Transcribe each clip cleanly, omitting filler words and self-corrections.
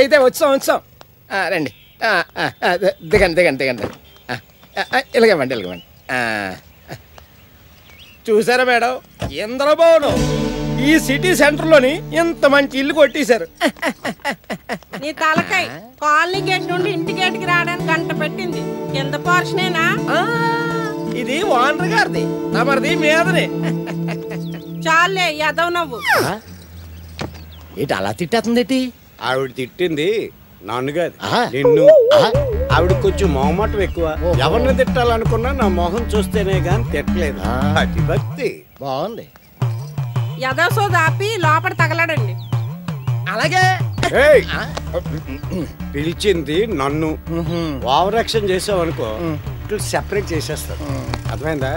ఇదే వచ్చాం రండి దిగండి ఇలాగేవ్వండి చూసారా మేడం ఇంద్రభవనం ఈ సిటీ సెంటర్లోని ఇంత మంచి ఇల్లు కొట్టేశారు. నీ తలకాయ కాలనీ గేట్ నుండి ఇంటి గేట్కి రావడానికి గంట పెట్టింది. కింద పోర్షనేనా? ఇది ఓనర్ గారిది, తమరిది మీదనే. చాలే ఎదవ నవ్వు. ఏంటి అలా తిట్టేస్తుంది? ఆవిడ తిట్టింది నన్ను కాదు నిన్ను. ఆవిడ కొంచెం మొహమాటం ఎక్కువ. ఎవరిని తిట్టాలనుకున్నా నా మొహం చూస్తేనే గాని తిట్టలేదు. అతి భక్తి బాగుంది. ఎదవ దాపి లోపల తగలడండి. అలాగే పిలిచింది నన్ను. ఓవర్ యాక్షన్ చేసావు అనుకో సెపరేట్ చేసేస్తాను. అర్థమైందా?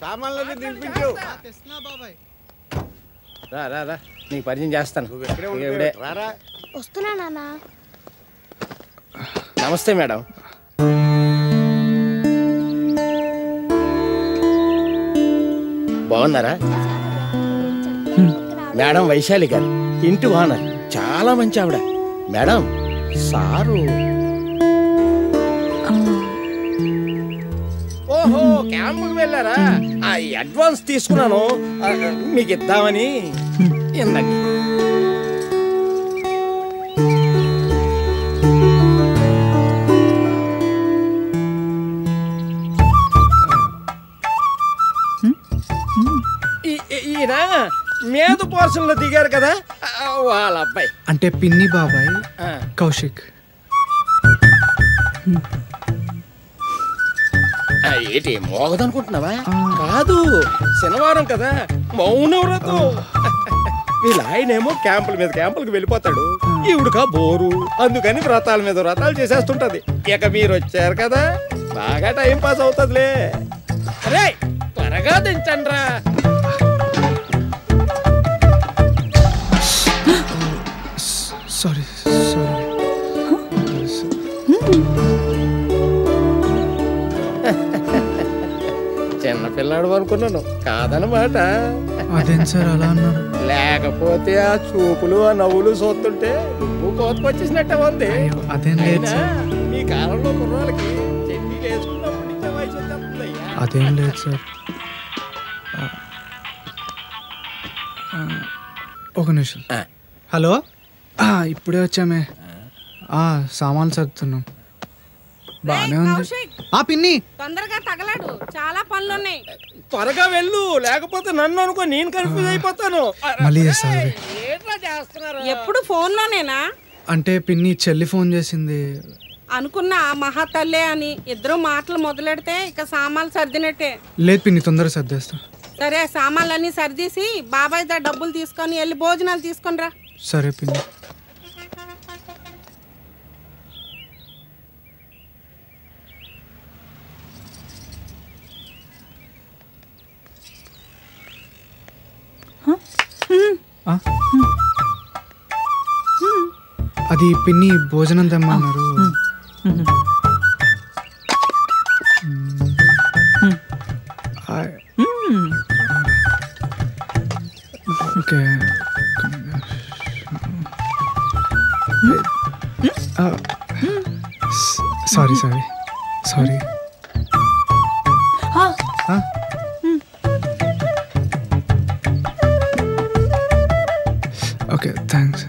సామాన్లన్నీ దింపించు. రా నీకు పరిచయం చేస్తాను. వస్తున్నా నాన్న. నమస్తే మేడం. బాగున్నారా? మేడం వైశాలి గారు ఇంటి ఓనర్, చాలా మంచి ఆవిడ. మేడం సారు ఓహో క్యాంపుకి వెళ్ళారా? అడ్వాన్స్ తీసుకున్నాను మీకు ఇద్దామని. ఇందండి. ఈయన మీద పోర్షన్ లో దిగారు కదా వాళ్ళ అబ్బాయి. అంటే పిన్ని బాబాయ్ కౌశిక్. ఏంటి మోగదనుకుంటున్నావా? కాదు, శనివారం కదా, మౌన వ్రతం. వీళ్ళ ఆయనేమో క్యాంపులకు వెళ్ళిపోతాడు. ఈవిడకా బోరు, అందుకని వ్రతాల మీద వ్రతాలు చేసేస్తుంటది. ఇక మీరు వచ్చారు కదా, బాగా టైం పాస్ అవుతుందిలే. అరే త్వరగా దించండి రా. సారీ చిన్నపిల్లాడు అనుకున్నాను, కాదనమాట. అదేం సార్ అలా అన్నారు? లేకపోతే ఆ చూపులు ఆ నవ్వులు చూస్తుంటే నువ్వు కోతకొచ్చేసినట్టే ఉంది. అదేం లేదు సార్. ఈ కాలంలో కుర్రాళ్ళకి చెన్నీలు వేసుకున్నప్పటి నుంచే వయసు వచ్చేస్తుందయ్యా. అదేం లేదు సార్. ఒక నిమిషం. హలో, ఇప్పుడే వచ్చామే. సామాన్లు సర్దుతున్నాం. బానే ఉంది. పిన్ని తొందరగా తగలాడు, చాలా పనులున్నాయి. త్వరగా వెళ్ళు, లేకపోతే నన్ను అనుకో నేను కన్ఫ్యూజ్ అయిపోతాను. మళ్ళీ ఎప్పుడు ఫోన్ లోనేనా? అంటే పిన్ని చెల్లి ఫోన్ చేసింది అనుకున్నా మహాతల్లే అని. ఇద్దరు మాటలు మొదలెడితే ఇక సామాన్లు సర్దినట్టే. లేదు పిన్ని, తొందరగా సర్దేస్తా. సరే, సామాన్లన్నీ సర్దీసి బాబాయ్ దా డబ్బులు తీసుకొని వెళ్ళి భోజనాలు తీసుకొని రా. సరే పిన్ని. అది పిన్ని భోజనం తెమ్మన్నారు. Okay, sorry. Sorry. Okay, thanks.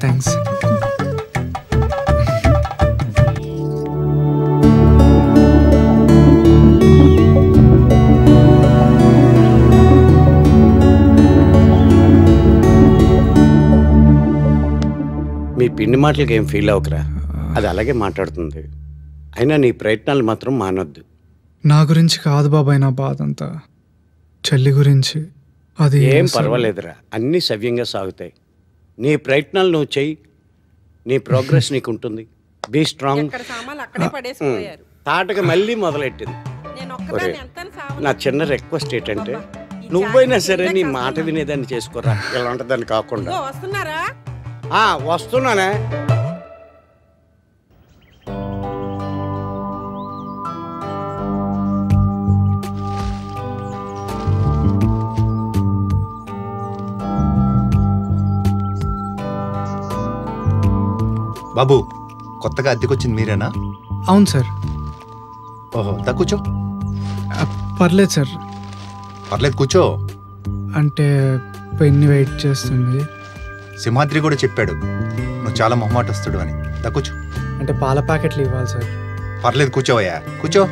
Thanks. మీ పిండి మాటలకి ఏం ఫీల్ అవ్వకరా, అది అలాగే మాట్లాడుతుంది. అయినా నీ ప్రయత్నాలు మాత్రం మానొద్దు. నా గురించి కాదు బాబాయ్ నా బాధ అంతా, చెల్లి గురించి. అది ఏం పర్వాలేదురా, అన్నీ సవ్యంగా సాగుతాయి. నీ ప్రయత్నాలు నువ్వు చెయ్యి, నీ ప్రోగ్రెస్ నీకు ఉంటుంది. Be strong. ఇక్కడ సామాన్లు అక్కడే పడేసిపోయారు. తాటగా మళ్ళీ మొదలెట్టింది. నేను ఒరే, ఒక్కదాన్ని ఎంతని సామాన్లు నా చిన్న రిక్వెస్ట్ ఏంటంటే నువ్వైనా సరే నీ మాట వినేదాన్ని చేసుకోరా, ఇలా ఉంటుందని కాకుండా. ఇదిగో వస్తున్నారా? వస్తున్నానే. బాబు, కొత్తగా అద్దెకొచ్చింది మీరేనా? అవును సార్. ఓహో, దా కూర్చో. పర్లేదు సార్. పర్లేదు కూర్చో. అంటే పెన్ని వెయిట్ చేస్తుంది. సింహాద్రి కూడా చెప్పాడు నువ్వు చాలా మొహమాటస్తుడు అని. దా కూర్చో. అంటే పాల ప్యాకెట్లు ఇవ్వాలి సార్. పర్లేదు కూర్చోవయ్యా, కూర్చో.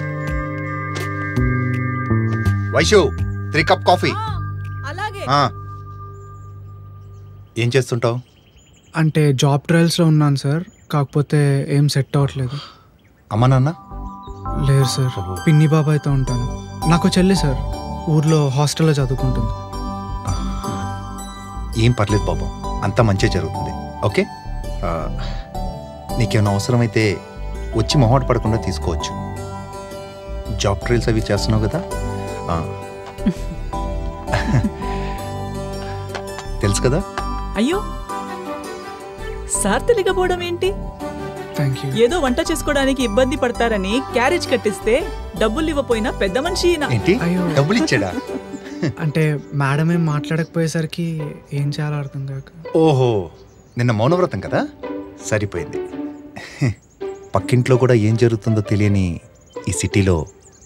Vaishu, 3 cup coffee. అలాగే. ఏం చేస్తుంటావు? అంటే జాబ్ ట్రయల్స్లో ఉన్నాను సార్, కాకపోతే ఏం సెట్ అవ్వట్లేదు. అమ్మా నాన్న లేదు సార్, పిన్ని బాబాయ్తో ఉంటాను. నాకు చెల్లి సార్, ఊర్లో హాస్టల్లో చదువుకుంటుంది. ఏం పర్లేదు బాబు, అంతా మంచిగా జరుగుతుంది. ఓకే, నీకేమైనా అవసరమైతే వచ్చి మొహమాట పడకుండా తీసుకోవచ్చు. జాబ్ ట్రయల్స్ అవి చేస్తున్నావు కదా, తెలుసు కదా. అయ్యో, సార్ తెలియకపోవడం ఏంటి? Thank you. ఏదో వంట చేసుకోవడానికి ఇబ్బంది పడతారని క్యారేజ్ కట్టిస్తే డబ్బులు ఇవ్వపోయినా పెద్ద మనిషి ఈయన. ఏంటి, అయ్యో. డబ్బులు ఇచ్చాడా? అంటే మేడం ఏం మాట్లాడకపోయేసరికి ఏం చేయాలో అర్థం కాక. ఓహో, నిన్న మౌనవ్రతం కదా, సరిపోయింది. పక్కింట్లో కూడా ఏం జరుగుతుందో తెలియని ఈ సిటీలో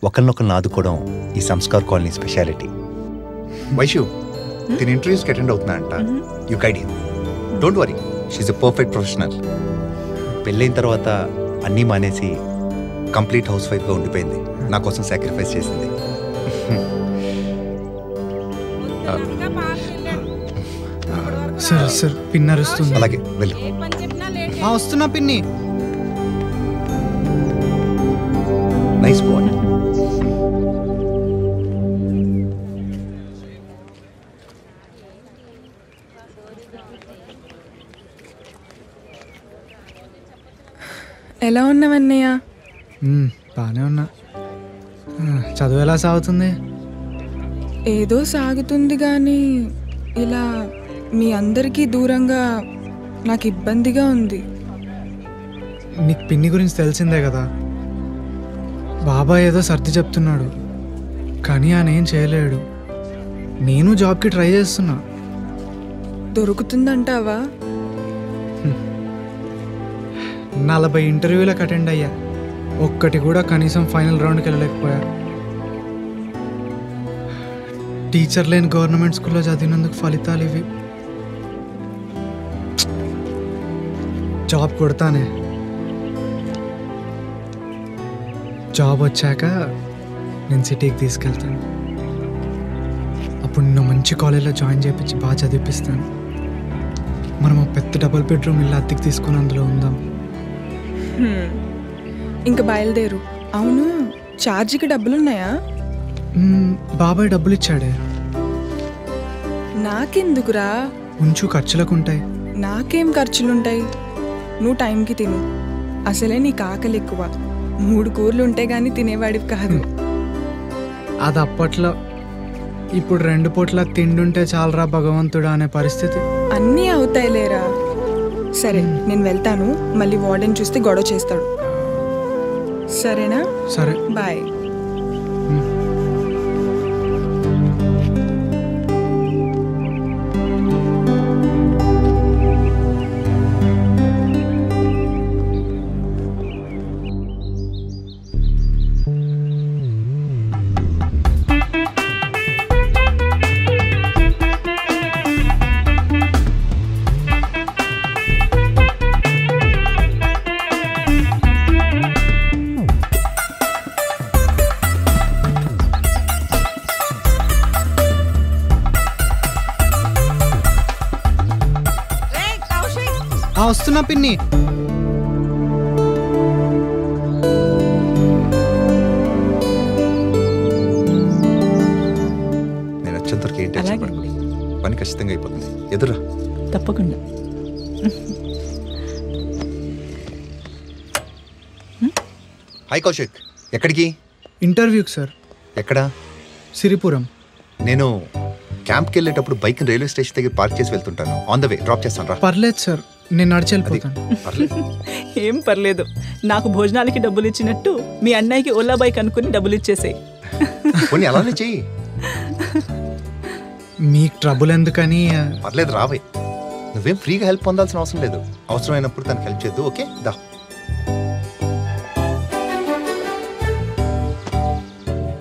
ఒకరినొకరిని ఆదుకోవడం ఈ సంస్కార్ కాలనీ స్పెషాలిటీ. వైషు, దీని ఇంటర్వ్యూస్కి అటెండ్ అవుతున్నా అంట. You guide him. Don't worry, she's a perfect professional. పెళ్ళైన తర్వాత అన్నీ మానేసి కంప్లీట్ హౌస్ వైఫ్గా ఉండిపోయింది. నా కోసం సాక్రిఫైస్ చేసింది. ముందుగా పాలు వెళ్ళాడు. ఇప్పటి వరకు సార్ సార్, పిన్ అరుస్తుంది. అలాగే వెళ్ళు. ఏ పని చెప్పినా లేట్ వస్తున్నా పిన్ని. Nice bye. ఎలా ఉన్నావన్నయ్య? బాగానే ఉన్నా. చదువు ఎలా సాగుతుంది? ఏదో సాగుతుంది కానీ ఇలా మీ అందరికీ దూరంగా నాకు ఇబ్బందిగా ఉంది. నీకు పిన్ని గురించి తెలిసిందే కదా. బాబాయ్ ఏదో సర్ది చెప్తున్నాడు, కానీ ఆయన ఏం చేయలేడు. నేను జాబ్కి ట్రై చేస్తున్నా. దొరుకుతుందంటావా? 40 ఇంటర్వ్యూలకు అటెండ్ అయ్యా, ఒక్కటి కూడా కనీసం ఫైనల్ రౌండ్కి వెళ్ళలేకపోయా. టీచర్ లేని గవర్నమెంట్ స్కూల్లో చదివినందుకు ఫలితాలు ఇవి. జాబ్ కొడతానే. జాబ్ వచ్చాక నేను సిటీకి తీసుకెళ్తాను. అప్పుడు నిన్ను మంచి కాలేజ్లో జాయిన్ చేయించి బాగా చదివిపిస్తాను. మనం పెద్ద డబుల్ బెడ్రూమ్ ఇల్లు అద్దెకి తీసుకుని అందులో ఉందాం. ఇంక బయలుదేరు. అవును, ఛార్జీకి డబ్బులున్నాయా? బాబాయ్ డబ్బులు ఇచ్చాడే. నాకెందుకురా? ఉంచు, ఖర్చులకు ఉంటాయి. నాకేం ఖర్చులుంటాయి? నువ్వు టైంకి తిను. అసలే నీకు ఆకలి ఎక్కువ. 3 కూరలు ఉంటే గానీ తినేవాడివి కాదు. అది అప్పట్లో. ఇప్పుడు 2 పూట్ల తిండుంటే చాలరా భగవంతుడా అనే పరిస్థితి. అన్నీ అవుతాయిలేరా. సరే, నేను వెళ్తాను. మళ్ళీ వార్డెన్ చూస్తే గొడవ చేస్తాడు. సరేనా? సరే, బాయ్. వస్తున్నా పిన్ని. నేను వచ్చేంతవరకు ఏం టెన్షన్ పడకు. పని ఖచ్చితంగా అయిపోతుంది. ఎదురా. తప్పకుండా. హాయ్ కౌశిక్, ఎక్కడికి? ఇంటర్వ్యూకి సార్. ఎక్కడా? సిరిపురం. నేను క్యాంప్కి వెళ్ళేటప్పుడు బైక్ రైల్వే స్టేషన్ దగ్గర పార్క్ చేసి వెళ్తుంటాను. ఆన్ ద వే డ్రాప్ చేస్తాను రా. పర్లేదు సార్, నేను నడిచి వెళ్ళిపోతాను. ఏం పర్లేదు. నాకు భోజనాలకి డబ్బులు ఇచ్చినట్టు మీ అన్నయ్యకి ఓలా బైక్ అనుకుని డబ్బులు ఇచ్చేసాయి. పోనీ అలానే చెయ్యి. మీకు ట్రబుల్ ఎందుకని. పర్లేదు రావే. నువ్వేం ఫ్రీగా హెల్ప్ పొందాల్సిన అవసరం లేదు. అవసరమైనప్పుడు తనకి హెల్ప్ చేద్దు. ఓకే దా.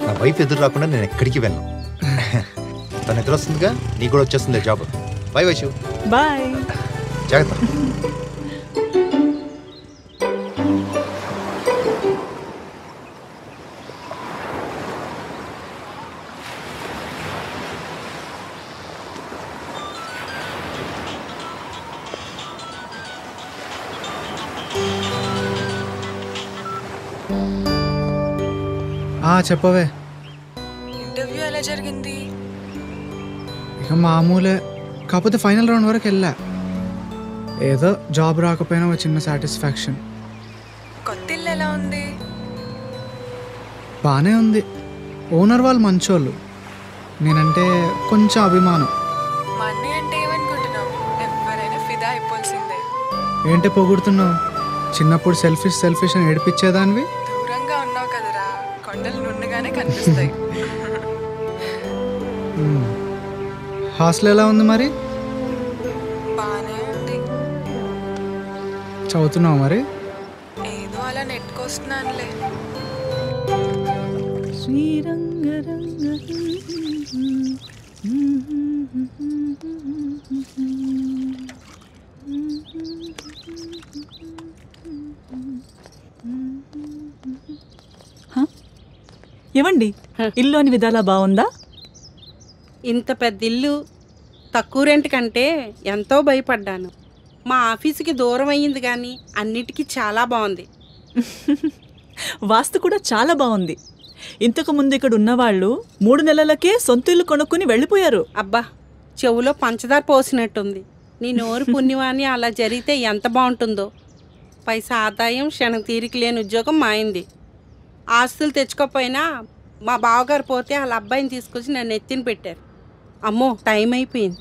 నా వైఫ్ ఎదురు రాకుండా నేను ఎక్కడికి వెళ్ళను. తను ఎదురు వస్తుందిగా, నీకు కూడా వచ్చేస్తుంది జాబ్. బాయ్ వైషు. బాయ్. జాగ్రత్త. చెప్పవే. ఇంటర్వ్యూ ఎలా జరిగింది? ఇక మామూలే, కాకపోతే ఫైనల్ రౌండ్ వరకు వెళ్ళా. ఏదో జాబ్ రాకపోయినా ఒక చిన్న సాటిస్ఫాక్షన్. కొత్త ఇల్లు ఎలా ఉంది? బాగానే ఉంది. ఓనర్ వాళ్ళు మంచోళ్ళు. నేనంటే కొంచెం అభిమానం. మనీ అంటే ఏమనుకుంటున్నావు? ఎవరైనా ఫిదా అయిపోవాల్సిందే. ఏంటి పొగుడుతున్నావు? చిన్నప్పుడు సెల్ఫిష్ అని ఏడిపించేదానివి. దూరంగా ఉన్నావు కదరా, కొండలు నున్నగానే కనిపిస్తాయి. హాస్టల్ ఎలా ఉంది మరి? బానే ఉంది. చదువుతున్నావు మరి? ఏదో అలా నెట్టుకొస్తున్నానులే. ఏమండి, ఇల్లు అని విధాలా బాగుందా? ఇంత పెద్ద ఇల్లు తక్కువ రెంట్ కంటే ఎంతో భయపడ్డాను. మా ఆఫీసుకి దూరం అయ్యింది కానీ అన్నిటికీ చాలా బాగుంది. వాస్తు కూడా చాలా బాగుంది. ఇంతకు ముందు ఇక్కడ ఉన్నవాళ్ళు 3 నెలలకే సొంత ఇల్లు కొనుక్కుని వెళ్ళిపోయారు. అబ్బా, చెవులో పంచదార పోసినట్టుంది. నీ నోరు పుణ్యమాని అలా జరిగితే ఎంత బాగుంటుందో. పైసా ఆదాయం, క్షణం తీరిక లేని ఉద్యోగం మాయింది. ఆస్తులు తెచ్చుకోకపోయినా మా బావగారు పోతే వాళ్ళ అబ్బాయిని తీసుకొచ్చి నన్ను ఎత్తిన పెట్టారు. అమ్మో, టైం అయిపోయింది.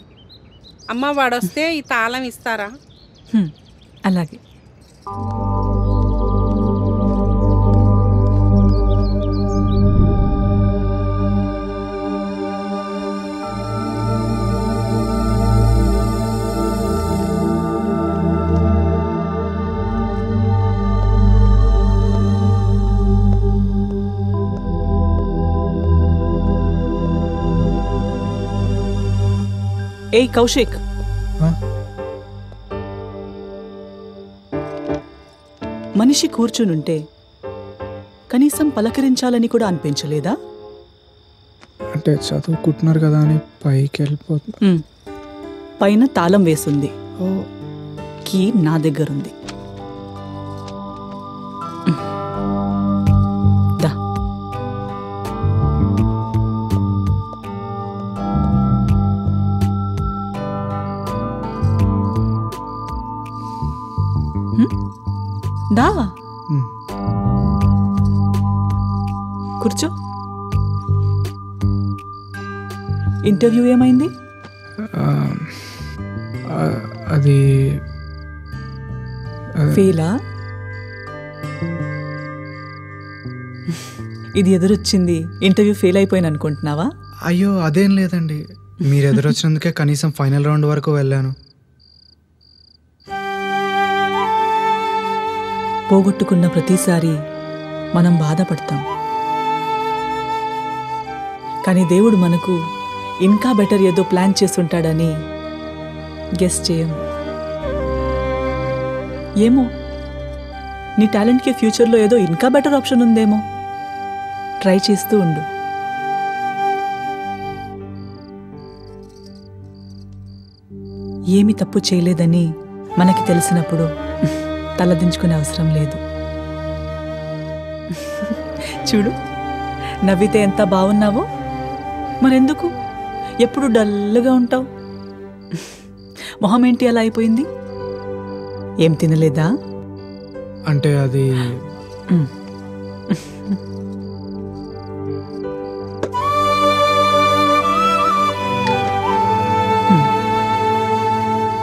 అమ్మ, వాడొస్తే ఈ తాళం ఇస్తారా? అలాగే. ఏయ్ కౌశిక్, మనిషి కూర్చునుంటే కనీసం పలకరించాలని కూడా అనిపించలేదా? అంటే చదువుకుంటున్నారు కదా అని పైకి వెళ్ళిపోతుంది. పైన తాళం వేసుంది, కీ నా దగ్గరుంది. దా. దా, కూర్చో. ఇంటర్వ్యూ ఏమైంది? అది ఫెయిలా? ఇది ఎదురొచ్చింది ఇంటర్వ్యూ ఫెయిల్ అయిపోయిన అనుకుంటున్నావా? అయ్యో అదేం లేదండి, మీరు ఎదురొచ్చినందుకే కనీసం ఫైనల్ రౌండ్ వరకు వెళ్ళాను. పోగొట్టుకున్న ప్రతిసారి మనం బాధపడతాం, కానీ దేవుడు మనకు ఇంకా బెటర్ ఏదో ప్లాన్ చేసుంటాడని గెస్ చేయం. ఏమో, నీ టాలెంట్కి ఫ్యూచర్లో ఏదో ఇంకా బెటర్ ఆప్షన్ ఉందేమో. ట్రై చేస్తూ ఉండు. ఏమి తప్పు చేయలేదని మనకి తెలిసినప్పుడు తలదించుకునే అవసరం లేదు. చూడు, నవ్వితే ఎంత బాగున్నావో. మరెందుకు ఎప్పుడు డల్గా ఉంటావు? మొహం ఏంటి అలా అయిపోయింది? ఏం తినలేదా? అంటే అది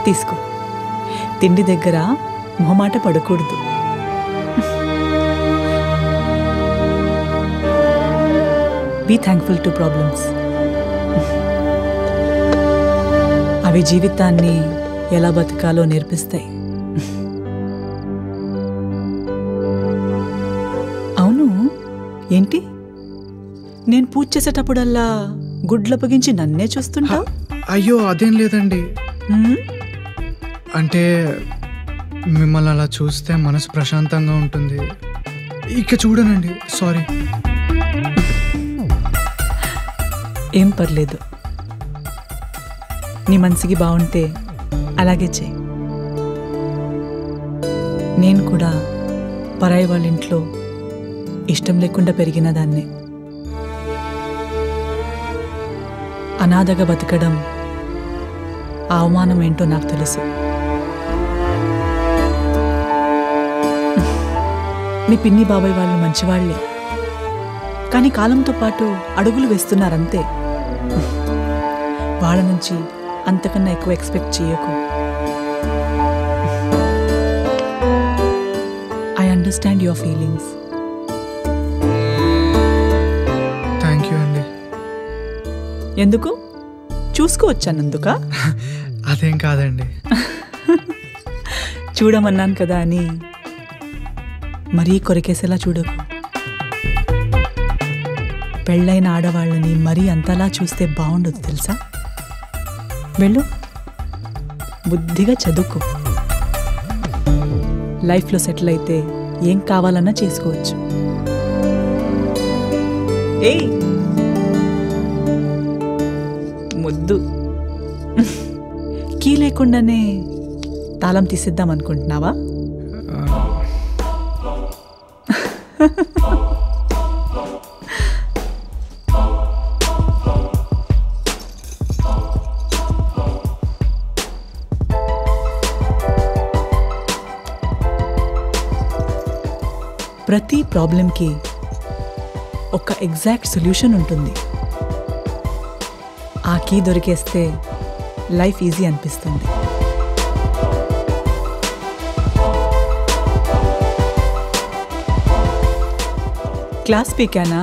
తీసుకో. తిండి దగ్గర మొహమాట పడకూడదు. Be thankful to problems. అవి జీవితాన్ని ఎలా బతకాలో నేర్పిస్తాయి. అవును, ఏంటి నేను పూజ చేసేటప్పుడల్లా గుడ్లప్పగించి నన్నే చూస్తుంటావు? అయ్యో అదేం లేదండి. అంటే మిమ్మల్ని అలా చూస్తే మనసు ప్రశాంతంగా ఉంటుంది. ఇక చూడనండి, సారీ. ఏం పర్లేదు, నీ మనసుకి బాగుంటే అలాగే చెయ్యి. నేను కూడా పరాయి వాళ్ళ ఇంట్లో ఇష్టం లేకుండా పెరిగిన దాన్నే. అనాథగా బతకడం ఆ అవమానం ఏంటో నాకు తెలుసు. మీ పిన్ని బాబాయ్ వాళ్ళు మంచివాళ్లే, కానీ కాలంతో పాటు అడుగులు వేస్తున్నారంతే. వాళ్ళ నుంచి అంతకన్నా ఎక్కువ ఎక్స్పెక్ట్ చేయకు. I understand your feelings. Thank you అండి. ఎందుకు? చూసుకోవచ్చానందుక? అదేం కాదండి. చూడమన్నాను కదా అని మరీ కొరికేసేలా చూడకు. పెళ్ళైన ఆడవాళ్ళని మరీ అంతలా చూస్తే బాగుండదు తెలుసా? వెళ్ళు, బుద్ధిగా చదువుకో. లైఫ్లో సెటిల్ అయితే ఏం కావాలన్నా చేసుకోవచ్చు. ఏయ్ ముద్దు, కీ లేకుండానే తాళం తీసిద్దాం అనుకుంటున్నావా? ప్రతి ప్రాబ్లంకి ఒక ఎగ్జాక్ట్ సొల్యూషన్ ఉంటుంది. ఆ కీ దొరికేస్తే లైఫ్ ఈజీ అనిపిస్తుంది. క్లాస్ పీకానా?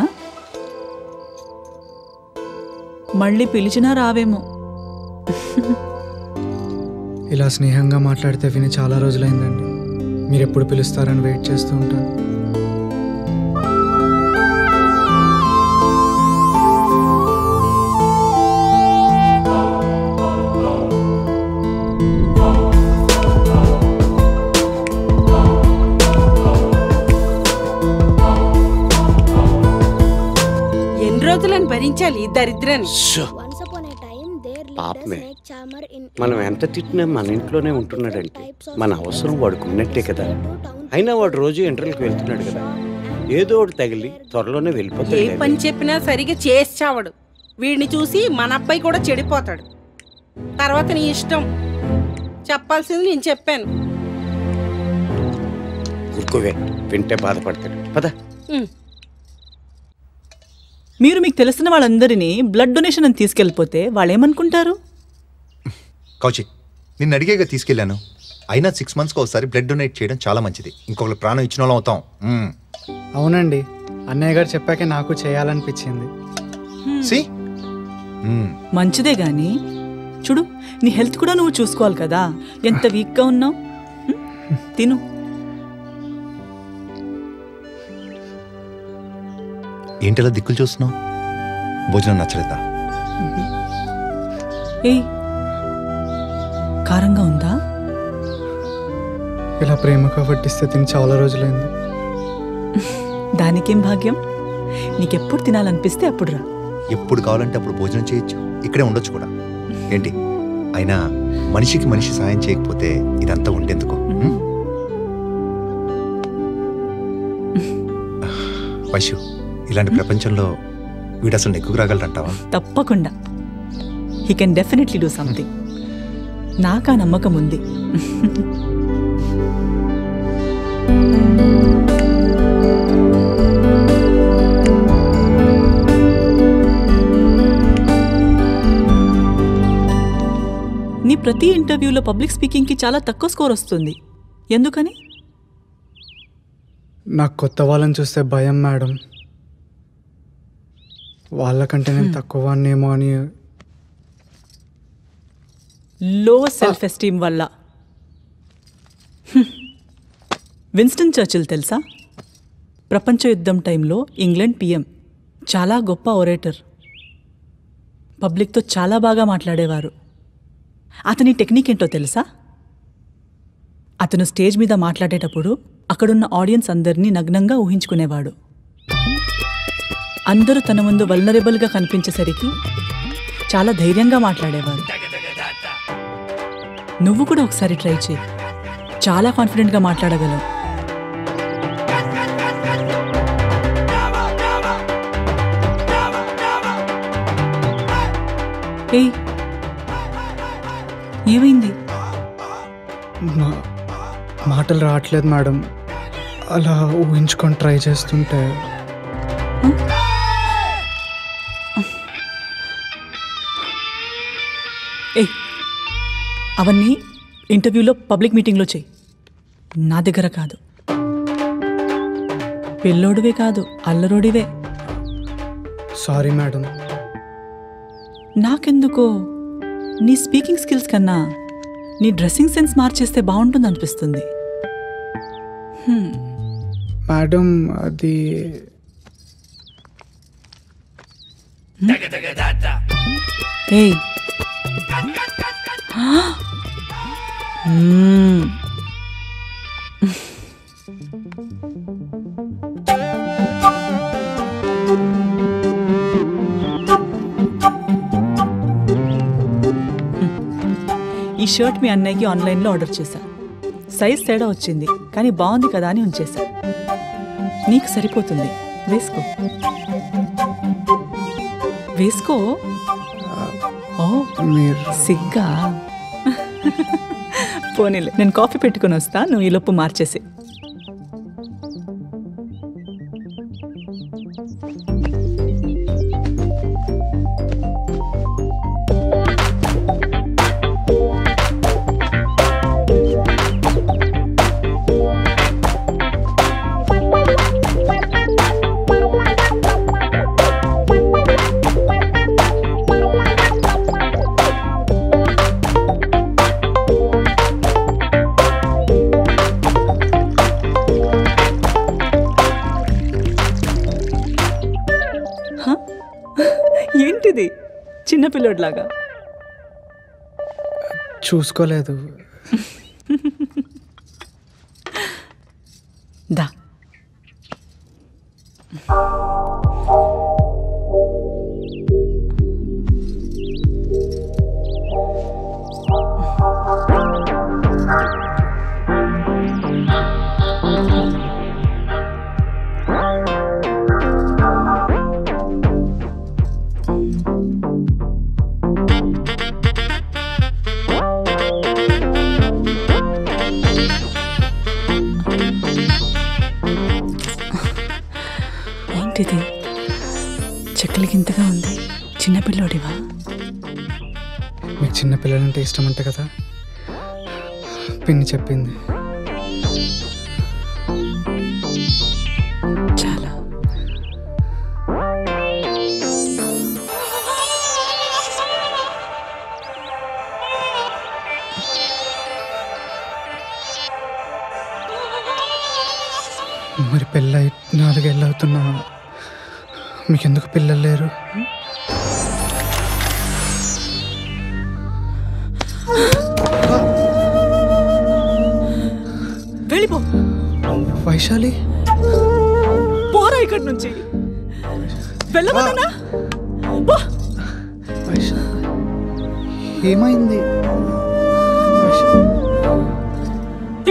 మళ్ళీ పిలిచినా రావేమో. ఇలా స్నేహంగా మాట్లాడితే విని చాలా రోజులైందండి. మీరు ఎప్పుడు పిలుస్తారని వెయిట్ చేస్తూ ఉంటాను. రోజులను భరించాలి దరిద్రాన్ని. పాపమే, మనం ఎంత తిట్టినా మన ఇంట్లోనే ఉంటున్నాడంటే మన అవసరం వాడికి ఉన్నట్టే కదా. అయినా వాడు రోజు ఇంటర్వ్యూకి వెళ్తున్నాడు కదా, ఏదో ఒకటి తగిలి త్వరలోనే వెళ్ళిపోతాడు. ఏ పని చెప్పినా సరిగా చేసి చావడు. వీడిని చూసి మన అబ్బాయి కూడా చెడిపోతాడు. తర్వాత నీ ఇష్టం. చెప్పాల్సింది నేను చెప్పాను. ఊరుకోవే, వింటే బాధపడతాడు. పద. మీరు మీకు తెలిసిన వాళ్ళందరినీ బ్లడ్ డొనేషన్ అని తీసుకెళ్ళిపోతే వాళ్ళు ఏమనుకుంటారు? కౌశిక్, నిన్ను అడిగేగా తీసుకెళ్ళాను. అయినా 6 monthsకి ఒకసారి బ్లడ్ డొనేట్ చేయడం చాలా మంచిది. ఇంకొకరు ప్రాణం ఇచ్చిన వాళ్ళం అవుతాం. అవునండి, అన్నయ్య గారు చెప్పాకే నాకు చేయాలనిపించింది. మంచిదే గాని చూడు, నీ హెల్త్ కూడా నువ్వు చూసుకోవాలి కదా. ఎంత వీక్గా ఉన్నావు. తిను. ఏంటలా దిక్కులు చూస్తున్నావు? భోజనం నచ్చలేదా? ఏయ్, కారంగా ఉందా? ఇలా ప్రేమగా వడ్డిస్తే తిని చాలా రోజులైంది. దానికేం భాగ్యం. నీకెప్పుడు తినాలనిపిస్తే అప్పుడు రా. ఎప్పుడు కావాలంటే అప్పుడు భోజనం చేయొచ్చు. ఇక్కడే ఉండొచ్చు కూడా. ఏంటి, అయినా మనిషికి మనిషి సాయం చేయకపోతే ఇదంతా ఉండేందుకు? వైషు, ఇలాంటి ప్రపంచంలో వీడు అసలు ఎక్కువ రాగలరంటావా? తప్పకుండా. He can definitely do something. నాకు ఆ నమ్మకం ఉంది. నీ ప్రతి ఇంటర్వ్యూలో పబ్లిక్ స్పీకింగ్కి చాలా తక్కువ స్కోర్ వస్తుంది. ఎందుకని? నాకు కొత్త వాళ్ళని చూస్తే భయం మేడం. వాళ్ళకంటే నేను తక్కువ వాడినేమో అని. లో సెల్ఫ్ ఎస్టీమ్ వల్ల. విన్స్టన్ చర్చిల్ తెలుసా? ప్రపంచ యుద్ధం టైంలో ఇంగ్లాండ్ పిఎం. చాలా గొప్ప ఒరేటర్. పబ్లిక్తో చాలా బాగా మాట్లాడేవారు. అతని టెక్నిక్ ఏంటో తెలుసా? అతను స్టేజ్ మీద మాట్లాడేటప్పుడు అక్కడున్న ఆడియన్స్ అందరినీ నగ్నంగా ఊహించుకునేవాడు. అందరూ తన ముందు వల్నరబుల్గా కనిపించేసరికి చాలా ధైర్యంగా మాట్లాడేవారు. నువ్వు కూడా ఒకసారి ట్రై చేయి. చాలా కాన్ఫిడెంట్గా మాట్లాడగలవు. ఏయ్, ఏమైంది? మాటలు రావట్లేదు మేడం. అలా ఊహించుకొని ట్రై చేస్తుంటే. ఏయ్, అవన్నీ ఇంటర్వ్యూలో పబ్లిక్ మీటింగ్లో చెయ్యి, నా దగ్గర కాదు. పిల్లోడివే కాదు, అల్లరోడివే. Sorry madam. నాకెందుకో నీ స్పీకింగ్ స్కిల్స్ కన్నా నీ డ్రెస్సింగ్ సెన్స్ మార్చేస్తే బాగుంటుంది అనిపిస్తుంది. మేడం అది ఏయ్, ఈ షర్ట్ మీ అన్నయ్యకి ఆన్లైన్లో ఆర్డర్ చేశా. సైజ్ తేడా వచ్చింది, కానీ బాగుంది కదా అని ఉంచేశా. నీకు సరిపోతుంది, వేసుకో వేసుకో. ఓ, మీరు సిగ్గా? పోనీలే, నేను కాఫీ పెట్టుకుని వస్తా, నువ్వు ఈలోపు మార్చేసి. ఏంటిది చిన్నపిల్లోడ్లాగా? చూసుకోలేదు. దా, ఏంటిది చెక్కలిగింతగా ఉంది? చిన్నపిల్లోడివా? మీకు చిన్నపిల్లలంటే ఇష్టం అంట కదా, పిన్ని చెప్పింది. చాలా. మరి పెళ్ళై 4 ఏళ్ళు అవుతున్నా మీకెందుకు పిల్లలు లేరు? వెళ్ళిపో. వైశాలి, పోరా ఇక్కడి నుంచి. వెళ్ళమన్నా? వైశాలి, ఏమైంది?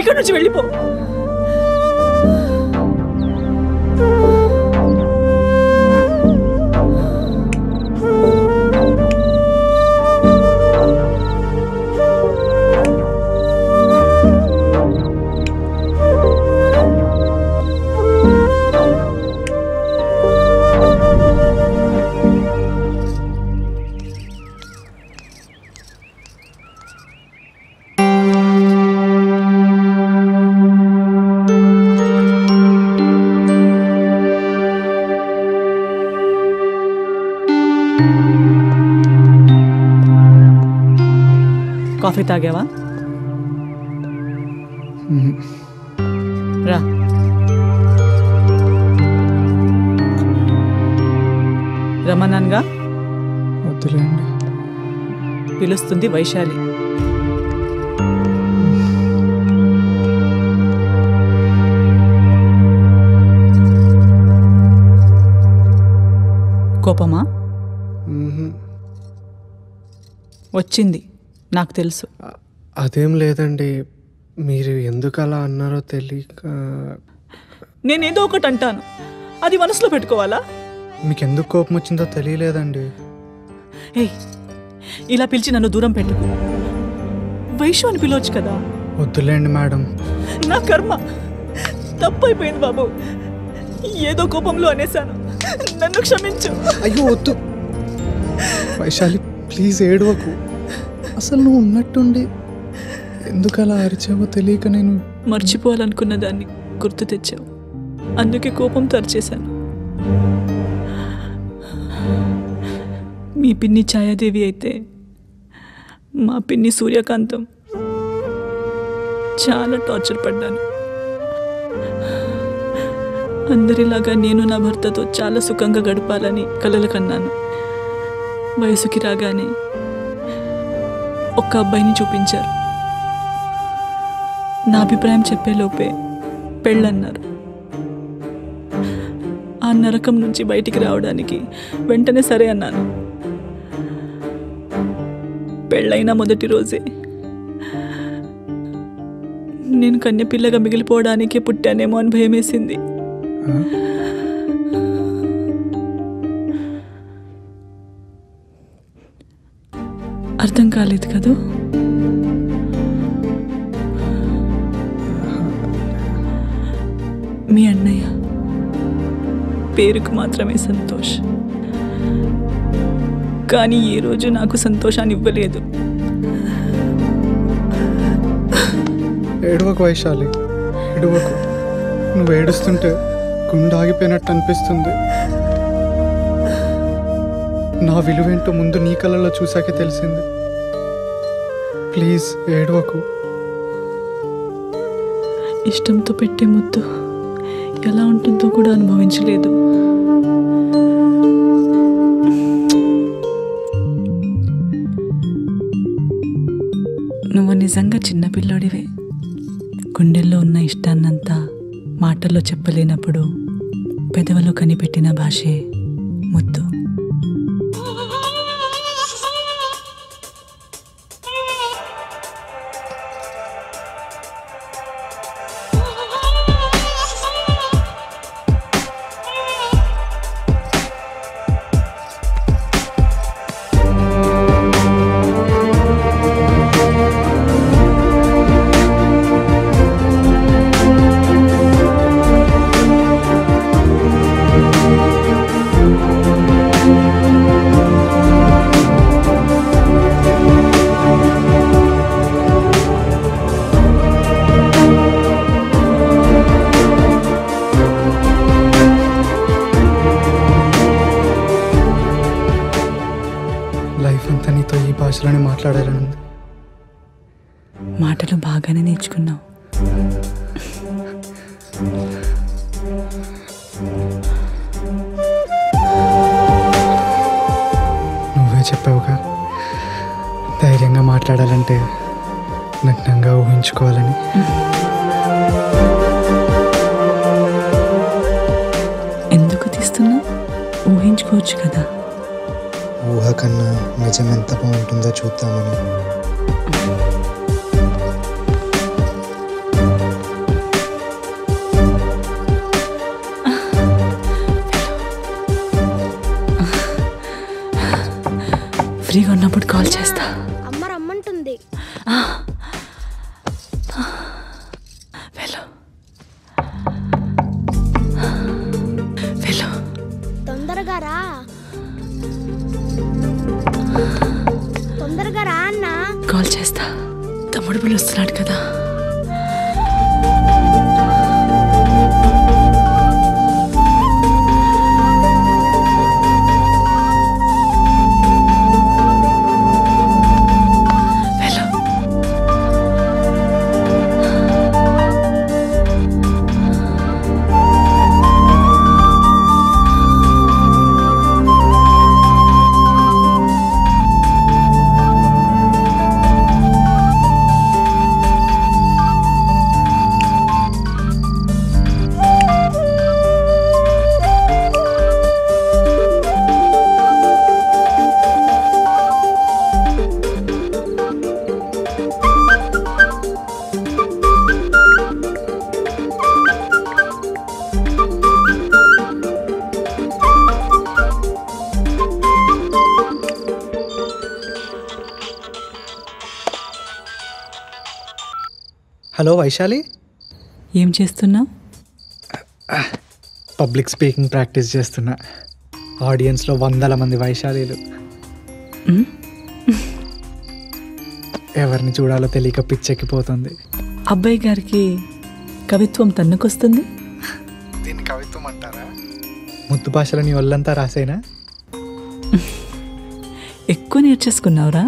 ఇక్కడి నుంచి వెళ్ళిపో. కాఫీ తాగావా? రా. రమణన్గా వద్దులేండి. పిలుస్తుంది వైశాలి. కోపమా? వచ్చింది, నాకు తెలుసు. అదేం లేదండి, మీరు ఎందుకు అలా అన్నారో తెలియక. నేనేదో ఒకటి అంటాను, అది మనసులో పెట్టుకోవాలా? మీకు ఎందుకు కోపం వచ్చిందో తెలియలేదండి. ఏయ్, ఇలా పిలిచి నన్ను దూరం పెట్టుకు. వైషు అని పిలవచ్చు కదా. వద్దులేండి మేడం. నా కర్మ, తప్పైపోయింది బాబు. ఏదో కోపంలో అనేశాను, నన్ను క్షమించు. అయ్యో వద్దు వైశాలి, ప్లీజ్ ఏడవకు. అసలు నువ్వు ఉన్నట్టుండి ఎందుకు అలా అరిచావో తెలియక నేను మర్చిపోవాలనుకున్న దాన్ని గుర్తు తెచ్చావు, అందుకే కోపం తరిచేశాను. మీ పిన్ని ఛాయాదేవి అయితే మా పిన్ని సూర్యకాంతం చాలా టార్చర్ పడ్డాను. అందరిలాగా నేను నా భర్తతో చాలా సుఖంగా గడపాలని కలలు కన్నాను. వయసుకి రాగానే ఒక్క అబ్బాయిని చూపించారు. నా అభిప్రాయం చెప్పేలోపే పెళ్ళన్నారు. ఆ నరకం నుంచి బయటికి రావడానికి వెంటనే సరే అన్నాను. పెళ్ళైన మొదటి రోజే నేను కన్యపిల్లగా మిగిలిపోవడానికే పుట్టానేమో అని భయమేసింది. అర్థం కాలేదు కదూ? మీ అన్నయ్య పేరుకు మాత్రమే సంతోష్, కానీ ఏ రోజు నాకు సంతోషాన్ని ఇవ్వలేదు. ఏడవకు వైశాలి, ఏడవకు. నువ్వు ఏడుస్తుంటే గుండె ఆగిపోయినట్టు అనిపిస్తుంది. నా విలువేంటో ముందు నీ కళ్ళలో చూసాకే తెలిసింది. ప్లీజ్ ఏడవకు. ఇష్టంతో పెట్టే ముద్దు ఎలా ఉంటుందో కూడా అనుభవించలేదు. నువ్వు నిజంగా చిన్నపిల్లోడివే. గుండెల్లో ఉన్న ఇష్టాన్నంతా మాటల్లో చెప్పలేనప్పుడు పెదవులో కనిపెట్టిన భాషే ముద్దు. లైఫ్ అంతా నీతో ఈ భాషలోనే మాట్లాడాలని. మాటలు బాగానే నేర్చుకున్నావు. నువ్వే చెప్పావుగా, ధైర్యంగా మాట్లాడాలంటే నగ్నంగా ఊహించుకోవాలని. ఎందుకు తీస్తున్నావు? ఊహించుకోవచ్చు కదా. ఊహ కన్నా నిజం ఎంత బాగుంటుందో చూద్దామని. ఫ్రీగా ఉన్నప్పుడు కాల్ చేస్తా. అమ్మ రమ్మంటుంది. వెళ్ళు వెళ్ళు, తొందరగా రా, తొందరగా రా అన్న. కాల్ చేస్తా. తమ్ముడు పిలుస్తున్నాడు కదా. వెళ్ళు. హలో వైశాలి, ఏం చేస్తున్నావు? పబ్లిక్ స్పీకింగ్ ప్రాక్టీస్ చేస్తున్నా. ఆడియన్స్లో 100 మంది వైశాలీలు. ఎవరిని చూడాలో తెలియక పిచ్చెక్కిపోతుంది. అబ్బాయి గారికి కవిత్వం తన్నుకొస్తుంది. దీన్ని కవిత్వం అంటారా? ముద్దు భాషలో నీ ఒళ్ళంతా రాసేనా? ఎక్కువ నేర్చేసుకున్నావురా.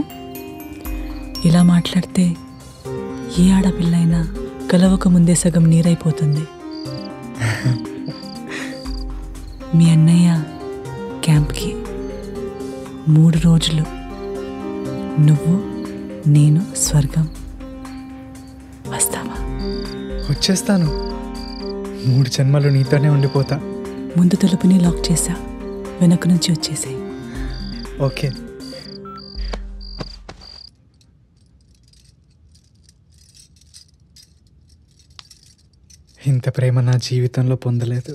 ఇలా మాట్లాడితే ఏ ఆడపిల్లైనా కలవక ముందే సగం నీరైపోతుంది. మీ అన్నయ్య క్యాంప్కి 3 రోజులు, నువ్వు నేను స్వర్గం. వస్తావా? వచ్చేస్తాను. 3 జన్మలు నీతోనే ఉండిపోతా. ముందు తలుపుని లాక్ చేసా, వెనక నుంచి వచ్చేసాయి. ఓకే. ఇంత ప్రేమ నా జీవితంలో పొందలేదు.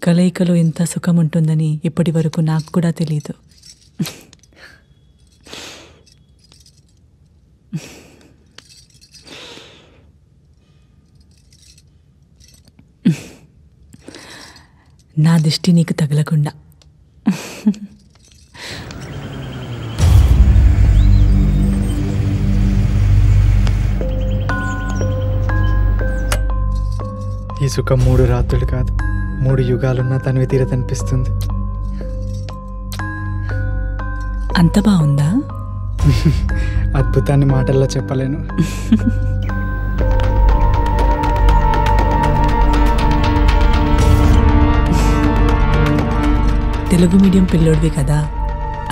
కలయికలో ఎంత సుఖం ఉంటుందని ఇప్పటి వరకు నాకు కూడా తెలీదు. నా దిష్టి నీకు తగలకుండా. ఈ సుఖం 3 రాత్రులు కాదు, 3 యుగాలున్నా తనివి తీరదనిపిస్తుంది. అంత బాగుందా? అద్భుతాన్ని మాటల్లో చెప్పలేను. తెలుగు మీడియం పిల్లోడివి కదా,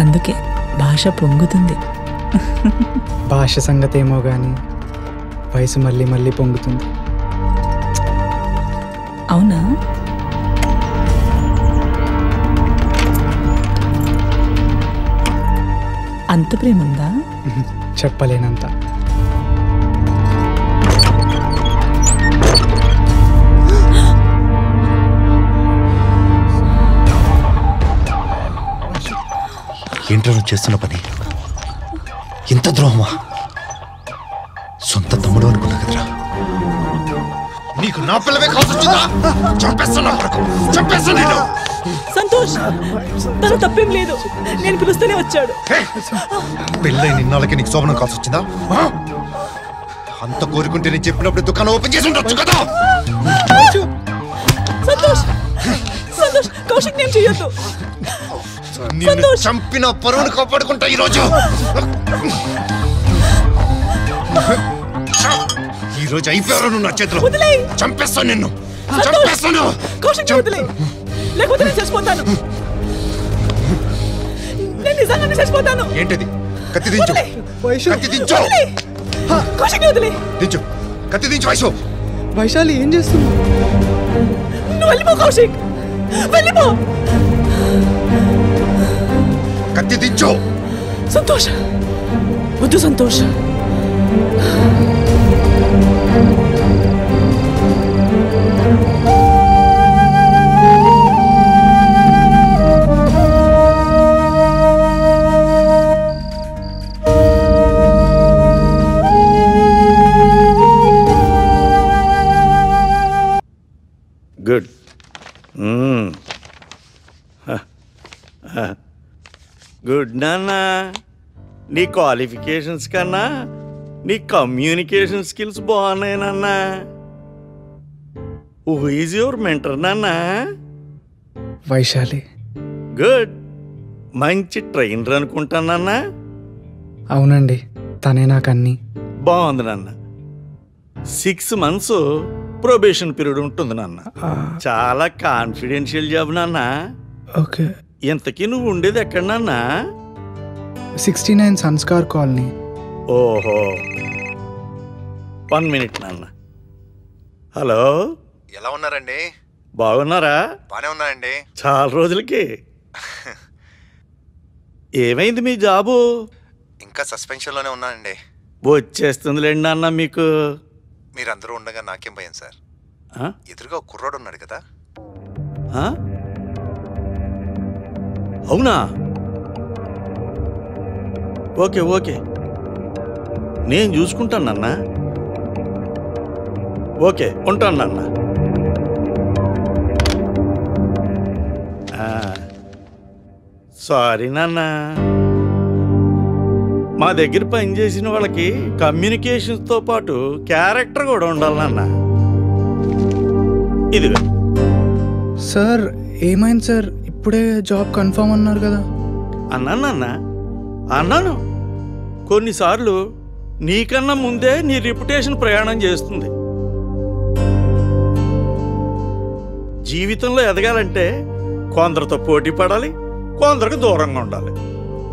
అందుకే భాష పొంగుతుంది. భాష సంగతి ఏమో కానీ వయసు మళ్ళీ మళ్ళీ పొంగుతుంది. అవునా? అంత ప్రేమ ఉందా? చెప్పలేనంత. ఏంటో నువ్వు చేస్తున్న పని? ఇంత ద్రోహమా? సొంత తమ్ముడు అనుకున్నా కదరా. నీకు నా పిల్లవే కాల్సి వచ్చిందా? చంపేస్తున్నా, చంపేస్తా నేను. సంతోష్, తను తప్పేం లేదు, నేను పిలుస్తూనే వచ్చాడు. పెళ్ళై నిన్నాళ్ళకి నీకు శోభనం కాల్సి వచ్చిందా? అంత కోరుకుంటే నేను చెప్పినప్పుడు దుకాణం ఓపెన్ చేసి ఉండొచ్చు కదా. సంతోష్, సంతోష్, కౌశిక్ నేను చెయ్యొద్దు. నిన్ను చంపిన పరువును కాపాడుకుంటా ఈరోజు. ఈరోజు అయిపోయారు నువ్వు నా చేతిలో. చంపేస్తాను నిన్ను, చంపేస్తాను. కౌశిక్ వదిలే, లేకపోతే నేను చచ్చిపోతాను. నేను నిజంగానే చచ్చిపోతాను. ఏంటది? కత్తి దించు, కత్తి దించు. కౌశిక్ వదిలే, దించు, కత్తి దించు. వైశు, వైశాలి ఏం చేస్తున్నావు? నువ్వు వెళ్ళిపో కౌశిక్, వెళ్ళిపో. కత్తి దించు. సంతోష్, వద్దు సంతోష్. గుడ్. గుడ్ నాన్న. నీ క్వాలిఫికేషన్స్ కన్నా నీ కమ్యూనికేషన్ స్కిల్స్ బాగున్నాయి నాన్న. హూ ఈజ్ యువర్ మెంటర్ నాన్న? వైశాలి. గుడ్. మంచి ట్రైనర్ అనుకుంటానన్న. అవునండి, తనే నాకు అన్నీ. బాగుంది నాన్న. 6 months ప్రొబేషన్ పీరియడ్ ఉంటుంది నాన్న. చాలా కాన్ఫిడెన్షియల్ జాబ్ నాన్న. ఓకే. ఇంతకీ నువ్వు ఉండేది ఎక్కడ నాన్న? 69 సంస్కార్ కాలనీ. ఓహో, 1 minute నాన్న. హలో, ఎలా ఉన్నారండి? బాగున్నారా? బానే ఉన్నానండి. చాలా రోజులకి. ఏమైంది మీ జాబు? ఇంకా సస్పెన్షన్ లోనే ఉన్నానండి. వచ్చేస్తుందిలేండి అన్న మీకు. మీరందరూ ఉండగా నాకేం భయం సార్. ఎదురుగా ఒక కుర్రోడు ఉన్నాడు కదా. అవునా? ఓకే ఓకే, నేను చూసుకుంటాను నాన్న. ఓకే, ఉంటాను నాన్న. సారీ నాన్న. మా దగ్గర పనిచేసిన వాళ్ళకి కమ్యూనికేషన్స్తో పాటు క్యారెక్టర్ కూడా ఉండాలి నాన్న. ఇదిగా సార్, ఏమైంది సార్? ఇప్పుడే జాబ్ కన్ఫర్మ్ అన్నారు కదా. అన్నాను. కొన్నిసార్లు నీకన్నా ముందే నీ రిప్యుటేషన్ ప్రయాణం చేస్తుంది. జీవితంలో ఎదగాలంటే కొందరితో పోటీ పడాలి, కొందరికి దూరంగా ఉండాలి.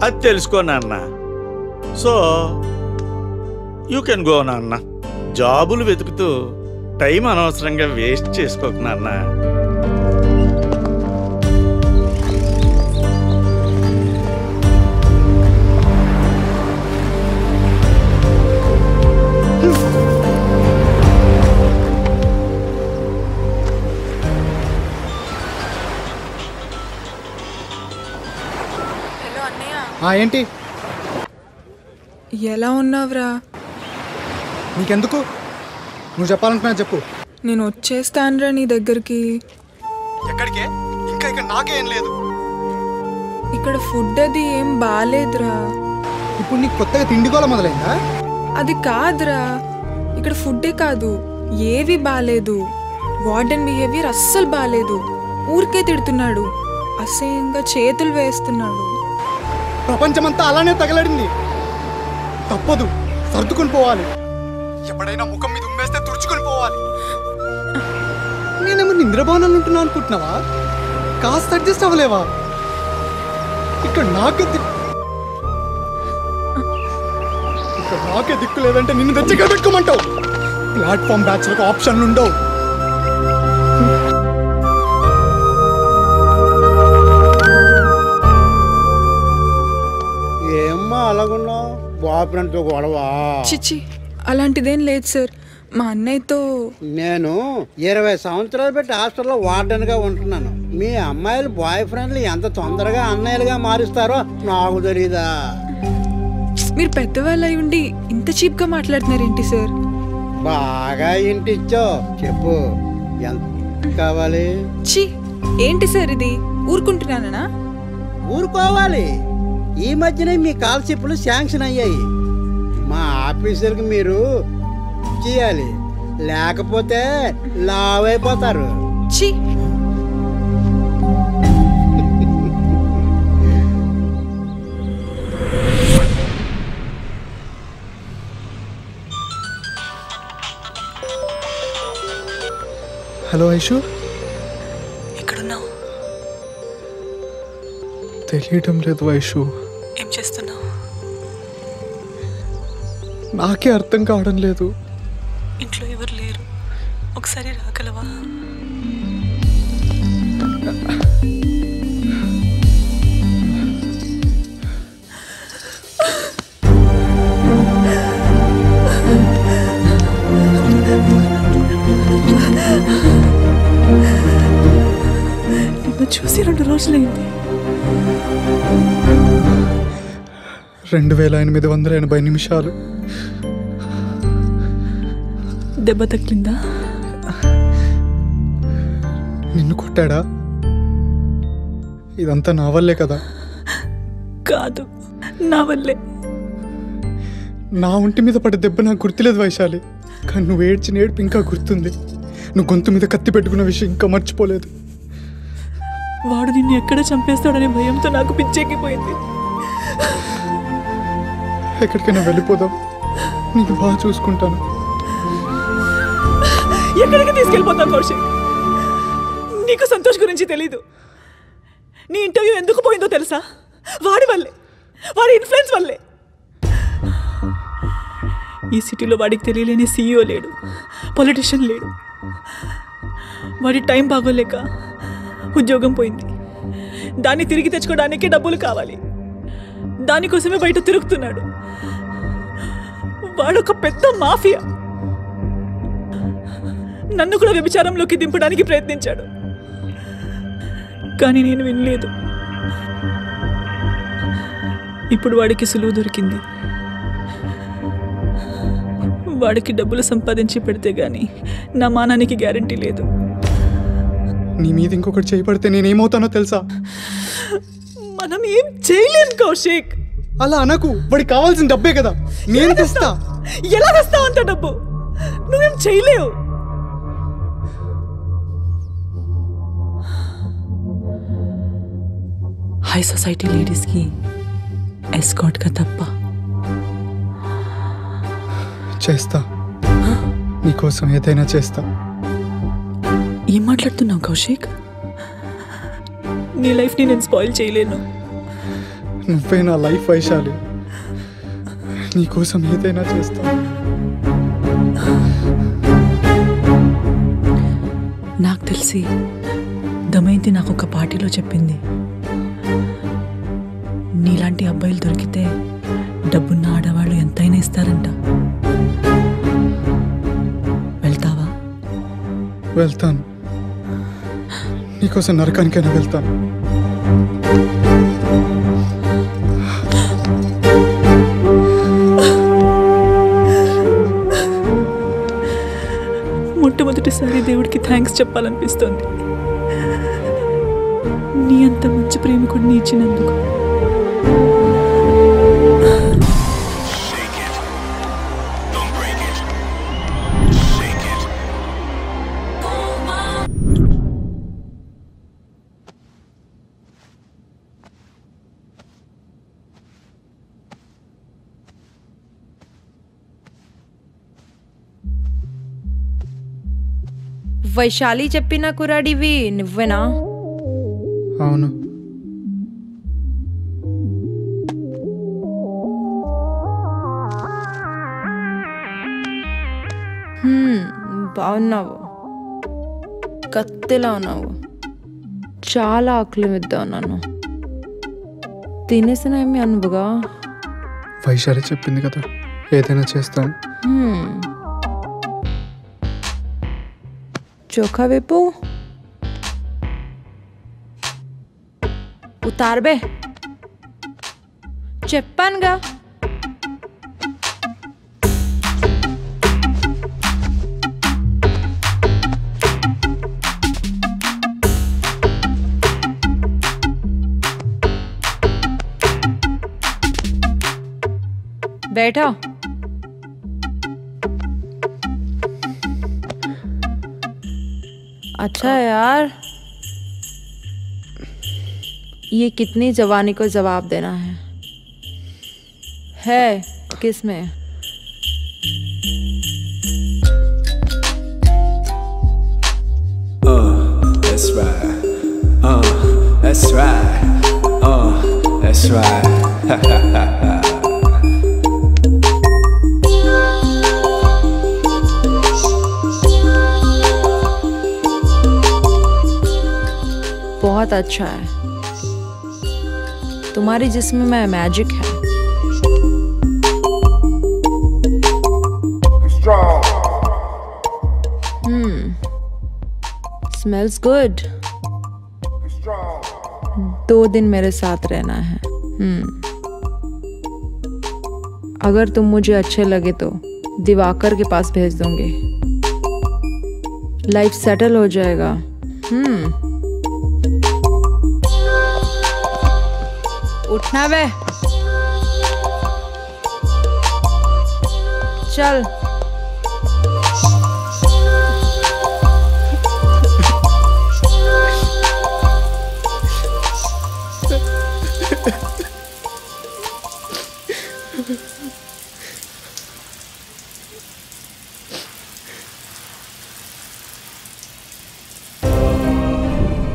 అది తెలుసుకో నాన్న. సో యూ కెన్ గో నాన్న. జాబులు వెతుకుతూ టైం అనవసరంగా వేస్ట్ చేసుకోకు నాన్న. ఏంటి? ఎలా ఉన్నావురా? నీకెందుకు? నువ్వు చెప్పాలనుకున్నా చెప్పు. నేను వచ్చేస్తానురా నీ దగ్గరికి. ఎక్కడికే? ఇంకా ఇక్కడ నాకేం లేదు. ఇక్కడ ఫుడ్ అది ఏం బాలేదురా. ఇప్పుడు నీకు కొత్తగా తిండిగోల మొదలైందా? అది కాదురా, ఇక్కడ ఫుడ్డే కాదు, ఏవి బాలేదు. వార్డెన్ బిహేవియర్ అస్సలు బాలేదు. ఊరికే తిడుతున్నాడు, అసహ్యంగా చేతులు వేస్తున్నాడు. ప్రపంచమంతా అలానే తగలడింది. తప్పదు, సర్దుకొని పోవాలి. ఎప్పుడైనా ముఖం మీద ఉమ్మేస్తే తుడుచుకొని పోవాలి. నేనేమో నిద్రభవనాలు ఉంటున్నా అనుకుంటున్నావా? కాస్త అడ్జస్ట్ అవ్వలేవా? ఇక్కడ నాకే దిక్కు లేదంటే నిన్ను తెచ్చిగా పెట్టుకోమంటావు. ప్లాట్ఫామ్ బ్యాచ్లకు ఆప్షన్లు ఉండవు. ఏమ్మా అలాగున్నావు? బాపురంతో గొడవ? చిచ్చి, అలాంటిదేం లేదు సార్. మా అన్నయ్యతో నేను 20 సంవత్సరాలు పెట్టి హాస్టల్లో వార్డెన్గా ఉంటున్నాను. మీ అమ్మాయిలు బాయ్ ఫ్రెండ్లు ఎంత తొందరగా అన్నయ్యలుగా మారుస్తారో నాకు తెలీదా? మీరు పెద్దవాళ్ళు అయి ఉండి ఇంత చీప్గా మాట్లాడుతున్నారేంటి సార్? బాగా ఇంటిచ్చో చెప్పు, ఎంత కావాలి? ఛీ, ఏంటి సార్ ఇది? ఊరుకుంటున్నానా? ఊరుకోవాలి. ఈ మధ్యనే మీ కాల్షిప్లు శాంక్షన్ అయ్యాయి. మా ఆఫీసర్కి మీరు చేయాలి, లేకపోతే లావ్ అయిపోతారు. ఛీ, హలో ఐషు, ఎక్కడున్నావు? తెలియటం లేదు ఐషు. ఏం చేస్తున్నావు? నాకే అర్థం కావడం లేదు. ఇంట్లో ఎవరు లేరు, ఒకసారి రాగలవా? నిన్ను చూసి 2 రోజులైంది. 2880 నిమిషాలు. దెబ్బ తగిలిందా? నిన్ను కొట్టాడా? ఇదంతా నా వల్లే కదా? కాదు, నా వల్లే. నా ఒంటి మీద పడ్డ దెబ్బ నాకు గుర్తులేదు వైశాలి, కానీ నువ్వు ఏడ్చిన ఏడుపు ఇంకా గుర్తుంది. నువ్వు గొంతు మీద కత్తి పెట్టుకున్న విషయం ఇంకా మర్చిపోలేదు. వాడు నిన్ను ఎక్కడ చంపేస్తాడనే భయంతో నాకు పిచ్చెక్కిపోయింది. ఎక్కడికైనా వెళ్ళిపోదాం, నీకు బాగా చూసుకుంటాను. ఎక్కడికి తీసుకెళ్ళిపోతావు కౌశిక్? నీకు సంతోష్ గురించి తెలీదు. నీ ఇంటర్వ్యూ ఎందుకు పోయిందో తెలుసా? వాడి వల్లే, వాడి ఇన్ఫ్లుయెన్స్ వల్లే. ఈ సిటీలో వాడికి తెలియలేని సీఈఓ లేడు, పొలిటీషియన్ లేడు. వాడి టైం బాగోలేక ఉద్యోగం పోయింది. దాన్ని తిరిగి తెచ్చుకోవడానికి డబ్బులు కావాలి. దానికోసమే బయట తిరుగుతున్నాడు. వాడొక పెద్ద మాఫియా. నన్ను కూడా వ్యభిచారంలోకి దింపడానికి ప్రయత్నించాడు, కానీ నేను వినలేదు. ఇప్పుడు వాడికి సులువు దొరికింది. వాడికి డబ్బులు సంపాదించి పెడితే గానీ నా మానానికి గ్యారంటీ లేదు. నీ మీద ఇంకొకటి చేయబడితే నేనేమవుతానో తెలుసా? మనం ఏం చేయలేం కౌశిక్. అలా అనకు, వాడికి కావాల్సిన డబ్బే కదా, నేను తెస్తా. ఎలా తెస్తావు అంత డబ్బు? నువ్వేం చేయలేవు. హై సొసైటీ లేడీస్కి ఎస్కార్ట్గా తప్ప. చేస్తా, నీకోసం ఏదైనా చేస్తా. ఏం మాట్లాడుతున్నావు కౌశిక్? నీ లైఫ్ని నేను స్పాయిల్ చేయలేను. నువ్వే నా లైఫ్ వైశాలి, నీకోసం ఏదైనా చేస్తా. నాకు తెలిసి దమయంతి నాకు ఒక పార్టీలో చెప్పింది, నీలాంటి అబ్బాయిలు దొరికితే డబ్బున్న ఆడవాళ్ళు ఎంతైనా ఇస్తారంట. వెళ్తావా? వెళ్తాను, నీకోసం నరకానికైనా వెళ్తాను. మొట్టమొదటిసారి దేవుడికి థ్యాంక్స్ చెప్పాలనిపిస్తోంది, నీ అంత మంచి ప్రేమికుడిని ఇచ్చినందుకు. వైశాలి చెప్పిన కురాడివి నువ్వేనా? అవును. బాగున్నావు, కత్తిలా ఉన్నావు. చాలా ఆకలి మీద ఉన్నాను. తినేసిన ఏమి అనువుగా? వైశాలి చెప్పింది కదా, ఏదైనా చేస్తాను. चोखा वेपो उतार बे చెప్పానుగా. बैठो. अच्छा यार, ये कितनी जवानी को जवाब देना है किस में? That's right. That's right. That's right. बहुत अच्छा है, तुम्हारी जिस्म में मैजिक है. Smells good. 2 दिन मेरे साथ रहना है. अगर तुम मुझे अच्छे लगे तो दिवाकर के पास भेज दूंगी. लाइफ सेटल हो जाएगा. उठना बे, चल.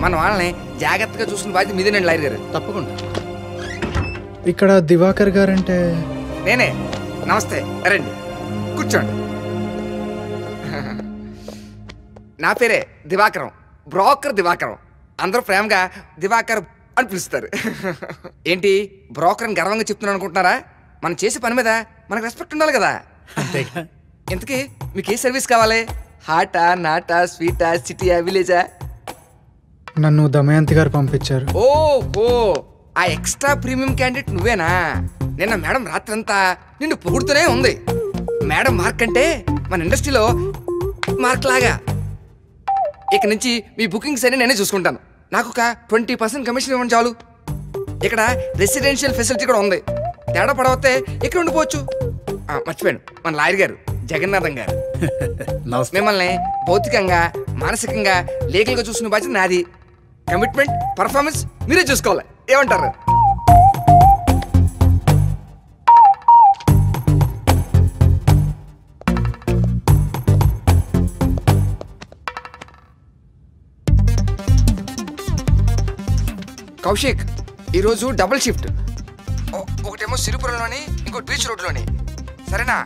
మన వాళ్ళని జాగ్రత్తగా చూసుకుని బాధ్యత మీదేనండి లాయర్ గారు. తప్పకుండా. ఇక్కడ దివాకర్ గారంటే నేనే. నమస్తే, రండి కూర్చోండి. నా పేరే దివాకరం, బ్రోకర్ దివాకరం. అందరూ ప్రేమగా దివాకర్ అని పిలుస్తారు. ఏంటి బ్రోకర్ అని గర్వంగా చెప్తున్నాను అనుకుంటున్నారా? మనం చేసే పని మీద మనకు రెస్పెక్ట్ ఉండాలి కదా. ఇంతకీ మీకు ఏ సర్వీస్ కావాలి? హాటా, నాటా, స్వీటా, సిటీయా, విలేజా? నన్ను దమయంతి గారు పంపించారు. ఓహో, ఆ ఎక్స్ట్రా ప్రీమియం క్యాండిడేట్ నువ్వేనా? నిన్న మేడం రాత్రంతా నిన్ను పొగుడుతూనే ఉంది. మేడం మార్క్ అంటే మన ఇండస్ట్రీలో మార్క్ లాగా. ఇక నుంచి మీ బుకింగ్స్ అన్ని నేనే చూసుకుంటాను. నాకు ఒక 20% కమిషన్ ఇవ్వండి చాలు. ఇక్కడ రెసిడెన్షియల్ ఫెసిలిటీ కూడా ఉంది. తేడా పడవతే ఇక్కడ ఉండిపోవచ్చు. మర్చిపోయాను, మన లాయర్ గారు జగన్నాథం గారు మిమ్మల్ని భౌతికంగా, మానసికంగా, లీగల్గా చూసుకునే బాధ్యత నాది. కమిట్మెంట్, పర్ఫార్మెన్స్ మీరే చూసుకోవాలి. ఏమంటారు? కౌశిక్, ఈరోజు డబుల్ షిఫ్ట్. ఒకటేమో సిరిపురంలోని, ఇంకోటి బీచ్ రోడ్లోని. సరేనా?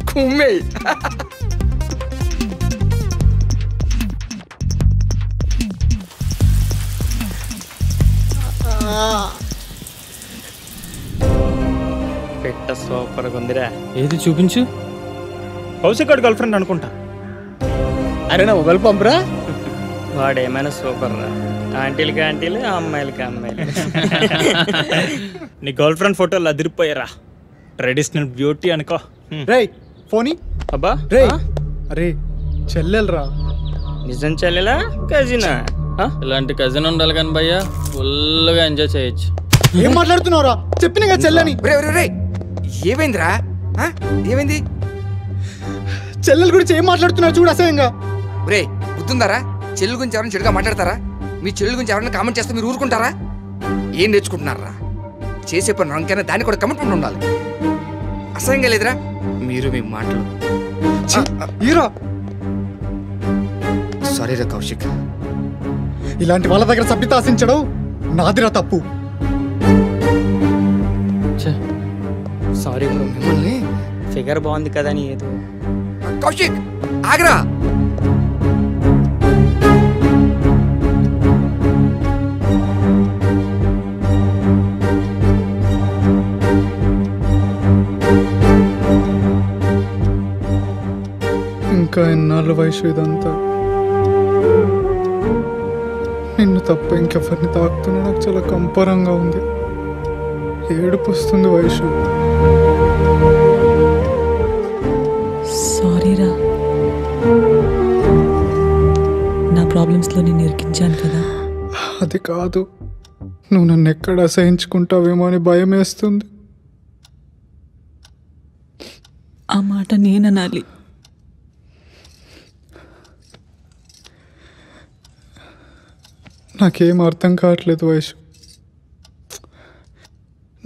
కుమ్మే. పెట్ట సూపర్గా ఉందిరా. ఏది చూపించు. కౌశిక్ గర్ల్ ఫ్రెండ్ అనుకుంటా. అరే నా మొబైల్ పంపురా. వాడేమైనా సూపర్ రా. ఆంటీలకి ఆంటీలు, అమ్మాయిలకి అమ్మాయిలు. నీ గర్ల్ ఫ్రెండ్ ఫోటోలు అదిరిపోయారా. ట్రెడిషనల్ బ్యూటీ అనుకో. రే ఫోనీ. అబ్బా రే అరే చెల్లెలరా. నిజం చెల్లెలా కజినా? ఇలాంటి కజిన్ ఉండాలి కానీ భయ్యా ఫుల్గా ఎంజాయ్ చేయొచ్చు. ఏం మాట్లాడుతున్నావురా? చెప్పిన కదా చెల్లని. ఏమైందిరా? ఏమైంది? చెల్లెల గురించి ఏం మాట్లాడుతున్నావు చూడు అసహ్యంగా. రే గుర్తుందారా? చెల్లెల గురించి ఎవరైనా చెడుగా మాట్లాడతారా? మీ చెల్లెల గురించి ఎవరైనా కామెంట్ చేస్తే మీరు ఊరుకుంటారా? ఏం నేర్చుకుంటున్నారా? చేసే పని రంకైనా దానికి కూడా కమిట్మెంట్ ఉండాలి. అసహ్యంగా లేదురా మీరు మీ మాటలు? సారీ రా కౌశిక్. ఇలాంటి వాళ్ళ దగ్గర సభ్యత ఆశించడం నాదిరా తప్పు. సారీ బ్రో, మిమ్మల్ని ఫిగర్ బాగుంది కదా అని ఏదో. కౌశిక్ ఆగ్రా. ఇంకా ఎన్నాళ్ళ వయసు ఇదంతా? నిన్ను తప్ప ఇంకెవరిని తాకుతున్నా నాకు చాలా కంపరంగా ఉంది. ఏడుపు వస్తుంది వయసు. సారీరా, నా ప్రాబ్లమ్స్లో నేను ఇరికించాను కదా. అది కాదు, నువ్వు నన్ను ఎక్కడ అసహించుకుంటావేమో అని భయం వేస్తుంది. ఆ మాట నేననాలి. నాకేం అర్థం కావట్లేదు వయసు.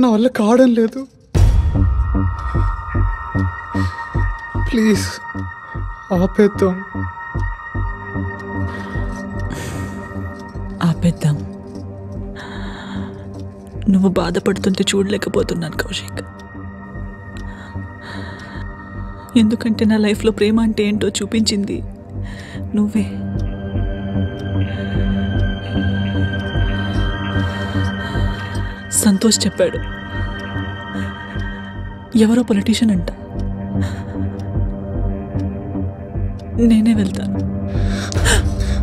నా వల్ల కావడం లేదు. ప్లీజ్ ఆపేద్దాం. ఆపేద్దాం. నువ్వు బాధపడుతుంటే చూడలేకపోతున్నాను కౌశిక్. ఎందుకంటే నా లైఫ్లో ప్రేమ అంటే ఏంటో చూపించింది నువ్వే. సంతోష్ చెప్పాడు, ఎవరో పొలిటీషియన్ అంట. నేనే వెళ్తాను.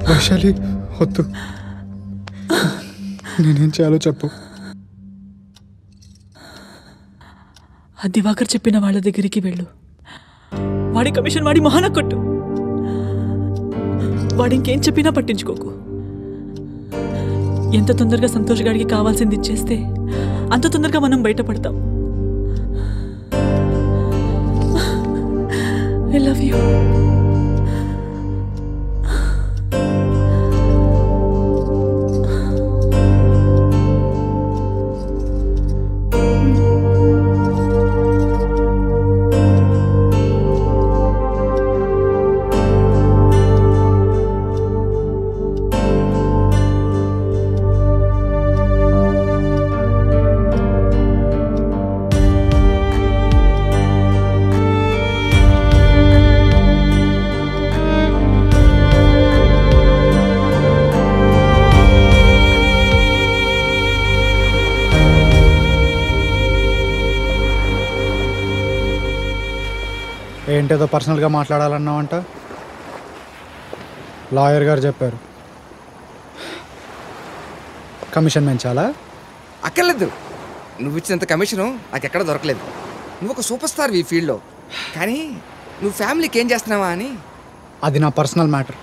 వైశాలి వద్దు, నేనేం చేయాలో చెప్పు. ఆ దివాకర్ చెప్పిన వాళ్ళ దగ్గరికి వెళ్ళు. వాడి కమిషన్ వాడి మొహాన కొట్టు. వాడి ఇంకేం చెప్పినా పట్టించుకోకు. ఎంత తొందరగా సంతోష్ గారికి కావాల్సింది ఇచ్చేస్తే అంత తొందరగా మనం బయటపడతాం. I love you. ఏంటేదో పర్సనల్గా మాట్లాడాలన్నావంట. లాయర్ గారు చెప్పారు కమిషన్ పెంచాలా? అక్కర్లేదు. నువ్వు ఇచ్చినంత కమిషను నాకు ఎక్కడ దొరకలేదు. నువ్వు ఒక సూపర్ స్టార్ ఈ ఫీల్డ్లో. కానీ నువ్వు ఫ్యామిలీకి ఏం చేస్తున్నావా అని. అది నా పర్సనల్ మ్యాటర్,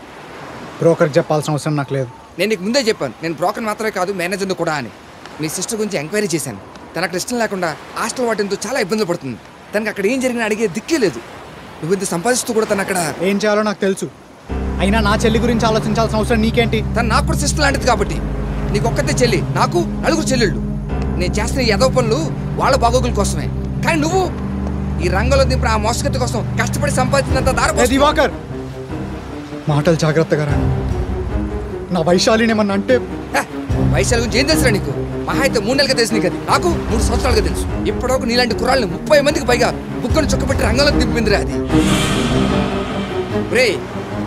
బ్రోకర్కి చెప్పాల్సిన అవసరం నాకు లేదు. నేను నీకు ముందే చెప్పాను, నేను బ్రోకర్ మాత్రమే కాదు మేనేజర్ని కూడా అని. మీ సిస్టర్ గురించి ఎంక్వైరీ చేశాను. తనకు అక్కడ ఇష్టం లేకుండా హాస్టల్ వాటితో చాలా ఇబ్బందులు పడుతుంది. తనకు అక్కడ ఏం జరిగినా అడిగే దిక్కే లేదు. నువ్వు ఇంత సంపాదిస్తూ కూడా తను అక్కడ ఏం చేయాలో నాకు తెలుసు. అయినా నా చెల్లి గురించి ఆలోచించాల్సిన అవసరం నీకేంటి? తను నాకు కూడా సిస్టర్ లాంటిది కాబట్టి. నీకు ఒక్కతే చెల్లి, నాకు 4 చెల్లెళ్ళు. నేను చేస్తున్న ఈ ఎదవ పనులు వాళ్ళ బాగోగుల కోసమే. కానీ నువ్వు ఈ రంగంలో దింపిన ఆ మోసగత్తి కోసం కష్టపడి సంపాదించినంత దివాకర్, మాటలు జాగ్రత్తగా రా. నా వైశాలిని ఏమన్నా అంటే వైశాలి గురించి ఏం తెలుసురా నీకు? మహా అయితే 3 నెలలుగా తెలుసు నీకు. అది నాకు 3 సంవత్సరాలుగా తెలుసు. ఇప్పటివరకు నీలాంటి కుర్రాళ్ళని 30 మందికి పైగా బుక్కను చుక్కపెట్టి రంగంలో దింపిందిరా అది. రే,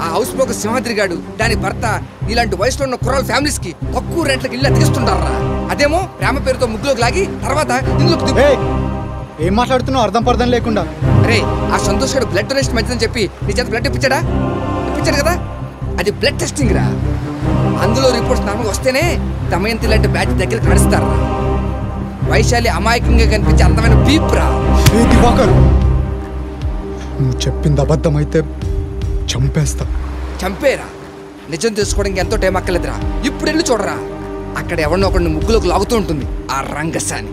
ఆ హౌస్ బ్రోకర్ సింహాద్రి గాడు, దాని భర్త నీలాంటి వయసులో ఉన్న కుర్రాళ్ళ ఫ్యామిలీస్ కి తక్కువ రెంట్లకు ఇల్లు అతికిస్తుంటారా. అదేమో ప్రేమ పేరుతో ముగ్గులోకి లాగి తర్వాత ఇందులోకి. ఏం మాట్లాడుతున్నావు అర్థం పర్థం లేకుండా? రే, ఆ సంతోష్ గారు బ్లడ్ డొనేషన్ మంచిదని చెప్పి నీ చేత బ్లడ్ ఇప్పించాడా? ఇప్పించాడు కదా, అది బ్లడ్ టెస్టింగ్ రా. అందులో రిపోర్ట్స్ నార్మల్గా వస్తేనే దమయంతి లాంటి బ్యాచ్ దగ్గర కడుస్తారా. వైశాలి అమాయకంగా కనిపించే అందమైన పీప్రా. దివాకర్, నువ్వు చెప్పింది అబద్ధమైతే చంపేస్తా. చంపేరా? నిజం తెలుసుకోవడానికి ఎంతో టైం అక్కర్లేదురా. ఇప్పుడు వెళ్ళి చూడరా, అక్కడ ఎవరినో ఒకరిని ముగ్గులోకి లాగుతూ ఉంటుంది ఆ రంగసాని.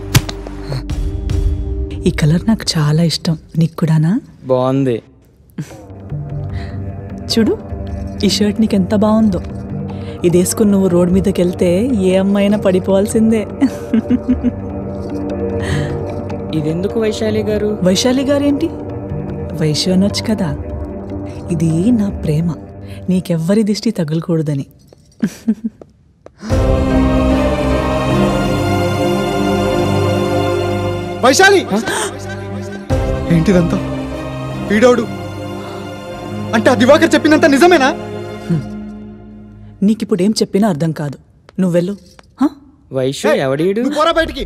ఈ కలర్ నాకు చాలా ఇష్టం. నీకు కూడానా? బాగుంది. చూడు, ఈ షర్ట్ నీకు ఎంత బాగుందో. ఇది వేసుకుని నువ్వు రోడ్ మీదకి వెళ్తే ఏ అమ్మాయినా పడిపోవాల్సిందే. ఇదెందుకు వైశాలి గారు? వైశాలి గారు ఏంటి? వైశ్య అనొచ్చు కదా. ఇది నా ప్రేమ, నీకెవ్వరి దిష్టి తగలకూడదని. వైశాలి, ఏంటిదంతా? వీడోడు అంటే ఆ దివాకర్ చెప్పిందంతా నిజమేనా? నీకిప్పుడు ఏం చెప్పినా అర్థం కాదు. నువ్వెళ్ళు. వైశ్య ఎవడీడు? పోరా బయటికి.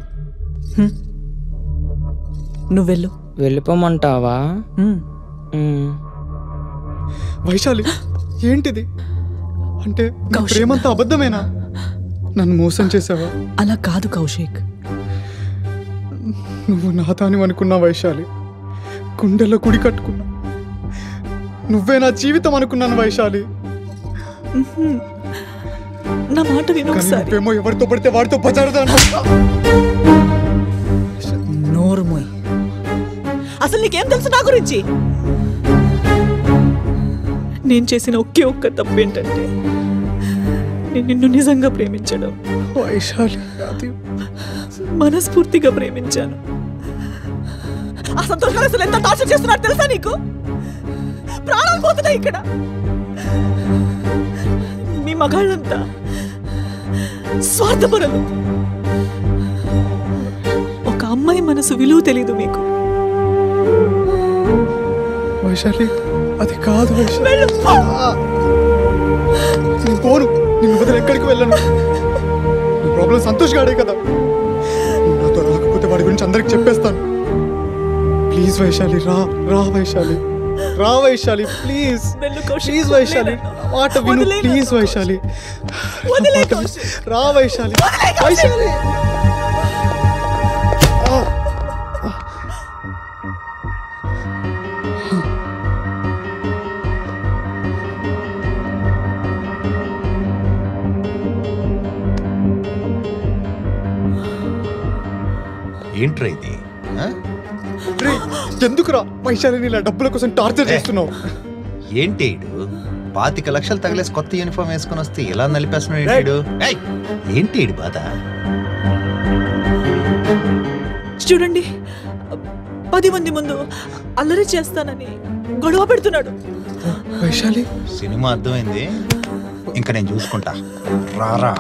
నువ్వెళ్ళు. వెళ్ళిపోమంటావా? వైశాలి, ఏంటిది? అంటే ప్రేమంతా అబద్ధమేనా? నన్ను మోసం చేసావా? అలా కాదు కౌశిక్. నువ్వు నాతాని అనుకున్నా వైశాలి, గుండెల్లో కుడి కట్టుకున్నా. నువ్వే నా జీవితం అనుకున్నాను వైశాలి. నా మాట విను ఒకసారి. నువ్వేమో ఎవరితో పడితే వాడితో పచారుదాను. నోరు మోయ్. అసలు నీకేం తెలుసు నా గురించి? నేను చేసిన ఒకే ఒక్క తప్పు ఏంటంటే నేను నిన్ను నిజంగా ప్రేమించడం. వైశాలి, మనస్ఫూర్తిగా ప్రేమించాను. ఆ సంతోషాలు అసలు ఎంత టార్చర్ చేస్తున్నారు తెలుసా నీకు? ప్రాణాలు పోతున్నాయి ఇక్కడ. మీ మగాళ్ళంతా స్వార్థపరులు. ఒక అమ్మాయి మనసు విలువ తెలీదు మీకు. వైశాలి, అది కాదు వైశాలి. నేను పోను, నిన్ను వదిలి ఎక్కడికి వెళ్ళను. నీ ప్రాబ్లం సంతోష్ గాడే కదా. నాతో రాకపోతే వాడి గురించి అందరికి చెప్పేస్తాను. ప్లీజ్ వైశాలి, రా రా వైశాలి, రా వైశాలి, ప్లీజ్ ప్లీజ్ వైశాలి, మాట విను ప్లీజ్ వైశాలి, రా వైశాలి, వైశాలి. ఏంట్రా ఇది? ఎందుకురా వైశాలిని ఇలా డబ్బుల కోసం టార్చర్ చేస్తున్నావు? ఏంటి 25 లక్షలు తగిలేసి కొత్త యూనిఫామ్ వేసుకుని వస్తే ఇలా నలిపేస్తున్నాడు. ఏంటి బాధ? చూడండి, 10 మంది ముందు అల్లరి చేస్తానని గొడవ పెడుతున్నాడు. వైశాలి, సినిమా అర్థమైంది, ఇంకా నేను చూసుకుంటా. రారా.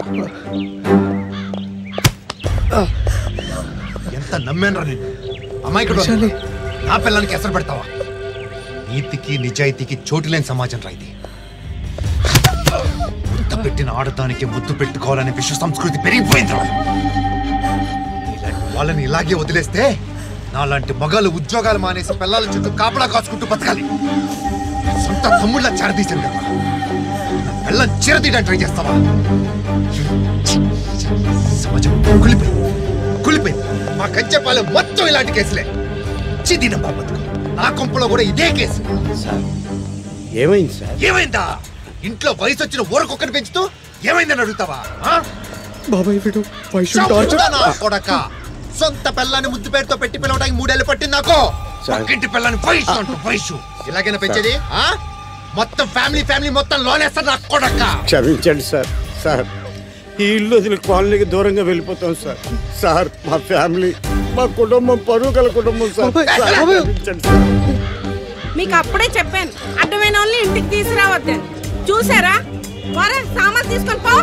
ఎంత నమ్మాను నేను. అమ్మాయికుడు నా పిల్లలకి ఎసరు పెడతావా? నీతికి నిజాయితీకి చోటు లేని సమాజం రా ఇది. పెట్టిన ఆడదానికి ముద్దు పెట్టుకోవాలనే విశ్వ సంస్కృతి పెరిగిపోయింది. ఇలాంటి వాళ్ళని ఇలాగే వదిలేస్తే నాలాంటి మగాళ్ళు ఉద్యోగాలు మానేసి పిల్లల చుట్టూ కాపలా కాచుకుంటూ బతకాలి. సొంత తమ్ముళ్ళ చేరదీశాను కదా, పిల్లలు చీరదీయడానికి ట్రై చేస్తావా? సమాజం కులిపోయింది. మా కంచెపాలెం మొత్తం ఇలాంటి కేసులే. చిదిన బాబతుకు నా కొంపలో కూడా ఇదే కేసు. సార్ ఏమైంది సార్? ఏమైందా? ఇంట్లో వయసు వచ్చిన ఊరకొక్కని పెంచుతూ ఏమైందని అడుగుతావా? బాబాయ్ వీడు వైషు కొడక సొంత పిల్లాన్ని ముద్దు పేరుతో పెట్టి పిలవడానికి 3 ఏళ్ళు పట్టింది నాకు. పక్కింటి పిల్లని వైషు అంటూ వైషు ఇలాగైనా పెంచేది? మొత్తం ఫ్యామిలీ మొత్తం లోనేస్తారు నా కొడక. క్షమించండి సార్. సార్ ఈ ఇల్లు వదిలి కాలనీకి దూరంగా వెళ్ళిపోతాం సార్. సార్ మా ఫ్యామిలీ, మా కుటుంబం పరువు గల కుటుంబం సార్. క్షమించండి సార్. మీకు అప్పుడే చెప్పాను అడ్డమైన వాళ్ళని ఇంటికి తీసుకురావద్దని. చూసారా? వారా సామాన్ తీసుకొని పో.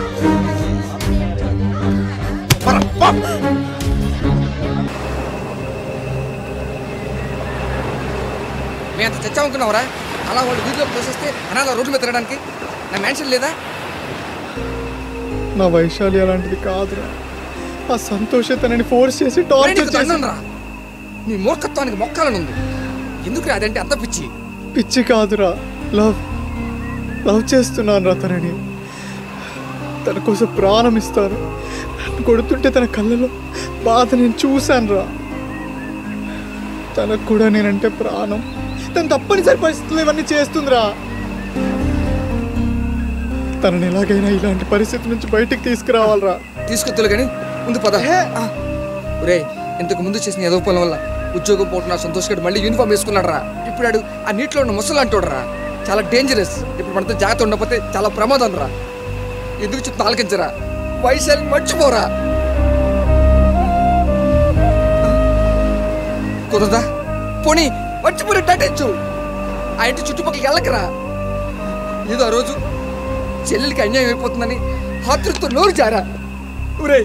మేము అంత చచ్చామనుకున్నావురా? అలా వాళ్ళు వీధిలోకి తోసేస్తే అనాథ రోడ్డు మీద తిరగడానికి నా మ్యాన్షన్ లేదా? నా వైశాలి అలాంటిది కాదురా. ఆ సంతోషతనని ఫోర్స్ చేసి టార్చర్ చేశాను. నీ మూర్ఖత్వానికి మొక్కాలని ఉంది. ఎందుకు అదంటే అంత పిచ్చి? పిచ్చి కాదురా, లవ్ చేస్తున్నాను రా తనని. తన కోసం ప్రాణం ఇస్తాను. నన్ను కొడుతుంటే తన కళ్ళలో బాధ నేను చూశాను రా. తనకు కూడా నేనంటే ప్రాణం. తను తప్పనిసరి పరిస్థితుల్లో ఇవన్నీ చేస్తుందిరా. తనని ఎలాగైనా ఇలాంటి పరిస్థితి నుంచి బయటికి తీసుకురావాలరా. తీసుకొద్దులు కానీ ముందు పద. ఒరే, ఇంతకు ముందు చేసిన ఏదో పొలం వల్ల ఉద్యోగం పోతున్నా సంతోష్ గడు మళ్ళీ యూనిఫామ్ వేసుకున్నాడు రా. ఇప్పుడు ఆడు ఆ నీటిలో ఉన్న ముసలు అంటాడు రా. చాలా డేంజరస్. ఇప్పుడు మనతో జాగ్రత్త ఉండకపోతే చాలా ప్రమాదం రా. ఎందుకు చెప్తే ఆలకించరా? వైశాలి మర్చిపోరా. కుదరదా? పోనీ మర్చిపోయి టటించు. ఆ ఇంటి చుట్టుపక్కలకి వెళ్ళకరా. ఏదో ఆ రోజు చెల్లెలికి అన్యాయం అయిపోతుందని హాతృతో నోరు జారా. ఒరే,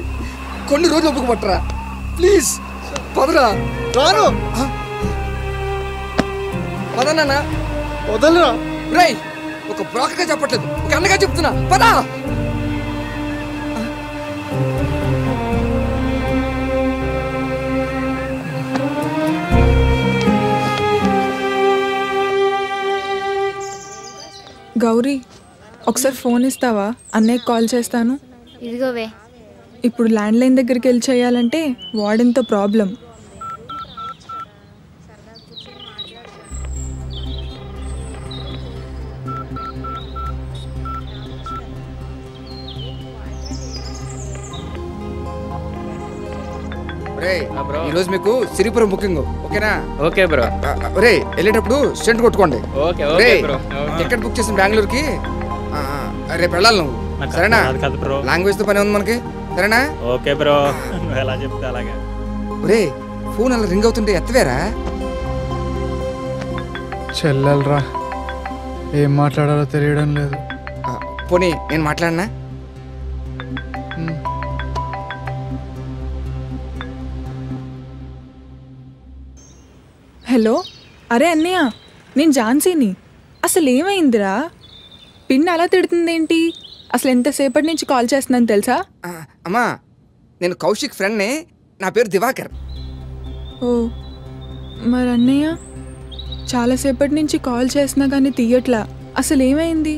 కొన్ని రోజులు ఒప్పుకు పట్టరా ప్లీజ్. పదరా. రాను. పదన్నా. వదలరా. రే, ఒక బ్రోకర్గా చెప్పట్లేదు, ఒక అన్నగా చెప్తున్నా. పదా. గౌరీ, ఒకసారి ఫోన్ ఇస్తావా? అన్నయ్యకి కాల్ చేస్తాను. ఇదిగోవే. ఇప్పుడు ల్యాండ్లైన్ దగ్గరికి వెళ్ళి చేయాలంటే వార్డెన్తో ప్రాబ్లం. ఈ రోజు మీకు సిరిపురం బుకింగ్, ఓకేనా? Okay bro. రే, వెళ్ళేటప్పుడు స్టెంట్ కొట్టుకోండి. Okay bro. టికెట్ బుక్ చేసిన బెంగళూరుకి. రేపు వెళ్ళాలి నువ్వు, సరేనా? లాంగ్వేజ్ తో పని ఉంది మనకి, సరేనా? ఓకే బ్రో, ఎలా చెప్తే అలాగే. రే, ఫోన్ అలా రింగ్ అవుతుంటే ఎత్తవేరా? చెల్లెలరా, ఏం మాట్లాడాలో తెలియడం లేదు. పోనీ నేను మాట్లాడినా? హలో, అరే అన్నయ్య, నేను ఝాన్సీని. అసలు ఏమైందిరా? పిన్ అలా తిడుతుందేంటి? అసలు ఎంతసేపటి నుంచి కాల్ చేస్తున్నాను తెలుసా? అమ్మా, నేను కౌశిక్ ఫ్రెండ్ని. నా పేరు దివాకర్. ఓ, మరి అన్నయ్య చాలాసేపటి నుంచి కాల్ చేసినా కానీ తీయట్లా. అసలు ఏమైంది?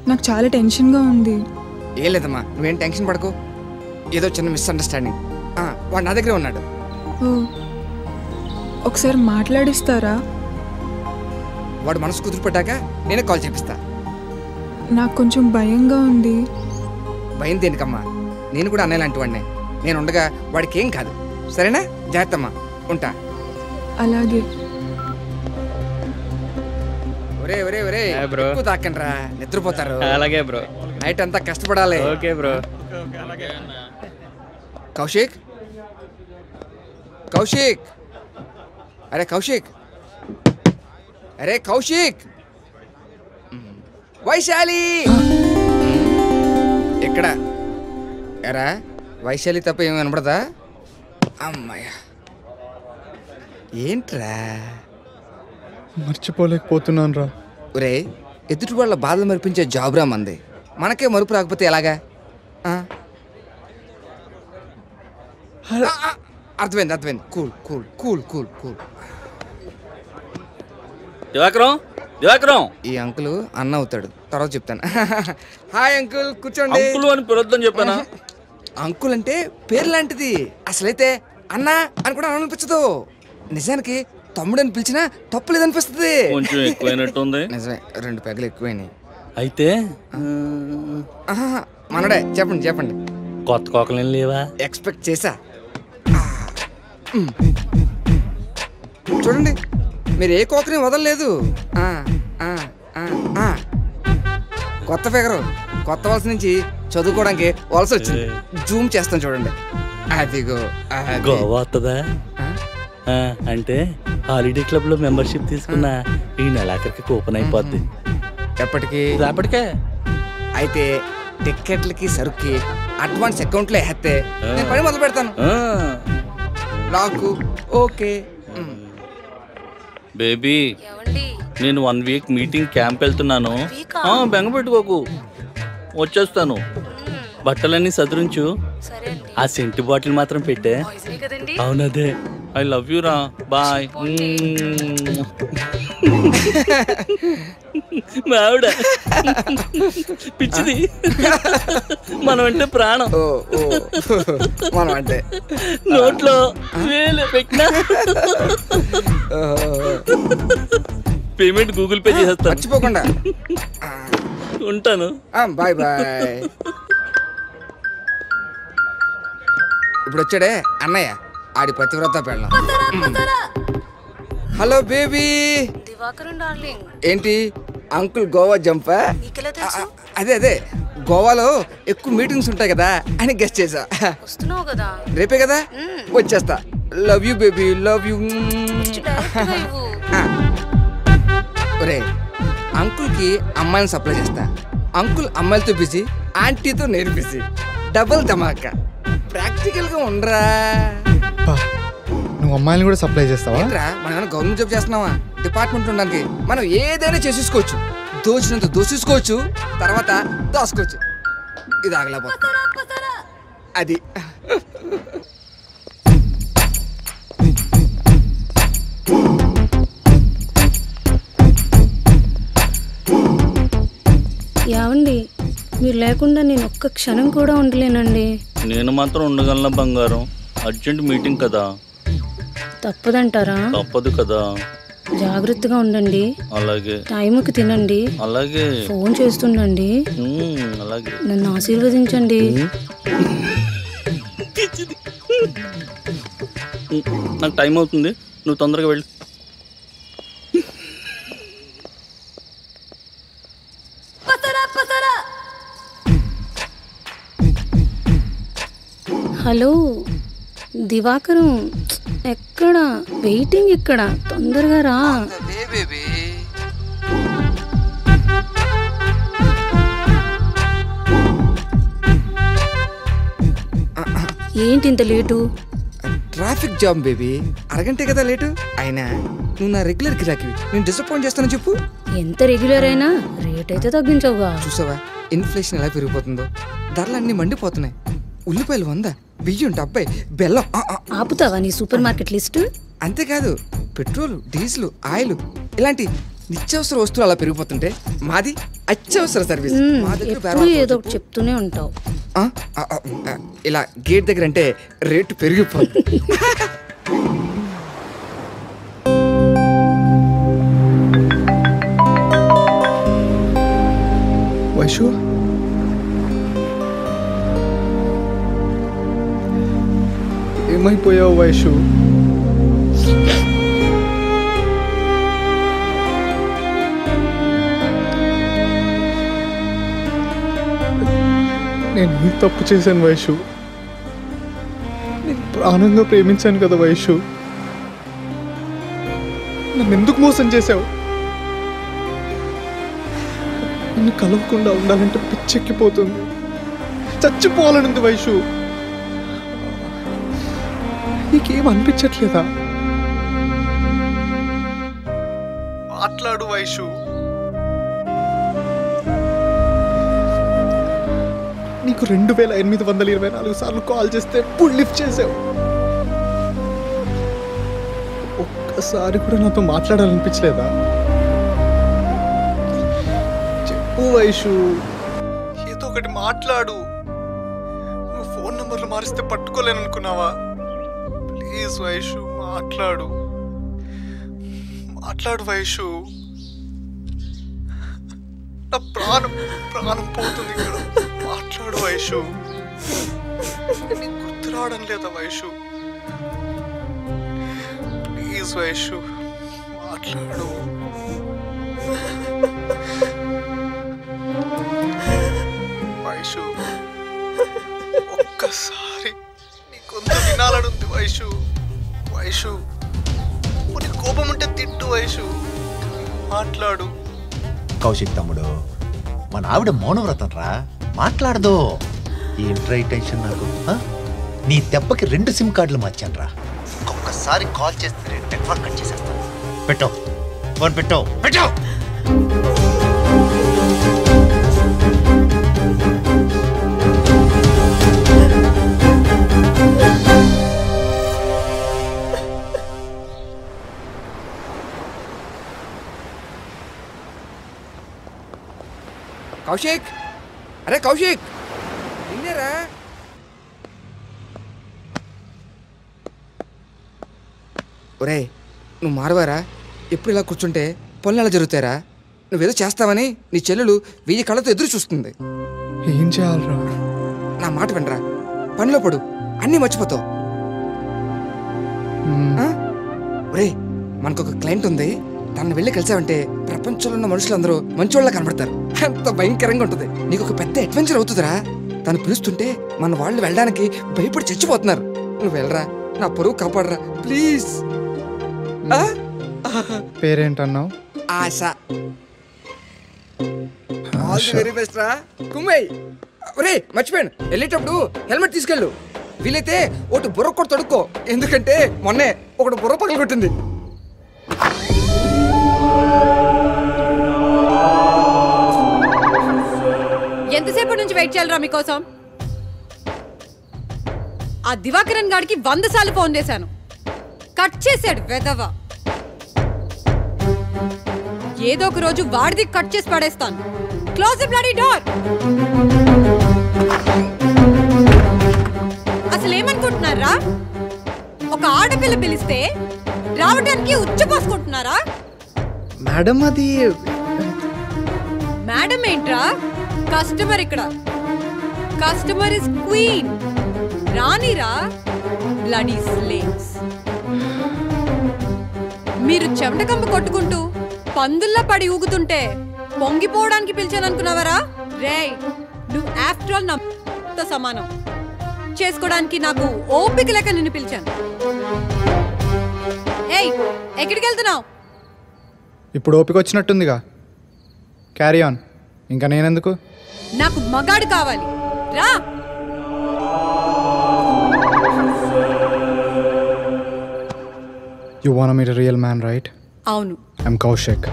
నాకు చాలా టెన్షన్గా ఉంది. ఏం లేదమ్మా, నువ్వేం టెన్షన్ పడకు. ఏదో చిన్న మిస్అండర్స్టాండింగ్. వాడు నా దగ్గరే ఉన్నాడు. ఓ, ఒకసారి మాట్లాడిస్తారా? వాడు మనసు కుదిరిపడ్డాక నేనే కాల్ చేపిస్తా. నాకు కొంచెం భయంగా ఉంది. భయం దేనికమ్మా? నేను కూడా అన్నయ్య లాంటి వాడినే. నేను ఉండగా వాడికి ఏం కాదు, సరేనా? జాగ్రత్తమ్మా, ఉంటా. అలాగే. ఒరే ఒరే ఒరే, ఎక్కువ తాకండి రా, నిద్రపోతారు. అలాగే బ్రో. నైట్ అంతా కష్టపడాలి. Okay bro. కౌశిక్, కౌశిక్, అరే కౌశిక్, అరే కౌశిక్, వైశాలి ఎక్కడ? ఎరా, వైశాలి తప్ప ఏమి వినపడదా? అమ్మాయ్యా, ఏంట్రా? మర్చిపోలేకపోతున్నాను రా. ఒరే, ఎదుటి వాళ్ళ బాధలు మరిపించే జాబ్ రా మంది. మనకే మరుపు రాకపోతే ఎలాగా? అర్థమైంది అర్థమైంది. Cool cool cool cool cool. Divakaram, Divakaram. ఈ అంకుల్ అన్న అవుతాడు, తర్వాత చెప్తాను. హాయ్ అంకుల్, కూర్చోండి. అంకుల్ అని పిలవద్దని చెప్పానా? అంకుల్ అంటే పేరు లాంటిది. అసలైతే అన్న అని కూడా అనిపించదు. నిజానికి తమ్ముడని పిలిచినా తప్పు లేదనిపిస్తుంది. కొంచెం ఎక్కువైనట్టుంది. నిజమే, 2 పెగలు ఎక్కువైనాయి. అయితే మనడే. చెప్పండి చెప్పండి. కొత్త కోకలేం లేవా? ఎక్స్పెక్ట్ చేశా. చూడండి, మీరు ఏ కోకని వదలలేదు. కొత్త ఫిగరు కొత్త వలస నుంచి చదువుకోవడానికి వలస వచ్చింది. జూమ్ చేస్తాను చూడండి. అదిగో గోవా వస్తుందా? అంటే హాలిడే క్లబ్ లో మెంబర్షిప్ తీసుకున్న ఈ నెలాఖరికి కూపన్ అయిపోద్ది. ఎప్పటికి? రేపటికే. అయితే టికెట్లకి సరుక్కి అడ్వాన్స్ అకౌంట్లో వేస్తే నేను పని మొదలు పెడతాను. నాకు ఓకే. బేబీ, నేను 1 వీక్ మీటింగ్ క్యాంప్ వెళ్తున్నాను. బెంగ పెట్టుకోకు, వచ్చేస్తాను. బట్టలన్నీ సదురించు. ఆ సెంటు బాటిల్ మాత్రం పెట్టే. అవునదే. ఐ లవ్ యూ రా. బాయ్. మావిడ పిచ్చిది. మనం అంటే ప్రాణం. మనం అంటే నోట్లో వేలు పెట్టినా పేమెంట్ గూగుల్ పే చేసేస్తాను. మర్చిపోకుండా. ఉంటాను. Bye bye. ఇప్పుడు వచ్చాడే అన్నయ్య, ఆడి పతివ్రత పెళ్ళం. Hello baby. ఏంటి అంకుల్ గోవా జంపా? అదే గోవాలో ఎక్కువ మీటింగ్స్ ఉంటాయి కదా అని గెస్ట్ చేసా. రేపే కదా, వచ్చేస్తా. Love you baby, love you. ఒరే, అంకుల్కి అమ్మాయిని సప్లై చేస్తా. అంకుల్ అమ్మాయిలతో బిజీ, ఆంటీతో నేను బిజీ. డబుల్ ధమాకా. ప్రాక్టికల్గా ఉండరా. నువ్వు అమ్మాయిని కూడా సప్లై చేస్తావా? మనం గవర్నమెంట్ జాబ్ చేస్తున్నావా? డిపార్ట్మెంట్ ఉండడానికి మనం ఏదైనా చేసేసుకోవచ్చు. దోచినంత దోసేసుకోవచ్చు, తర్వాత దోసుకోవచ్చు. ఇది ఆగలేకపోతే అది. ఏమండి, మీరు లేకుండా నేను ఒక్క క్షణం కూడా ఉండలేనండి. నేను మాత్రం ఉండగలను బంగారం. అర్జెంట్ మీటింగ్ కదా. తప్పదంటారా? తప్పదు కదా. జాగ్రత్తగా ఉండండి. అలాగే. టైంకి తినండి. అలాగే. ఫోన్ చేస్తుండండి. అలాగే. నన్ను ఆశీర్వదించండి. నాకు టైం అవుతుంది, నువ్వు తొందరగా వెళ్ళు. హలో దివాకరం, ఎక్కడ? వెయిటింగ్ ఇక్కడ, తొందరగా రా. ఏంటి ఇంత లేటు? Traffic jam baby. అరగంటే కదా లేటు. అయినా నువ్వు నా రెగ్యులర్ గిరాకీ, నేను డిసప్పాయింట్ చేస్తానని చెప్పు. ఎంత రెగ్యులర్ అయినా రేట్ అయితే తగ్గించవుగా. చూసావా ఇన్ఫ్లేషన్ ఎలా పెరిగిపోతుందో. ధరలన్నీ మండిపోతున్నాయి. ఉల్లిపాయలు 100, బియ్యం 70, బెల్లం. ఆపుతావా నీ సూపర్ మార్కెట్ లిస్టు? అంతేకాదు, పెట్రోల్, డీజిల్, ఆయిల్ ఇలాంటి నిత్యావసర వస్తువులు అలా పెరిగిపోతుంటే మాది అత్యవసర సర్వీస్. ఏదో ఒకటి చెప్తూనే ఉంటావు. ఇలా గేట్ దగ్గర అంటే రేటు పెరిగిపోతుంది. వైషు, ఏమైపోయావు వైషు? నేను ఏం తప్పు చేశాను వైషు? నేను ప్రాణంగా ప్రేమించాను కదా వైషు. నన్ను ఎందుకు మోసం చేశావు? నిన్ను కలవకుండా ఉండాలంటే పిచ్చెక్కిపోతుంది, చచ్చిపోవాలనుంది వైషు. నీకేం అనిపించట్లేదా? మాట్లాడు వైషు. నీకు 2824 సార్లు కాల్ చేస్తే ఎప్పుడు లిఫ్ట్ చేసావు? ఒక్కసారి కూడా నాతో మాట్లాడాలనిపించలేదా? చెప్పు వైషు, ఏదో ఒకటి మాట్లాడు. నువ్వు ఫోన్ నంబర్లు మారిస్తే పట్టుకోలేననుకున్నావా? ప్లీజ్ వైషు, మాట్లాడు. మాట్లాడు వైషు. నా ప్రాణం పోతుంది ఇక్కడ. మాట్లాడు వైషు. నీకు గుర్తు రావడం లేదా వైషు? ప్లీజ్ వైషు మాట్లాడు. వైషు ఒక్కసారి నీ కొంత వినాలనుంది వైషు. వైషు నీకు కోపం ఉంటే తిట్టు వైషు. మాట్లాడు. కౌశిక్ తమ్ముడు, మన ఆవిడ మౌనవ్రతం రా, మాట్లాడదు. ఏంట్రా ఈ టెన్షన్ నాకు? నీ దెబ్బకి 2 సిమ్ కార్డులు మార్చాను రా. ఒక్కసారి కాల్ చేస్తే నెట్వర్క్ కట్ చేసేస్తాను. పెట్టో ఫోన్, పెట్టో. కౌశిక్, అరే కౌశిక్, నిన్నేరా? ఒరే, నువ్వు మారవారా? ఎప్పుడు ఇలా కూర్చుంటే పనులు ఎలా జరుగుతారా? నువ్వేదో చేస్తావని నీ చెల్లెలు 1000 కళ్ళతో ఎదురు చూస్తుంది. ఏం చేయాలరా? నా మాట వినరా, పనిలో పడు, అన్నీ మర్చిపోతావు. ఒరే, మనకొక క్లయింట్ ఉంది, తనను వెళ్ళి కలిసావంటే ప్రపంచంలో ఉన్న మనుషులందరూ మంచోళ్ళ కనబడతారు. ఎంత భయంకరంగా ఉంటుంది. నీకు ఒక పెద్ద అడ్వెంచర్ అవుతుందిరా. తను పిలుస్తుంటే మన వాళ్ళు వెళ్ళడానికి భయపడి చచ్చిపోతున్నారు. నువ్వు వెళ్ళరా, నా పరువు కాపాడరా ప్లీజ్. పేరేంటన్నావు? Asha. All the very best రా కుమ్మై. ఒరే మర్చిపోయాను, వెళ్ళేటప్పుడు హెల్మెట్ తీసుకెళ్ళు. వీలైతే ఒకటి బుర్ర కూడా తొడుక్కో, ఎందుకంటే మొన్నే ఒకటి బుర్ర పగలు కొట్టింది. ఎంతసేపటి నుంచి వెయిట్ చేయాలరా మీకోసం? ఆ దివాకరన్ గాడికి 100 సార్లు ఫోన్ చేశాను, కట్ చేశాడు వెదవ. ఏదో ఒక రోజు వాడిది కట్ చేసి పడేస్తాను. Close the bloody door. అసలు ఏమనుకుంటున్నారా? ఒక ఆడపిల్ల పిలిస్తే రావడానికి ఉచ్చపోసుకుంటున్నారా? మేడం, అది మేడం ఏంట్రా? కస్టమర్ ఇక్కడ. Customer is queen. రానిరా బ్లడీ స్లేవ్స్. మీరు చెమటకంప కొట్టుకుంటూ పందుల్లా పడి ఊగుతుంటే పొంగిపోవడానికి పిలిచాను అనుకున్నావరా? రేయ్, నువ్వు ఆఫ్టర్ ఆల్ నాతో సమానం. చేసుకోవడానికి నాకు ఓపిక లేక నిన్ను పిలిచాను. ఏయ్, ఎక్కడికి వెళ్తున్నావు? ఇప్పుడు ఓపిక వచ్చినట్టుందిగా, క్యారీ ఆన్. ఇంకా నేనెందుకు? నాకు మగాడు కావాలి, రా. You wanna meet a real man, right? అవును. I'm Kaushik.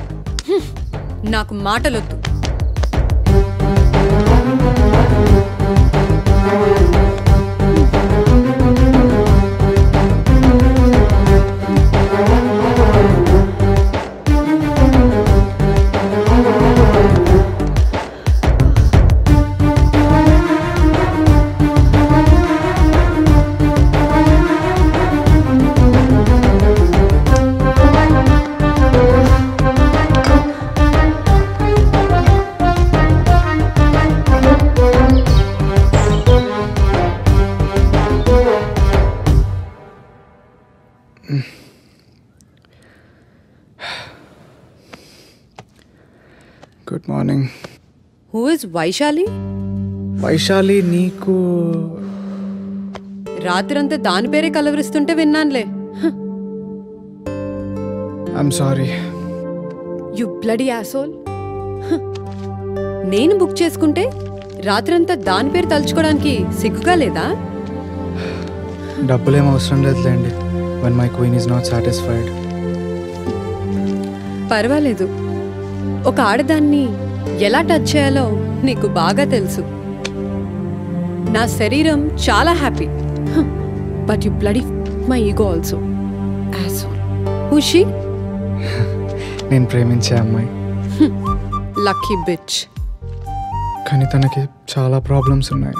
నాకు మాటలొద్దు. Good morning. Who is Vaishali? Vaishali నీకు రాత్రంతా దాని పేరే కలవరిస్తుంటే విన్నానులే. I'm sorry. You bloody asshole. నేను బుక్ చేసుకుంటే రాత్రంతా దాని పేరు తలుచుకోవడానికి సిగ్గుగా లేదా? డబ్బులేం అవసరం లేదులేండి. when my queen is not satisfied. పర్వాలేదు, ఒక ఆడదాన్ని ఎలా టచ్ చేయాలో నీకు బాగా తెలుసు. నా శరీరం చాలా happy, but you bloody my ego also. Asshole. Who she? నేను ప్రేమించే అమ్మాయి. Lucky bitch. కానీ తనకి చాలా ప్రాబ్లమ్స్ ఉన్నాయి.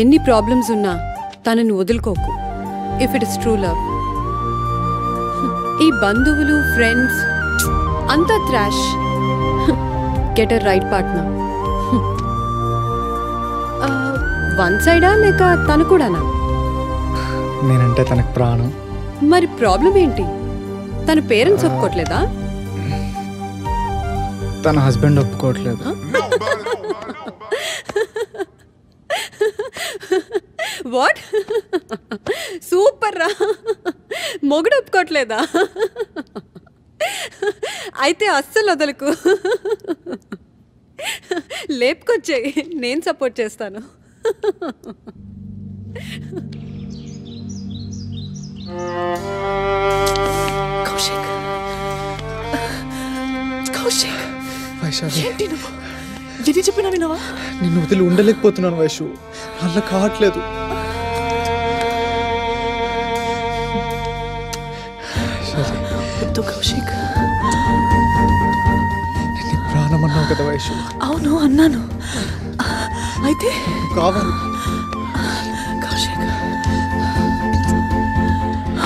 ఎన్ని ప్రాబ్లమ్స్ ఉన్నా తనని వదులుకోకు. If it is true love. ఈ బంధువులు ఫ్రెండ్స్ అంతా trash. Get a right partner. One సైడా లేక తను కూడానా? నేనంటే తనకు ప్రాణం. మరి ప్రాబ్లం ఏంటి? తన పేరెంట్స్ ఒప్పుకోవట్లేదా? తన హస్బెండ్ ఒప్పుకోవట్లేదు. వాట్? సూపర్ రా. మొగుడు ఒప్పుకోవట్లేదా? అయితే అస్సలు వదలకు, లేపుకొచ్చేయి, నేను సపోర్ట్ చేస్తాను. కౌశిక్, కౌశిక్, వైశాలి, ఏంటి నువ్వు? ఎది చెప్పినా వినవా? నిన్ను వదిలి ఉండలేకపోతున్నాను వైషు, అలా కావట్లేదు. వద్దు కౌశిక్. నేను ప్రాణం అన్నావు కదా వైషు. అవును అన్నాను. అయితే కావాలి. కౌశిక్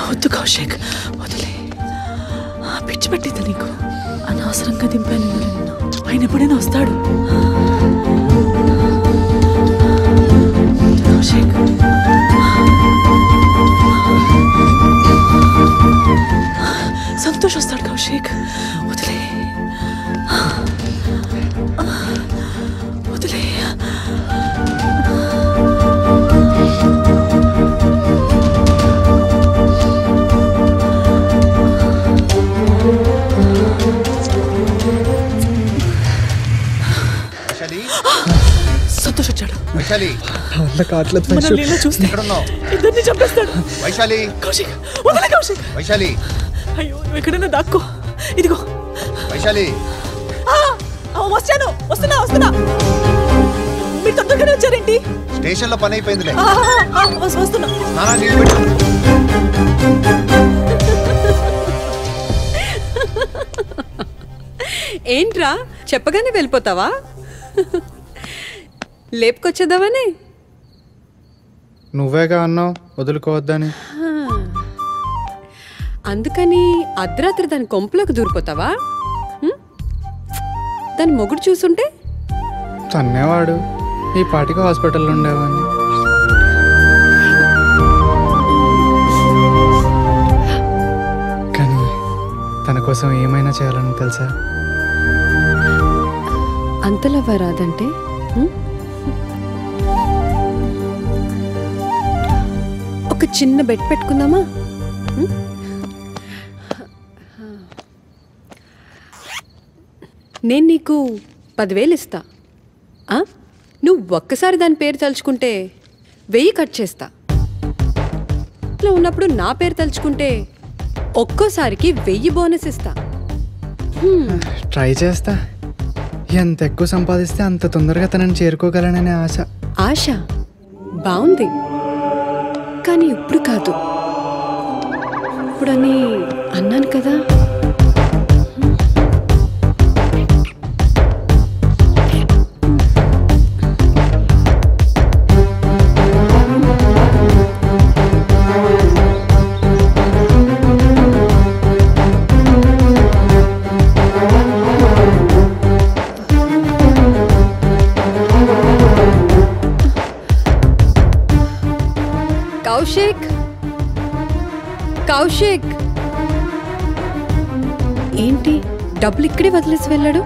వద్దు, కౌశిక్ వదిలే. పిచ్చి పెట్టింది నీకు. అనవసరంగా దింపాను నిన్ను. ఆయన ఎప్పుడైనా వస్తాడు. కౌశిక్ సంతోష్ వస్తాడు. కౌశిక్ వదిలే, వదిలే. సంతోష్ వచ్చాడు. వైశాలి, అలా కావట్లేదు మనం వైషు. లీలా చూస్తే ఇద్దరిని చంపేస్తాడు. వైశాలి, కౌశిక్ వదిలే. కౌశిక్, వైశాలి, అయ్యో నువ్వు ఎక్కడైనా దాక్కో. ఇదిగో వైశాలి. వస్తాను, వస్తున్నా వస్తున్నా. మీరు తొందరగానే వచ్చారేంటి? స్టేషన్ లో పని అయిపోయిందిలే. వస్తున్నా. స్నానాలు నీళ్ళు పెట్టు. ఏంట్రా చెప్పగానే వెళ్ళిపోతావా? లేపుకొచ్చేద్దామని. నువ్వేగా అన్నావు వదులుకోవద్దని. అందుకని అర్ధరాత్రి దాని కొంపులోకి దూరిపోతావా? దాని మొగుడు చూసుంటే తన్నేవాడు, ఈ పాటికి హాస్పిటల్లో ఉండేవాడిని. కానీ తన కోసం ఏమైనా చేయాలని తెలుసా? అంతలా రాదంటే ఒక చిన్న బెట్ పెట్టుకుందామా? నేను నీకు 10,000 ఇస్తా. నువ్వు ఒక్కసారి దాని పేరు తలుచుకుంటే 1000 కట్ చేస్తా. ఇట్లా ఉన్నప్పుడు నా పేరు తలుచుకుంటే ఒక్కోసారికి 1000 బోనస్ ఇస్తా. ట్రై చేస్తా. ఎంత ఎక్కువ సంపాదిస్తే అంత తొందరగా తనని చేరుకోగలననే ఆశ. ఆశ బాగుంది, కానీ ఇప్పుడు కాదు. ఇప్పుడని అన్నాను కదా. కౌశిక్, కౌశిక్ ఏంటి డబ్బులు ఇక్కడే వదిలేసి వెళ్ళాడు?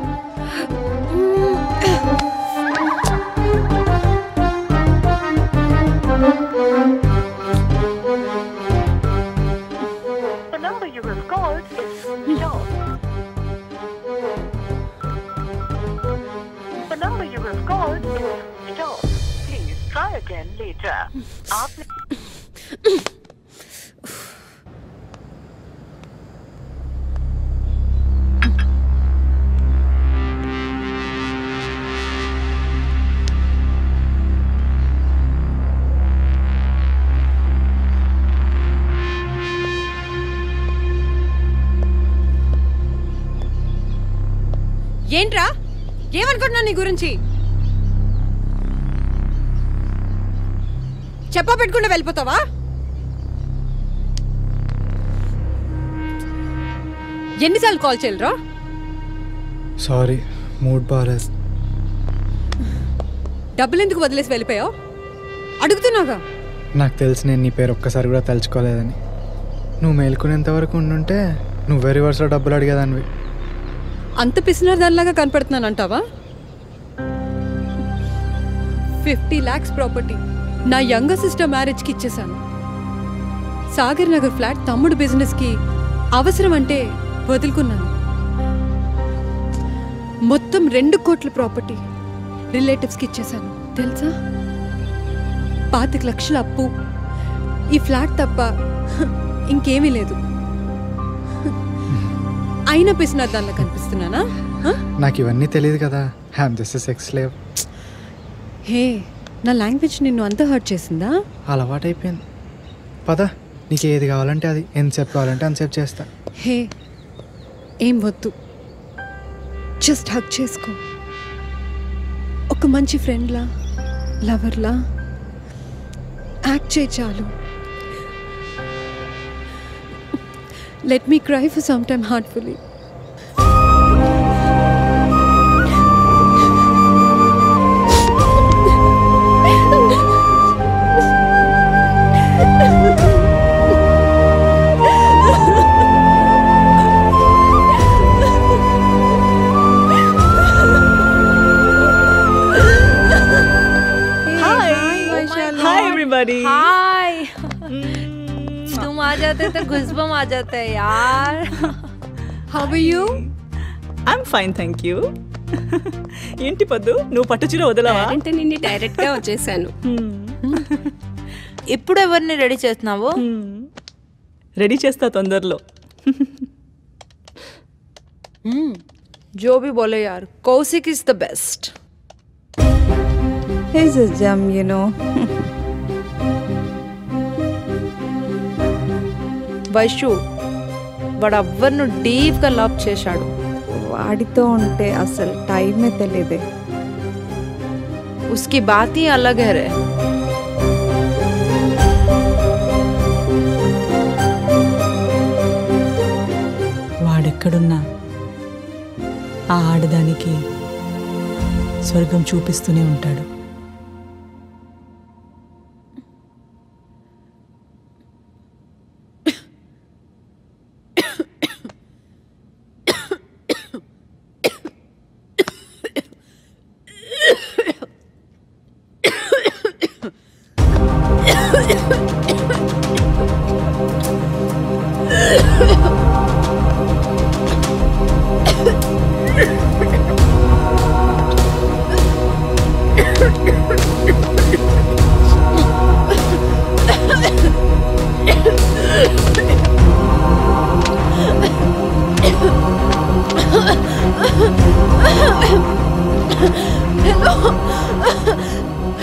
ఏంట్రా ఏమనుకుంటున్నా నీ గురించి? చెప్పా పెట్టుకుంటే వెళ్ళిపోతావా? ఎన్నిసార్లు కాల్ చేయలేరా? సారీ, మూడ్ బాగాలేదు. డబ్బులు ఎందుకు వదిలేసి వెళ్ళిపోయావు? అడుగుతున్నాగా. నాకు తెలిసి నేను నీ పేరు ఒక్కసారి కూడా తలుచుకోలేదని. నువ్వు మేల్కొనేంత వరకు ఉండుంటే నువ్వే రివర్స్లో డబ్బులు అడిగేదానివి. అంత పిసినర్ దానిలాగా కనపడుతున్నానంటావా? 50 lakhs ప్రాపర్టీ నా యంగర్ సిస్టర్ మ్యారేజ్కి ఇచ్చేశాను. సాగర్ నగర్ ఫ్లాట్ తమ్ముడు బిజినెస్కి అవసరం అంటే వదులుకున్నాను. మొత్తం 2 కోట్ల ప్రాపర్టీ రిలేటివ్స్కి ఇచ్చేశాను తెలుసా? 25 లక్షల అప్పు. ఈ ఫ్లాట్ తప్ప ఇంకేమీ లేదు. అయినా పిసినర్ దానిలా కనిపిస్తున్నానా? నాకు ఇవన్నీ తెలియదు కదా. I'm just a sex slave. Hey, నా లాంగ్వేజ్ నిన్ను అంత హర్ట్ చేసిందా? అలవాటైపోయింది. పద, నీకు ఏది కావాలంటే అది, ఎంతసేపు కావాలంటే అంతసేపు చేస్తా. హే, ఏం వద్దు, జస్ట్ హగ్ చేసుకో. ఒక మంచి ఫ్రెండ్లా, లవర్లా యాక్ట్ చేయి చాలు. Let me cry for some time heartfully. हाय तुम आ जाते तो गुस्बम आ जाता है यार. How are you? I'm fine, thank you. ఏంటి పద్దు, నువ్వు పట్టు చీర వదలవా? అంటే నిన్ను డైరెక్ట్ గా వచ్చేసాను. ఇప్పుడు ఎవరిని రెడీ చేస్తున్నావు? రెడీ చేస్తా తొందరలో. जो भी बोले यार, Kaushik is the best. He's a gem, you know. Vaishu వాడు ఎవ్వరిను డీప్గా లవ్ చేశాడు. వాడితో ఉంటే అసలు టైమే తెలియదే. उसकी बात ही अलग है रे. వాడెక్కడున్నా ఆ ఆడదానికి స్వర్గం చూపిస్తూనే ఉంటాడు.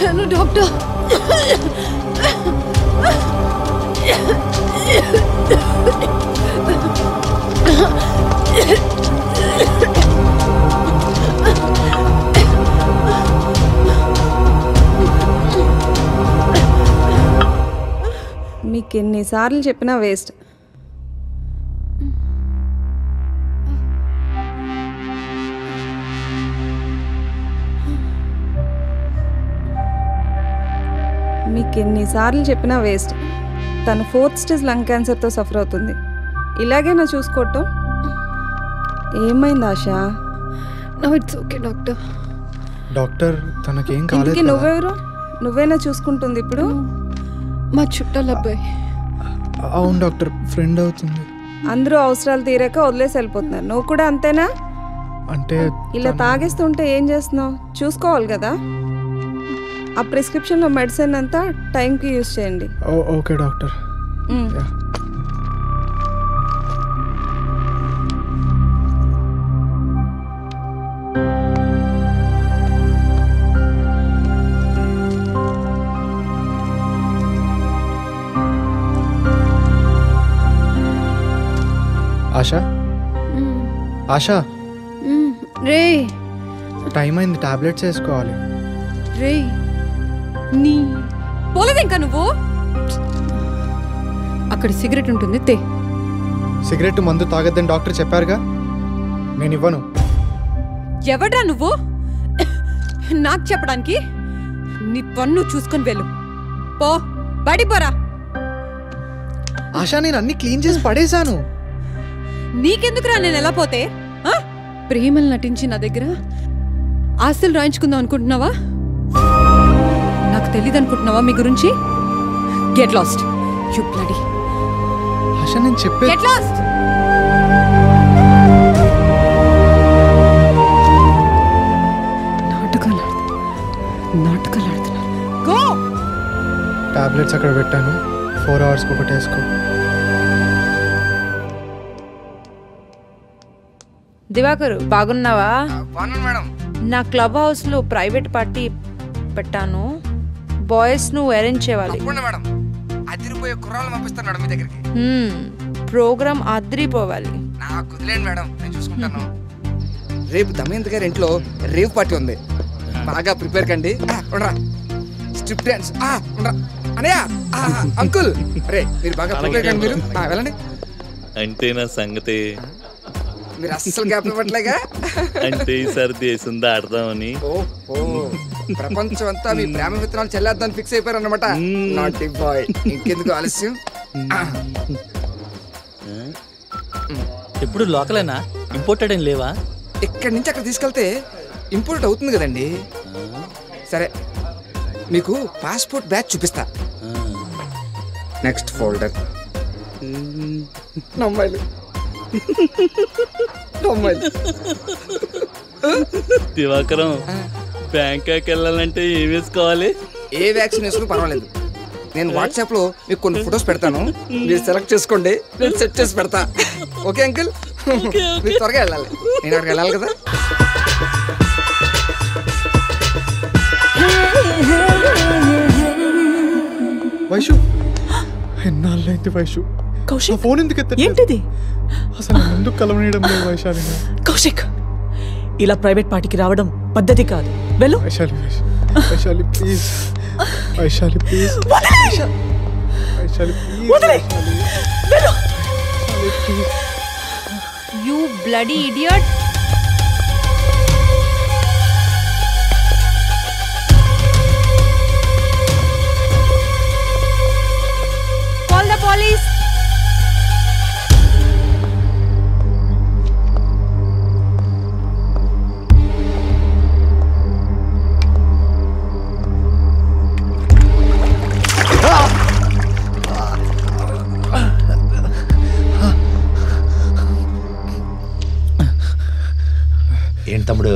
Hello doctor. మీకు ఎన్నిసార్లు చెప్పినా వేస్ట్. మీకు ఎన్నిసార్లు చెప్పినా వేస్ట్. తను 4th స్టేజ్ లంగ్ క్యాన్సర్తో సఫర్ అవుతుంది. ఇలాగేనా చూసుకోవటం? ఏమైంది Asha? No it's okay doctor. Doctor తనకేం కాలేదు. ఇంటికి నువ్వెవరు? నువ్వేనా చూసుకుంటుంది ఇప్పుడు? మా చుట్టాల అబ్బాయి. అవును డాక్టర్, ఫ్రెండ్ అవుతుంది. అందరూ అవసరాలు తీరాక వదిలేసి వెళ్ళిపోతున్నారు. నువ్వు కూడా అంతేనా? అంటే ఇలా తాగేస్తుంటే ఏం చేస్తున్నావు? చూసుకోవాలి కదా. ఆ ప్రిస్క్రిప్షన్లో మెడిసిన్ అంతా టైంకి యూజ్ చేయండి. Okay doctor. ఆశా, ఆశా రే టైం అయింది, టాబ్లెట్స్ వేసుకోవాలి. రే నీ పోలేదు ఇంకా నువ్వు. అక్కడ సిగరెట్ ఉంటుంది తే. సిగరెట్ మందు తాగొద్దని డాక్టర్ చెప్పారుగా, నేను ఇవ్వను. ఎవడ్రా నువ్వు నాకు చెప్పడానికి? నీ పన్ను చూసుకొని వెళ్ళు. పో, బడి పోరా. ఆశా, నేను అన్ని క్లీన్ చేసి పడేశాను. నీకెందుకురా నేను ఎలా పోతే? ప్రేమలు నటించి నా దగ్గర ఆస్తులు రాయించుకుందాం అనుకుంటున్నావా? నాకు తెలీదు అనుకుంటున్నావా మీ గురించి? Get lost you bloody. ASHA, నేను చెప్పే గెట్ లాస్ట్. నాటకాలు ఆడుతున్నారు. గో. టాబ్లెట్స్ అక్కడ పెట్టాను, 4 hours ఒకటి వేసుకో. దివాకర్, బాగున్నావా? మేడం. నా క్లబ్ హౌస్ లో ప్రైవేట్ పార్టీ పెట్టాను. బాయ్స్ నువ్వు అరేంజ్ చేయాలి. మేడం, అదిరిపోయే కుర్రాళ్ళు పంపిస్తాను మేడం మీ దగ్గరికి. ప్రోగ్రామ్ అదిరిపోవాలి. నాకు కుదిలేండి మేడం, నేను చూసుకుంటాను. రేపు దమయంత్ గారి ఇంట్లో రేవ్ పార్టీ ఉంది, బాగా ప్రిపేర్ కండి. స్ట్రిప్ డాన్స్ అనయ్య, అంకుల్ రే మీరు బాగా ప్రిపేర్ కండి. మీరు వెళ్ళండి. అంటే నా సంగతి మీరు అస్సలు గ్యాప్ ఇవ్వట్లేగా? అంటే ఈసారి దేశం దాడదామని. ప్రపంచం అంతా మీ ప్రేమ విత్తనాలు చెల్లేద్దామని ఫిక్స్ అయిపోయారు అన్నమాట. నాటి బాయ్, ఇంకెందుకు ఆలస్యం? ఎప్పుడు లోకలేనా, ఇంపోర్టెడ్ ఏం లేవా? ఇక్కడి నుంచి అక్కడ తీసుకెళ్తే ఇంపోర్ట్ అవుతుంది కదండి. సరే, మీకు పాస్పోర్ట్ బ్యాచ్ చూపిస్తా. Next folder. నమ్మాయిలు దివాకరం, బ్యాంకాక్ వెళ్ళాలంటే ఏం వేసుకోవాలి? ఏ వ్యాక్సిన్ వేసుకుని పర్వాలేదు. నేను వాట్సాప్ లో మీకు కొన్ని ఫొటోస్ పెడతాను, మీరు సెలెక్ట్ చేసుకోండి, నేను సెట్ చేసి పెడతా. Okay uncle? మీరు త్వరగా వెళ్ళాలి, నేను అక్కడికి వెళ్ళాలి కదా. వైషు, ఎన్నాళ్ళైంది వైషు? కౌశిక్, ఫోన్ ఎందుకు ఏంటిది? అసలు ఎందుకు కలవనీయడం లేదు వైశాలి? కౌశిక్, ఇలా ప్రైవేట్ పార్టీకి రావడం పద్ధతి కాదు. వెళ్ళు. Vaishali, Vaishali please, Vaishali please, Vaishali please. You bloody idiot. Call the police. ఏంటి తమ్ముడు,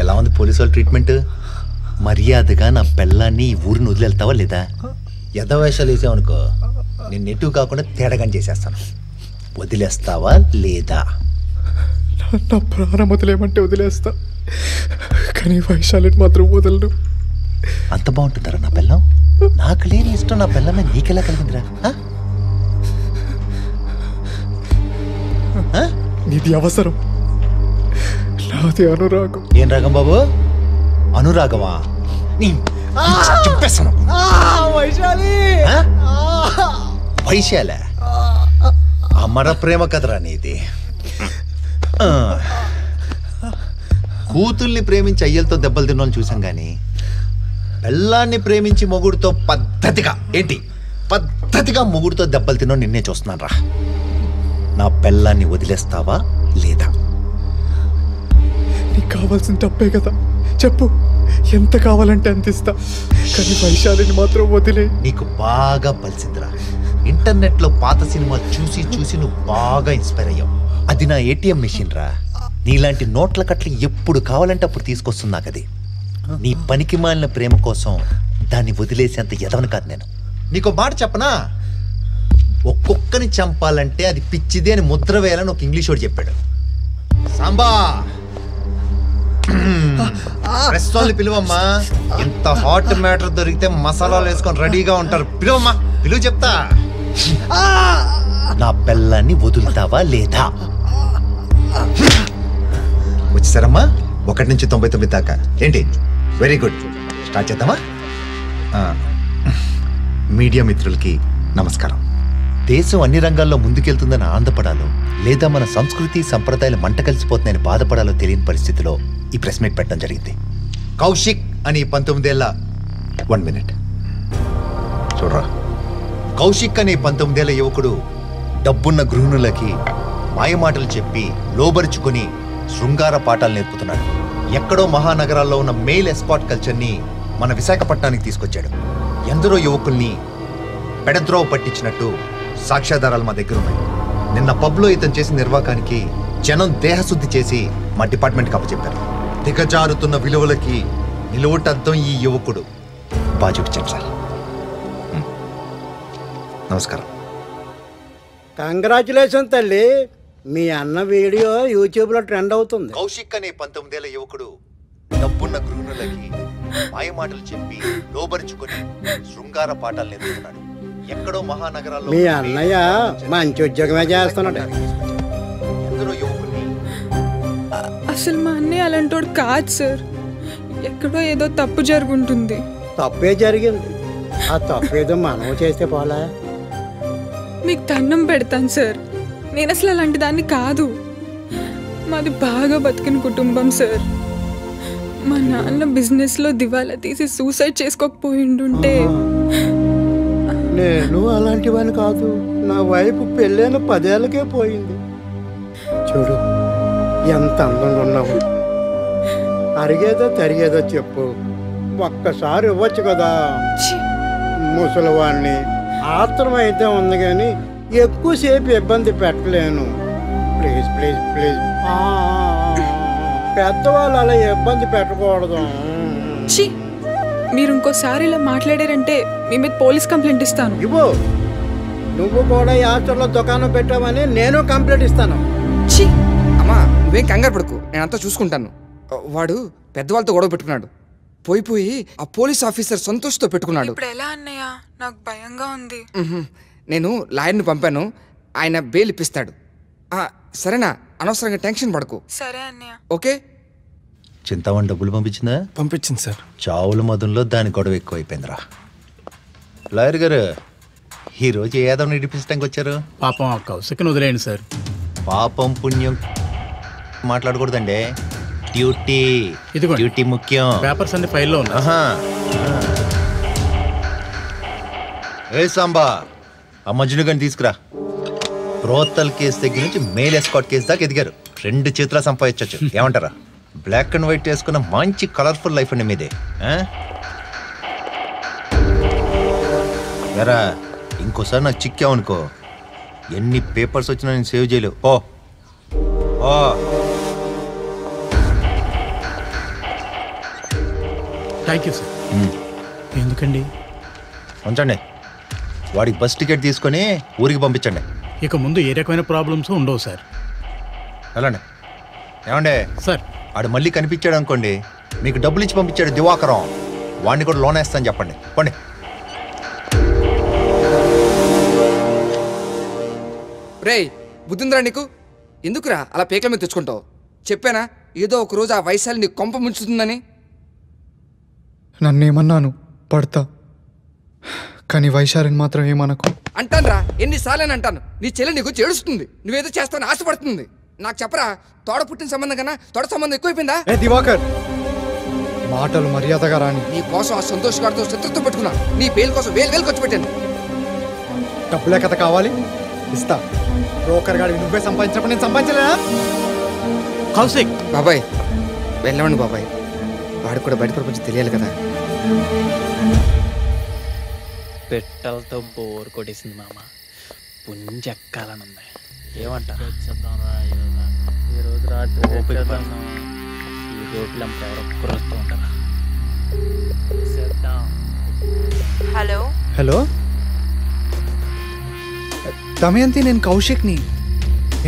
ఎలా ఉంది పోలీసు వాళ్ళ ట్రీట్మెంట్? మర్యాదగా నా పిల్లాన్ని ఈ ఊరిని వదిలేళ్తావా లేదా? యథవేషాలు వేసావనుకో, నేను నెట్టు కాకుండా తేడాగాని చేసేస్తాను. వదిలేస్తావా లేదా? నా ప్రాణం వదిలేమంటే వదిలేస్తా, కానీ వైశాలిని మాత్రం వదలను. అంత బాగుంటుందరా నా పిల్లం? నాకు లేని ఇష్టం నా పిల్లమే నీకెలా కలిగిందిరా? నీది అవసరం, నాది అనురాగం. ఏం రాగం బాబు? అనురాగమా? చెప్పేస్తాను. వైశాల అమర ప్రేమ కదరా నీది. కూతుల్ని ప్రేమించి అయ్యలతో దెబ్బలు తిన్నోళ్ళు చూసాం గాని, పెళ్ళాన్ని ప్రేమించి మొగుడుతో పద్ధతిగా మొగుడుతో దెబ్బలు తిన్నో నిన్నే చూస్తున్నాను రా. నా పెళ్ళాన్ని వదిలేస్తావా లేదా? నీకు కావాల్సిన తప్పే కదా, చెప్పు, ఎంత కావాలంటే అంత ఇస్తా, కానీ వైశాలిని మాత్రం వదిలే. నీకు బాగా పలిసిందిరా. ఇంటర్నెట్లో పాత సినిమాలు చూసి చూసి నువ్వు బాగా ఇన్స్పైర్ అయ్యావు. అది నా ఏటీఎం మెషిన్ రా. నీలాంటి నోట్ల కట్లు ఎప్పుడు కావాలంటే అప్పుడు తీసుకొస్తుంది నాకు అది. నీ పనికి మాలిన ప్రేమ కోసం దాన్ని వదిలేసేంత ఎదవను కాదు నేను. నీకు మాట చెప్పనా? ఒక్కొక్కని చంపాలంటే అది పిచ్చిదే అని ముద్ర వేయాలని ఒక ఇంగ్లీష్ వాడు చెప్పాడు. సాంబా, ప్రెస్ వాళ్ళు పిలువమ్మా. ఎంత హాట్ మ్యాటర్ దొరికితే మసాలాలు వేసుకొని రెడీగా ఉంటారు. పిలువమ్మా, పిలువు చెప్తా. నా పిల్లాన్ని వదులుతావా లేదా? వచ్చేసారమ్మా, 1 నుంచి 99 దాకా. ఏంటి? వెరీ గుడ్, స్టార్ట్ చేద్దామా? మీడియా మిత్రులకి నమస్కారం. దేశం అన్ని రంగాల్లో ముందుకెళ్తుందని ఆనందపడాలో లేదా మన సంస్కృతి సంప్రదాయాలు మంట కలిసిపోతున్నాయని బాధపడాలో తెలియని పరిస్థితిలో ఈ ప్రెస్ మీట్ పెట్టడం జరిగింది. కౌశిక్ అని 19 ఏళ్ల 1 మినిట్ చూడరా. కౌశిక్ అనే 19 ఏళ్ల యువకుడు డబ్బున్న గృహిణులకి మాయమాటలు చెప్పి లోబరుచుకొని శృంగార పాఠాలు నేర్పుతున్నాడు. ఎక్కడో మహానగరాల్లో ఉన్న మెయిల్ ఎస్కాట్ కల్చర్ని మన విశాఖపట్నానికి తీసుకొచ్చాడు. ఎందరో యువకుల్ని పెడద్రోవ పట్టించినట్టు సాక్ష్యాధారాలు మా దగ్గర ఉన్నాయి. నిన్న పబ్లో ఇతను చేసిన నిర్వాకానికి జనం దేహశుద్ధి చేసి మా డిపార్ట్మెంట్కి అప్పచెప్పారు. దిగజారుతున్న విలువలకి నిలువటద్దం ఈ యువకుడు. బాగా చూపించాం సార్. నమస్కారం. కంగ్రాచులేషన్ తల్లి, మీ అన్న వీడియో యూట్యూబ్లో ట్రెండ్ అవుతుంది. కౌశిక్ అనే 19 ఏళ్ల యువకుడు డబ్బున్న గృహిణులకి మాయమాటలు చెప్పి లోబరుచుకొని శృంగార పాఠాలు నేర్పుతున్నాడు. ఎక్కడో మహానగరాల్లో మీ అన్నయ్య మంచి ఉద్యోగమే చేస్తున్నాడు. ఎందరో యువకుల్ని అసలు మా అన్నయ్య అలాంటోడు కాదు సార్. ఎక్కడో ఏదో తప్పు జరుగుంటుంది. తప్పే జరిగింది. ఆ తప్పేదో మనం చేస్తే పోలా. మీకు దండం పెడతాను సార్, నేను అసలు అలాంటి దాన్ని కాదు. మాది బాగా బతికిన కుటుంబం సార్. మా నాన్న బిజినెస్లో దివాలా తీసి సూసైడ్ చేసుకోకపోయిండుంటే. నేను అలాంటి వాడిని కాదు. నా వైపు పెళ్ళైన 10 ఏళ్ళకే పోయింది. చూడు ఎంత అందంగా ఉన్నావు. అరిగేదో తరిగేదో చెప్పు, ఒక్కసారి ఇవ్వచ్చు కదా. ముసలివాడిని ఆత్రం అయితే ఉంది కానీ ఎక్కువసేపు ఇబ్బంది పెట్టలేను. Please please please. పెద్దవాళ్ళు అలా ఇబ్బంది పెట్టకూడదు. మీరు ఇంకోసారి ఇలా మాట్లాడారంటే మీ మీద పోలీస్ కంప్లైంట్ ఇస్తాను. ఇవ్వు. నువ్వు కూడా ఈ హాస్టల్లో దుకాణం పెట్టావని నేను కంప్లైంట్ ఇస్తాను. అమ్మా నువ్వేం కంగారు పడుకు, నేను అంతా చూసుకుంటాను. వాడు పెద్దవాళ్ళతో గొడవ పెట్టుకున్నాడు. పోయి ఆ పోలీస్ ఆఫీసర్ సంతోష్తో పెట్టుకున్నాడు. ఇప్పుడు ఎలా అన్నయ్య? నాకు భయంగా ఉంది. నేను లాయర్ని పంపాను, ఆయన బెయిల్ ఇప్పిస్తాడు. సరేనా, అనవసరంగా టెన్షన్ పడకు. సరే అన్నయ్య. ఓకే. చింతామణి డబ్బులు పంపించిందా? పంపించింది సార్. చావుల మధుల్లో దాని గొడవ ఎక్కువైపోయిందిరా. లాయర్ గారు, ఈరోజు ఏ యాదవ్ నిడిపించడానికి వచ్చారు? పాపం ఆ కౌశిక్ని వదిలేయండి సార్. పాపం పుణ్యం మాట్లాడకూడదండి. డ్యూటీ ముఖ్యం. పేపర్స్ అన్ని ఫైల్లో ఉన్నాయి. ఏ సాంబా, ఆ మజ్ను గారిని తీసుకురా. బ్రోతల్ కేసు దగ్గర నుంచి మెయిల్ ఎస్కాట్ కేసు దాకా ఎదిగారు. 2 చేతులా సంపాదించచ్చు. ఏమంటారా? బ్లాక్ అండ్ వైట్ వేసుకున్న మంచి కలర్ఫుల్ లైఫ్ అండి మీదే. ఎరా ఇంకోసారి నాకు చిక్కావు అనుకో, ఎన్ని పేపర్స్ వచ్చినా నేను సేవ్ చేయలేవు. ఓ ఓ థ్యాంక్ యూ సార్. ఎందుకండి? ఉంచండి. వాడికి బస్ టికెట్ తీసుకొని ఊరికి పంపించండి. ఇక ముందు ఏ రకమైన ప్రాబ్లమ్స్ ఉండవు సార్. వెళ్ళండి. ఏమండే సార్, ఆడు మళ్ళీ కనిపించాడు అనుకోండి, మీకు డబ్బులు ఇచ్చి పంపించాడు దివాకరం, వాడిని కూడా లోన్ వేస్తాను చెప్పండి. పోండి. రేయ్ బుద్ధిందిరా నీకు? ఎందుకురా అలా పేకల మీద తెచ్చుకుంటావు? చెప్పానా ఏదో ఒక రోజు ఆ వైశాలి నీకు కొంప ముంచుతుందని? నన్నేమన్నాను పడతా, కానీ వైశాలిని మాత్రం ఏమనకు. అంటానురా, ఎన్నిసార్లు అంటాను. నీ చెల్లి నీకు చేడుస్తుంది, నువ్వేదో చేస్తావని ఆశపడుతుంది. నాకు చెప్పరా, తోడ పుట్టిన సంబంధం కన్నా తోడ సంబంధం ఎక్కువైపోయిందా? ఏ దివాకర్, మాటలు మర్యాదగా రాని. నీ కోసం ఆ సంతోష్ గారితో శత్రుత్వం పెట్టుకున్నా. నీ పేరు కోసం వేలు ఖర్చు పెట్టాను. డబ్బులే కథ కావాలి, ఇస్తా. బ్రోకర్ గాడి నువ్వే సంపాదించినప్పుడు నేను సంపాదించలేదా? కౌశిక్ బాబాయ్ వెళ్ళమండి బాబాయ్, వాడికి కూడా బయట ప్రపంచం తెలియాలి కదా. పెట్టలతో బోర్ కొట్టేసింది మామ. పుంజెక్కాలనుంది. ఏమంటారు? ఈ రోజు రాత్రి ఈ రోడ్లు అంతా ఎవరొక్కరు వస్తూ ఉంటారా? హలో హలో దమయంతి, నేను కౌశిక్ని.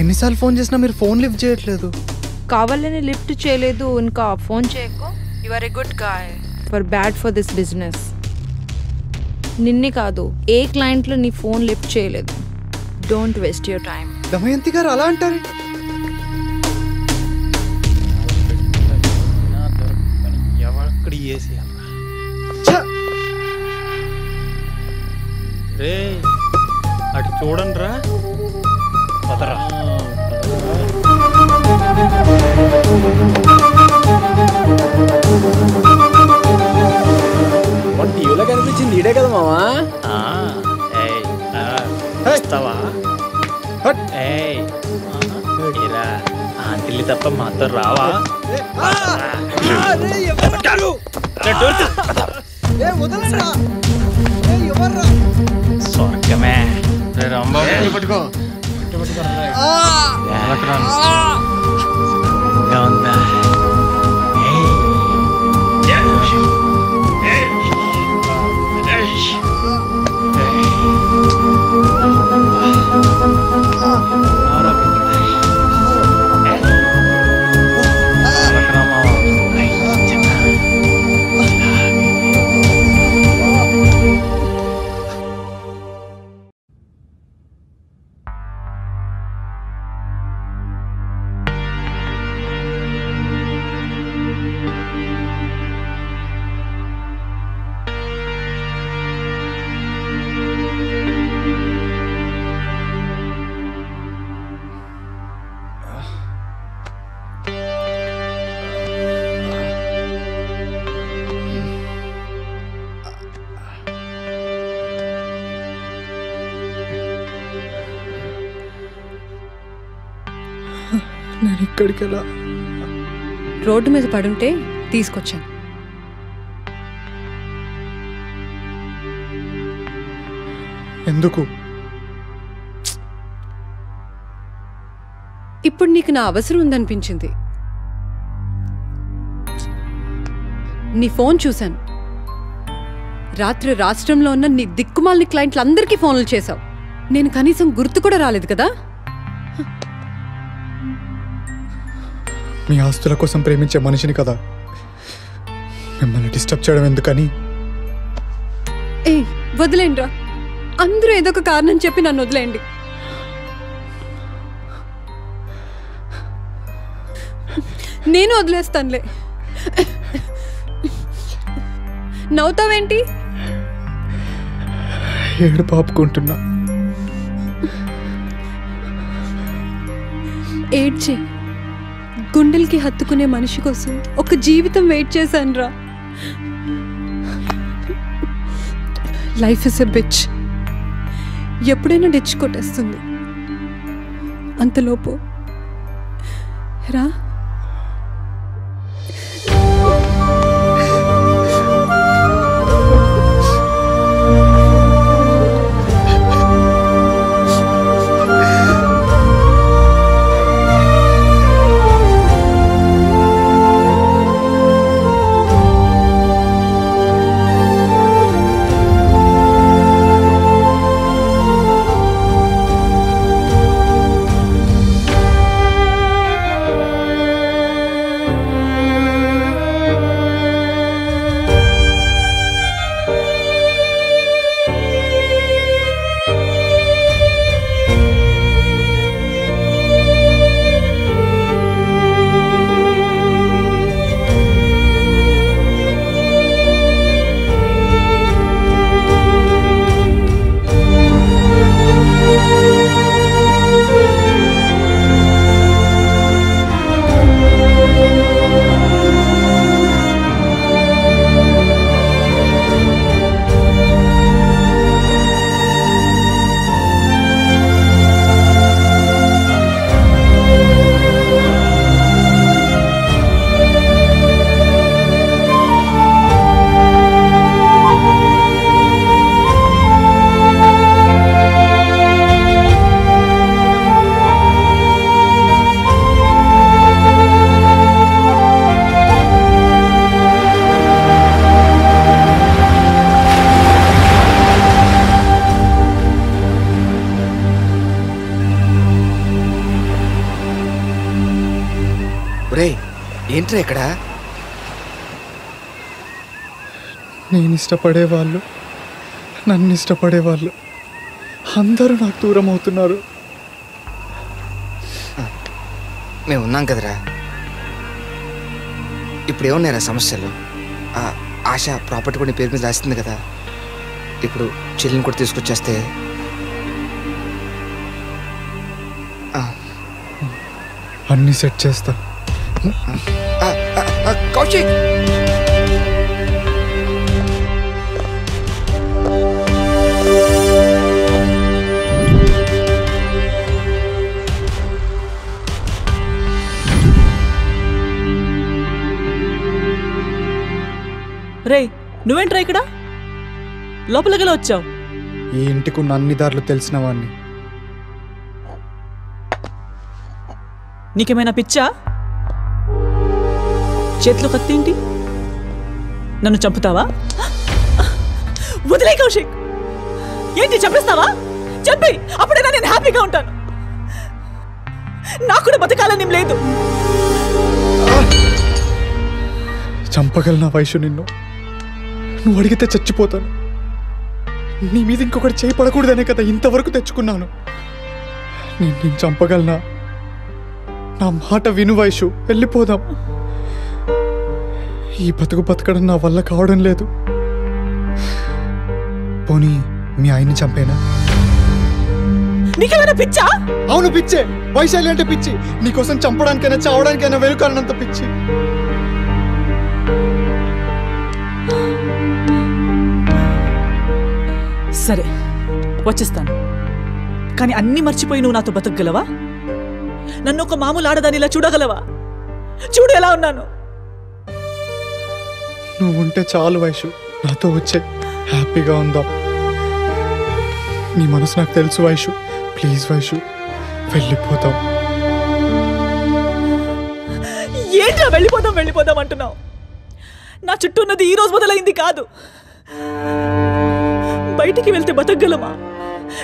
ఎన్నిసార్లు ఫోన్ చేసినా మీరు ఫోన్ లిఫ్ట్ చేయట్లేదు. కావాలని లిఫ్ట్ చేయలేదు, ఇంకా ఫోన్ చేయకు. You are a good guy for bad for this business. నిన్నే కాదు, ఏ క్లయింట్లో నీ ఫోన్ లిఫ్ట్ చేయలేదు. Don't waste your time. Damayanti గారు అలా అంటారు? ఎవక్కడ చేసేయాలి రే? అటు చూడండి రా. పదరా. టీవీలో కనిపించింది ఈడే కదా మావా? వస్తావా? ఆంటీలు తప్ప మాతో రావా? స్వర్గమే. పట్టుకో. ఉందా? నేను ఇక్కడికి ఎలా? రోడ్డు మీద పడుంటే తీసుకొచ్చాను. ఎందుకు? ఇప్పుడు నీకు నా అవసరం ఉందనిపించింది. నీ ఫోన్ చూశాను. రాత్రి రాష్ట్రంలో ఉన్న నీ దిక్కుమాలిన క్లయింట్లందరికీ ఫోన్లు చేశావు. నేను కనీసం గుర్తు కూడా రాలేదు కదా? మీ ఆస్తుల కోసం ప్రేమించే మనిషిని కదా, మిమ్మల్ని డిస్టర్బ్ చేయడం ఎందుకని. ఏ వదిలేండి రా, అందరూ ఏదో ఒక కారణం చెప్పి నన్ను వదిలేయండి. నేను వదిలేస్తానులే. నవ్వుతావేంటి? ఏడు పాపుకుంటున్నా. ఏడ్చే గుండెలకి హత్తుకునే మనిషి కోసం ఒక జీవితం వెయిట్ చేశాను రా. లైఫ్ ఇస్ ఎ బిచ్, ఎప్పుడైనా డిచ్ కొట్టేస్తుంది. అంతలోపు రా. ఏంట్రా ఇక్కడ? నేను ఇష్టపడేవాళ్ళు, నన్ను ఇష్టపడేవాళ్ళు అందరూ నాకు దూరం అవుతున్నారు. మేము ఉన్నాం కదరా. ఇప్పుడు ఏమున్నాయిరా సమస్యలు? ఆశ ప్రాపర్టీ కూడా నీ పేరు మీద రాస్తుంది కదా. ఇప్పుడు చెల్లిని కూడా తీసుకొచ్చేస్తే అన్నీ సెట్ చేస్తా. కౌశిక్ రే, నువ్వేంట్రా ఇక్కడ? లోపలికి వచ్చావు. ఈ ఇంటికి ఉన్న అన్ని దారులు తెలిసిన వాడిని. నీకేమైనా పిచ్చా? చేతిలో కత్తేంటి? నన్ను చంపుతావా? వదిలే కౌశిక్. ఏంటి చంపేస్తావా? చంపి, అప్పుడైనా నేను హ్యాపీగా ఉంటాను. నాకు కూడా బతకాలని లేదు. చంపగలనా వైషు? నిన్ను నువ్వు అడిగితే చచ్చిపోతాను. నీ మీద ఇంకొకటి చేయి పడకూడదనే కదా ఇంతవరకు తెచ్చుకున్నాను. నేను చంపగలనా? నా మాట విను వైషు, వెళ్ళిపోదాం. ఈ బతకడం నా వల్ల కావడం లేదు. పోనీ మీ ఆయన్ని చంపేనా? నీకేమైనా పిచ్చా? అవును పిచ్చే. వైశాలి అంటే పిచ్చి. నీకోసం చంపడానికైనా చావడానికైనా వెనుకాలనంత పిచ్చి. సరే, వచ్చేస్తాను. కానీ అన్నీ మర్చిపోయి నువ్వు నాతో బతకగలవా? నన్ను ఒక మామూలు ఆడదాని ఇలా చూడగలవా? చూడు ఎలా ఉన్నాను. నువ్వు ఉంటే చాలు వైషు, నాతో వచ్చే హ్యాపీగా ఉందాం. నీ మనసు నాకు తెలుసు వైషు. ప్లీజ్ వైషు, వెళ్ళిపోతాం. ఏంట్రా వెళ్ళిపోదాం అంటున్నావు? నా చుట్టూ ఉన్నది ఈ రోజు మొదలైంది కాదు. బయటికి వెళ్తే బతకగలమా?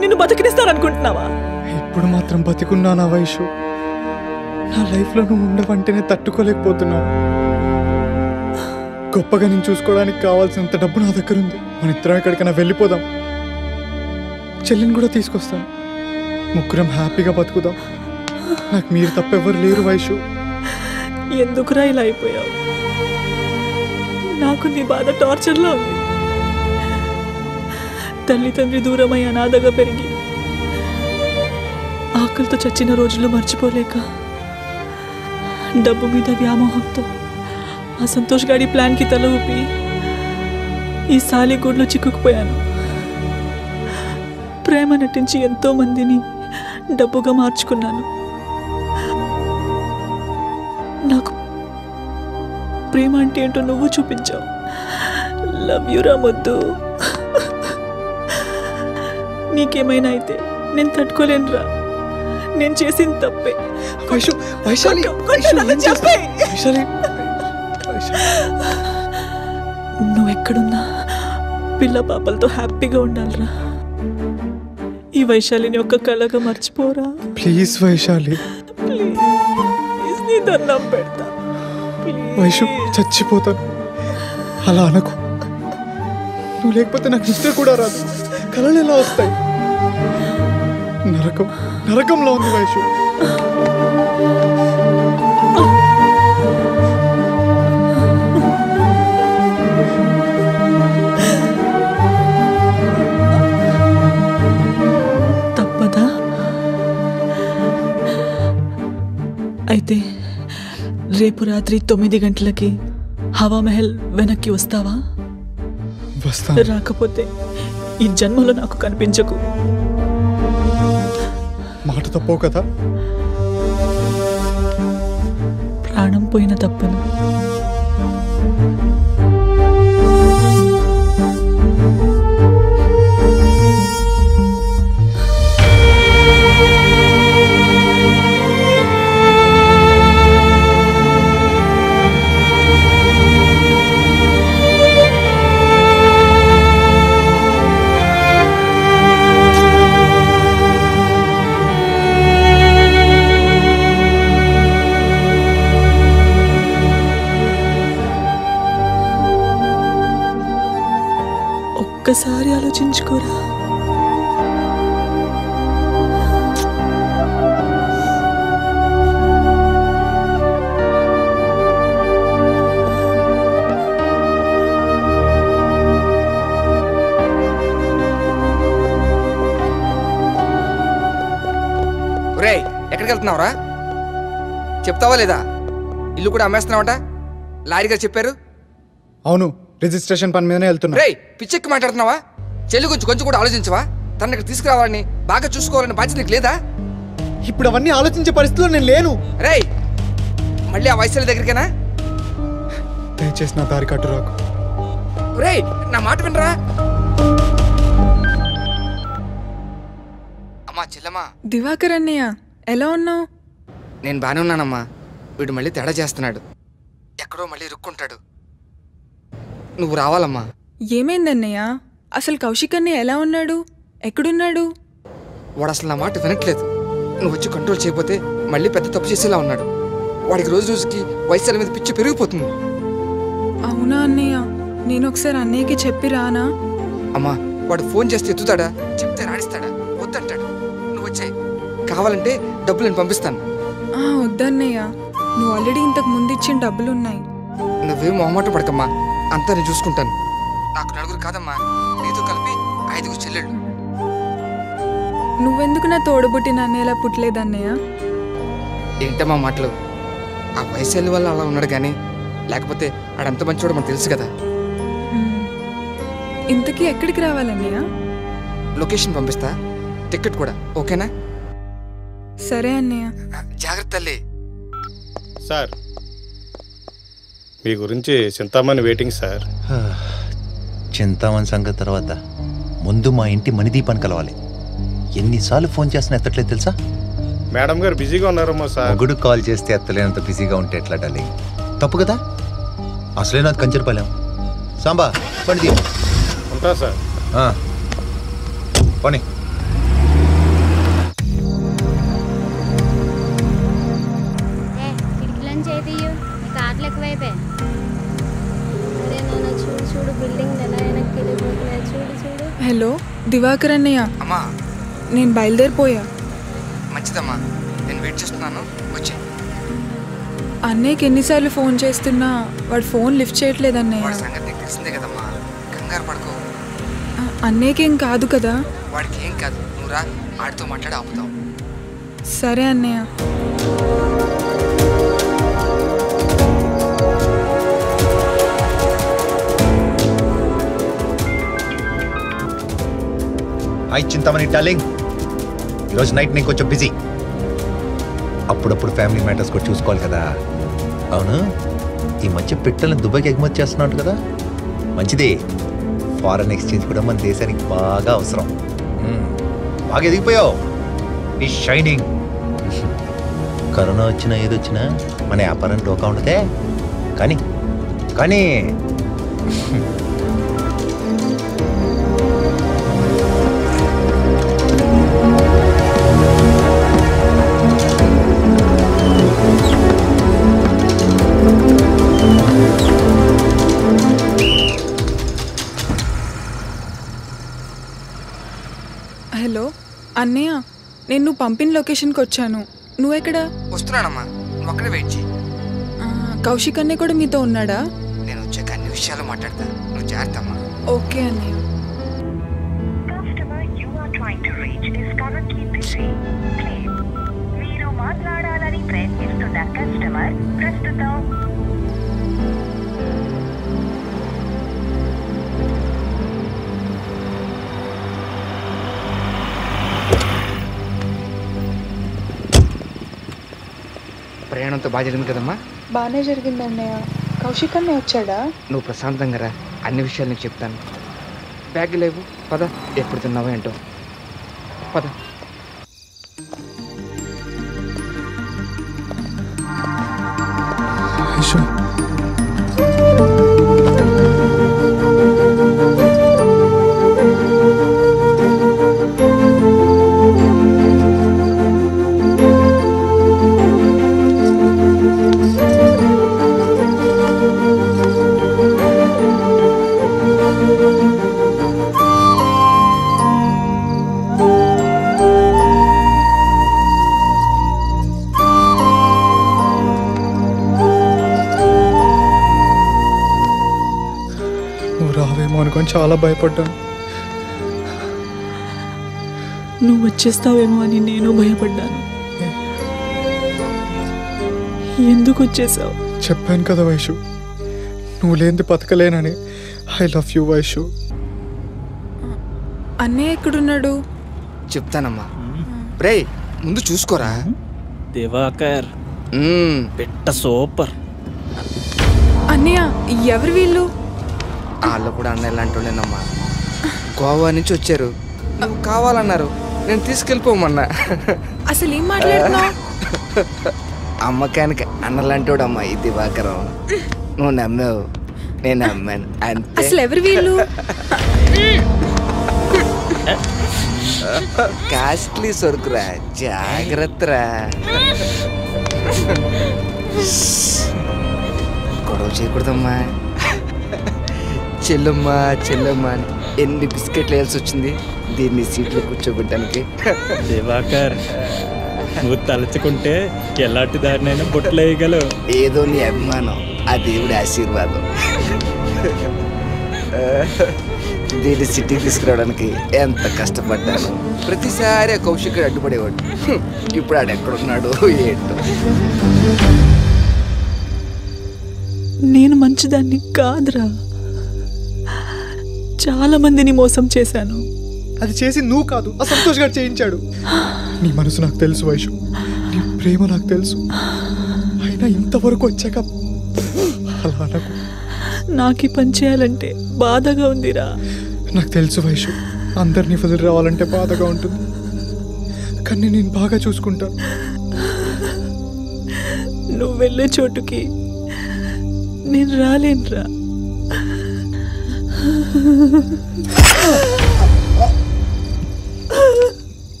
నిన్ను బతికినిస్తారనుకుంటున్నావా? ఇప్పుడు మాత్రం బతికున్నానా వైషు? నా లైఫ్లో నువ్వు ఉండవంటేనే తట్టుకోలేకపోతున్నాను. గొప్పగా నేను చూసుకోవడానికి కావాల్సినంత డబ్బు నా దగ్గర ఉంది. మన ఇద్దరం ఎక్కడికైనా వెళ్ళిపోదాం. చెల్లిని కూడా తీసుకొస్తాను. ముగ్గురం హ్యాపీగా బతుకుదాం. నాకు మీరు తప్పెవ్వరు లేరు వైషు. ఎందుకురా ఇలా అయిపోయావు? నాకు నీ బాధ టార్చర్లో ఉంది. తల్లి తండ్రి దూరమై అనాథగా పెరిగి ఆకలితో చచ్చిన రోజులు మర్చిపోలేక డబ్బు మీద వ్యామోహంతో ఆ సంతోష్ గాడి ప్లాన్కి తల ఊపి ఈ సాలిగూడ్లో చిక్కుకుపోయాను. ప్రేమ నటించి ఎంతో మందిని డబ్బుగా మార్చుకున్నాను. నాకు ప్రేమ అంటే ఏంటో నువ్వు చూపించావు. లవ్ యు రా ముద్దు. నీకేమైనా అయితే నేను తట్టుకోలేనురా. నేను చేసింది తప్పే. నువ్వెక్కడున్నా పిల్ల పాపలతో హ్యాపీగా ఉండాలిరా. ఈ వైశాలిని ఒక్క కళగా మర్చిపోరా. ప్లీజ్ వైశాలి. ప్లీజ్ నీ దండం పెడతా. వైషు, చచ్చిపోతాను. అలా అనకు. నువ్వు లేకపోతే నాకు నిద్ర కూడా రాదు. కళలు ఎలా వస్తాయి? నరకంలో ఉంది వైషు. తప్పదా? అయితే రేపు రాత్రి 9 గంటలకి హవా మహల్ వెనక్కి వస్తావా? రాకపోతే ఈ జన్మలో నాకు కనిపించకు. మాట తప్పవు కదా? ప్రాణం పోయిన తప్పను. ఒక్కసారి ఆలోచించుకోరా. ఎక్కడికి వెళ్తున్నావురా? చెప్తావా లేదా? ఇల్లు కూడా అమ్మేస్తున్నావట లారీ గారు చెప్పారు. అవును, రిజిస్ట్రేషన్ పని మీదనే వెళ్తున్నా. రేయ్ పిచ్చెక్కి మాట్లాడుతున్నావా? చెల్లి గురించి కొంచెం కూడా ఆలోచించవా? తన ఇక్కడ తీసుకురావాలని బాగా చూసుకోవాలని బాధ్యత నీకు లేదా? ఇప్పుడు అవన్నీ ఆలోచించే పరిస్థితిలో నేను లేను. రేయ్ మళ్ళీ ఆ వయసుల దగ్గరికేనా? దయచేసి నా దారి కట్టు రాకు. రేయ్ నా మాట వినరా? అమ్మా చెల్లమ్మా. దివాకర్ అన్నయ్య ఎలా ఉన్నావు? నేను బానే ఉన్నానమ్మా. వీడు మళ్ళీ తేడా చేస్తున్నాడు. ఎక్కడో మళ్ళీ రుక్కుంటాడు. నువ్వు రావాలమ్మా. ఏమైందన్నయ్య? అసలు కౌశిక్ అన్నయ్య ఎలా ఉన్నాడు? ఎక్కడున్నాడు? వాడు అసలు నా మాట వినట్లేదు. నువ్వు వచ్చి కంట్రోల్ చేయకపోతే మళ్ళీ పెద్ద తప్పు చేసేలా ఉన్నాడు. వాడికి రోజు రోజుకి వయసుల మీద పిచ్చి పెరిగిపోతుంది. అవునా అన్నయ్య? నేను ఒకసారి అన్నయ్యకి చెప్పి రానా? అమ్మా వాడు ఫోన్ చేస్తే ఎత్తుతాడా? చెప్తే రాణిస్తాడా? వద్దంటాడు. నువ్వు వచ్చాయి. కావాలంటే డబ్బులు నేను పంపిస్తాను. వద్దన్నయ్య, నువ్వు ఆల్రెడీ ఇంతకు ముందు ఇచ్చిన డబ్బులున్నాయి. నువ్వేం మొహమాట పడకమ్మా, అంతా నేను చూసుకుంటాను. నాకు నలుగురు కాదమ్మా, నీతో కలిపి 5 చెల్లెళ్ళు. నువ్వెందుకు నా తోడబుట్టిన అన్నయ్యలా పుట్టలేదన్నయ్య? ఏంటమ్మా మాటలు? ఆ వయసు వల్ల అలా ఉన్నాడు కానీ లేకపోతే ఆడంత మంచివాడు మనకు తెలుసు కదా. ఇంతకీ ఎక్కడికి రావాలన్నయ్య? లొకేషన్ పంపిస్తా, టికెట్ కూడా. ఓకేనా? సరే అన్నయ్య. జాగ్రత్త తల్లి. సార్ మీ గురించి చింతామణి వెయిటింగ్ సార్. చింతామణి సంగతి తర్వాత ముందు మా ఇంటి మణిదీపాన్ని కలవాలి. ఎన్నిసార్లు ఫోన్ చేస్తున్నా ఎత్తట్లేదు తెలుసా? మేడం గారు బిజీగా ఉన్నారమ్మా సార్. మొగుడు కాల్ చేస్తే ఎత్తలేనంత బిజీగా ఉంటే ఎట్లా డాలి? తప్పు కదా? అసలే నాకు కంచరపాలెం. సాంబా పని ఉంటా సార్. పని హలో దివాకర్ అన్నయ్య. అమ్మా నేను బయలుదేరిపోయా. మంచిదమ్మా, నేను వెయిట్ చేస్తున్నాను. వచ్చే అన్నయ్యకి ఎన్నిసార్లు ఫోన్ చేస్తున్నా వాడు ఫోన్ లిఫ్ట్ చేయట్లేదు అన్నయ్య. వాడి సంగతి నీకు తెలిసిందే కదమ్మా, కంగారు పడుకో. అన్నయ్యకేం కాదు కదా? వాడికి ఏం కాదు, నువ్వు రా, ఆడితో మాట్లాడి ఆపుతావు. సరే అన్నయ్య. హాయ్ చింతామణి డార్లింగ్, ఈరోజు నైట్ నేను కొంచెం బిజీ. అప్పుడప్పుడు ఫ్యామిలీ మ్యాటర్స్ కూడా చూసుకోవాలి కదా. అవును, ఈ మధ్య పిట్టలను దుబాయ్కి ఎగుమతి చేస్తున్నాడు కదా, మంచిది. ఫారెన్ ఎక్స్చేంజ్ కూడా మన దేశానికి బాగా అవసరం. బాగా ఎదిగిపోయావు, ఈ షైనింగ్. కరోనా వచ్చినా ఏదొచ్చినా మన వ్యాపారం డోకా ఉండదే. కానీ కానీ హలో అన్నయ్య, నేను నువ్వు పంపిన లొకేషన్కి వచ్చాను. నువ్వెక్కడా? వస్తున్నానమ్మా, నువ్వు అక్కడే వెయిట్ చేయి. కౌశిక్ అన్నయ్య కూడా మీతో ఉన్నాడా? నేను వచ్చాక అన్ని విషయాలు మాట్లాడతా, నువ్వు జాగ్రత్త అమ్మా. ఓకే అన్నయ్య. మీరు మాట్లాడాలని ప్రయత్నిస్తున్న కస్టమర్ ప్రస్తుతం ప్రయాణంతో బాగా జరిగింది కదమ్మా? బాగానే జరిగింది అన్నయ్య. కౌశిక్ అన్నయ్య వచ్చాడా? నువ్వు ప్రశాంతంగా రా, అన్ని విషయాలు నీకు చెప్తాను. బ్యాగ్ లేవు, పద. ఎప్పుడు తిన్నావో ఏంటో, పద. అనుకొని చాలా భయపడ్డాను. నువ్వు వచ్చేస్తావేమో అని నేను భయపడ్డాను. ఎందుకు వచ్చేసావు? చెప్పాను కదా వైషు, నువ్వు లేనిది బతకలేనని. I love you Vaishu. అన్నయ్య ఎక్కడున్నాడు? చెప్తానమ్మా. రే ముందు చూసుకోరా. దివాకర్ పెట్ట సూపర్. అన్నయ్య ఎవరు వీళ్ళు? వాళ్ళు కూడా అన్నయ్య లాంటి వాళ్ళేనమ్మా. గోవా నుంచి వచ్చారు, నువ్వు కావాలన్నారు, నేను తీసుకెళ్ళిపోమన్నా. అసలు ఏం మాట్లాడుతున్నావు? అమ్మకానికి అన్నలాంటి వాడు అమ్మా ఈ దివాకరం. నువ్వు నమ్మావు, నేను నమ్మాను అంతే. అసలు ఎవరు వీళ్ళు? కాస్ట్లీ సరుకురా, జాగ్రత్తరా. గొడవ చేయకూడదమ్మా. చెల్లమ్మా చెల్లమ్మా అని ఎన్ని బిస్కెట్లు వేయాల్సి వచ్చింది దీన్ని సీట్లో కూర్చోబెట్టడానికి. దివాకర్, నువ్వు తలుచుకుంటే ఎలాంటి దారినైనా బొట్లు వేయగలవు. ఏదో నీ అభిమానం, ఆ దేవుడి ఆశీర్వాదం. దీన్ని సిటీకి తీసుకురావడానికి ఎంత కష్టపడ్డాను. ప్రతిసారి ఆ కౌశికుడు అడ్డుపడేవాడు. ఇప్పుడు ఆడు ఎక్కడున్నాడు ఏంటో. నేను మంచిదాన్ని కాదురా, చాలా మందిని మోసం చేశాను. అది చేసి నువ్వు కాదు, ఆ సంతోష్ గారు చేయించాడు. నీ మనసు నాకు తెలుసు వైషు, నీ ప్రేమ నాకు తెలుసు. అయినా ఇంతవరకు వచ్చాక అలా అనకు. నాకు ఈ పని చేయాలంటే బాధగా ఉందిరా. నాకు తెలుసు వైషు, అందరినీ వదిలి రావాలంటే బాధగా ఉంటుంది, కానీ నేను బాగా చూసుకుంటాను. నువ్వు వెళ్ళే చోటుకి నేను రాలేనురా.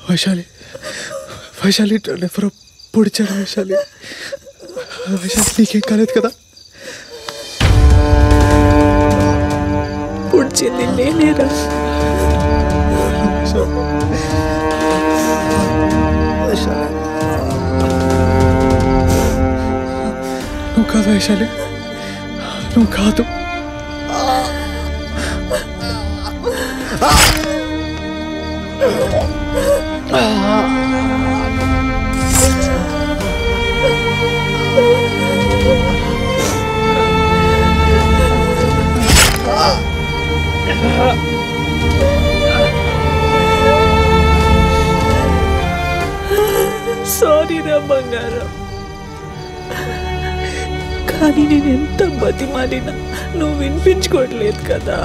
వైశాలి, వైశాలి ఎవరో పొడిచాడు. వైశాలి, వైశాలి నీకేం కాలేదు కదా? పొడిచింది నేనేరా. నువ్వు కాదు వైశాలి, నువ్వు కాదు. సారీ రా బంగారం, కానీ నేను ఎంత బతిమాలినా నువ్వు వినిపించుకోవట్లేదు కదా.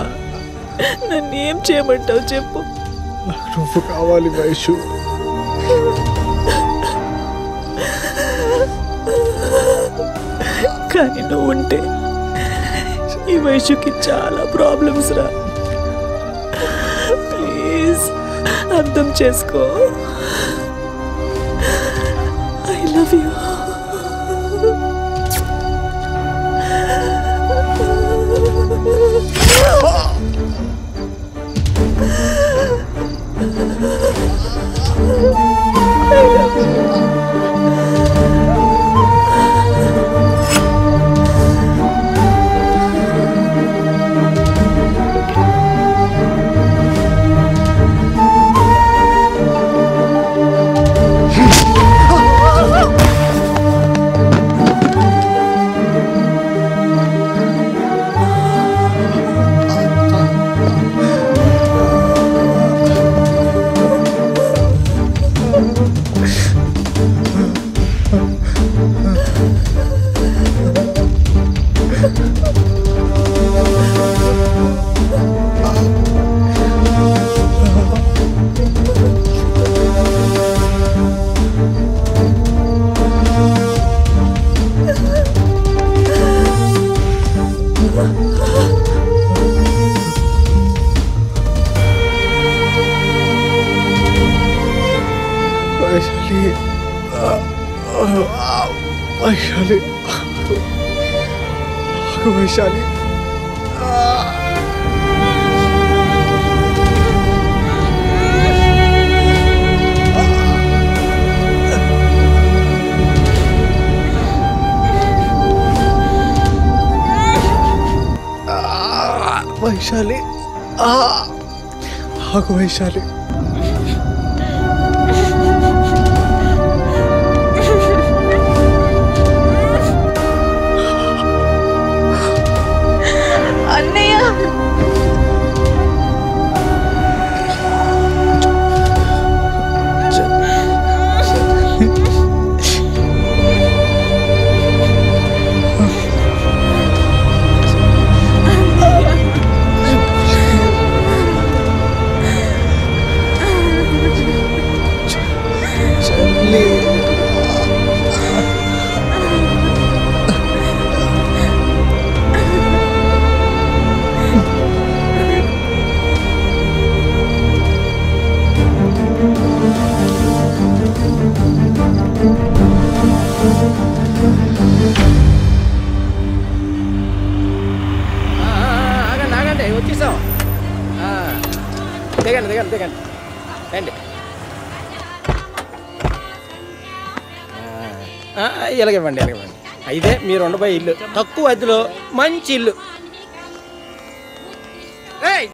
నన్ను ఏం చేయమంటావు చెప్పు. నాకు నువ్వు కావాలి వైషు. కానీ నువ్వు ఉంటే ఈ వయసుకి చాలా ప్రాబ్లమ్స్ రా. ప్లీజ్ అర్థం చేసుకో. I love you. Vaishali, Vaishali, Vaishali, ఆగు వైశాలి. వచ్చేసాం దిగండి దిగండి దిగండి రండి ఇలాగివ్వండి ఇలాగివ్వండి అయితే మీరు ఉండబోయే ఇల్లు తక్కువ అద్దెలో మంచి ఇల్లు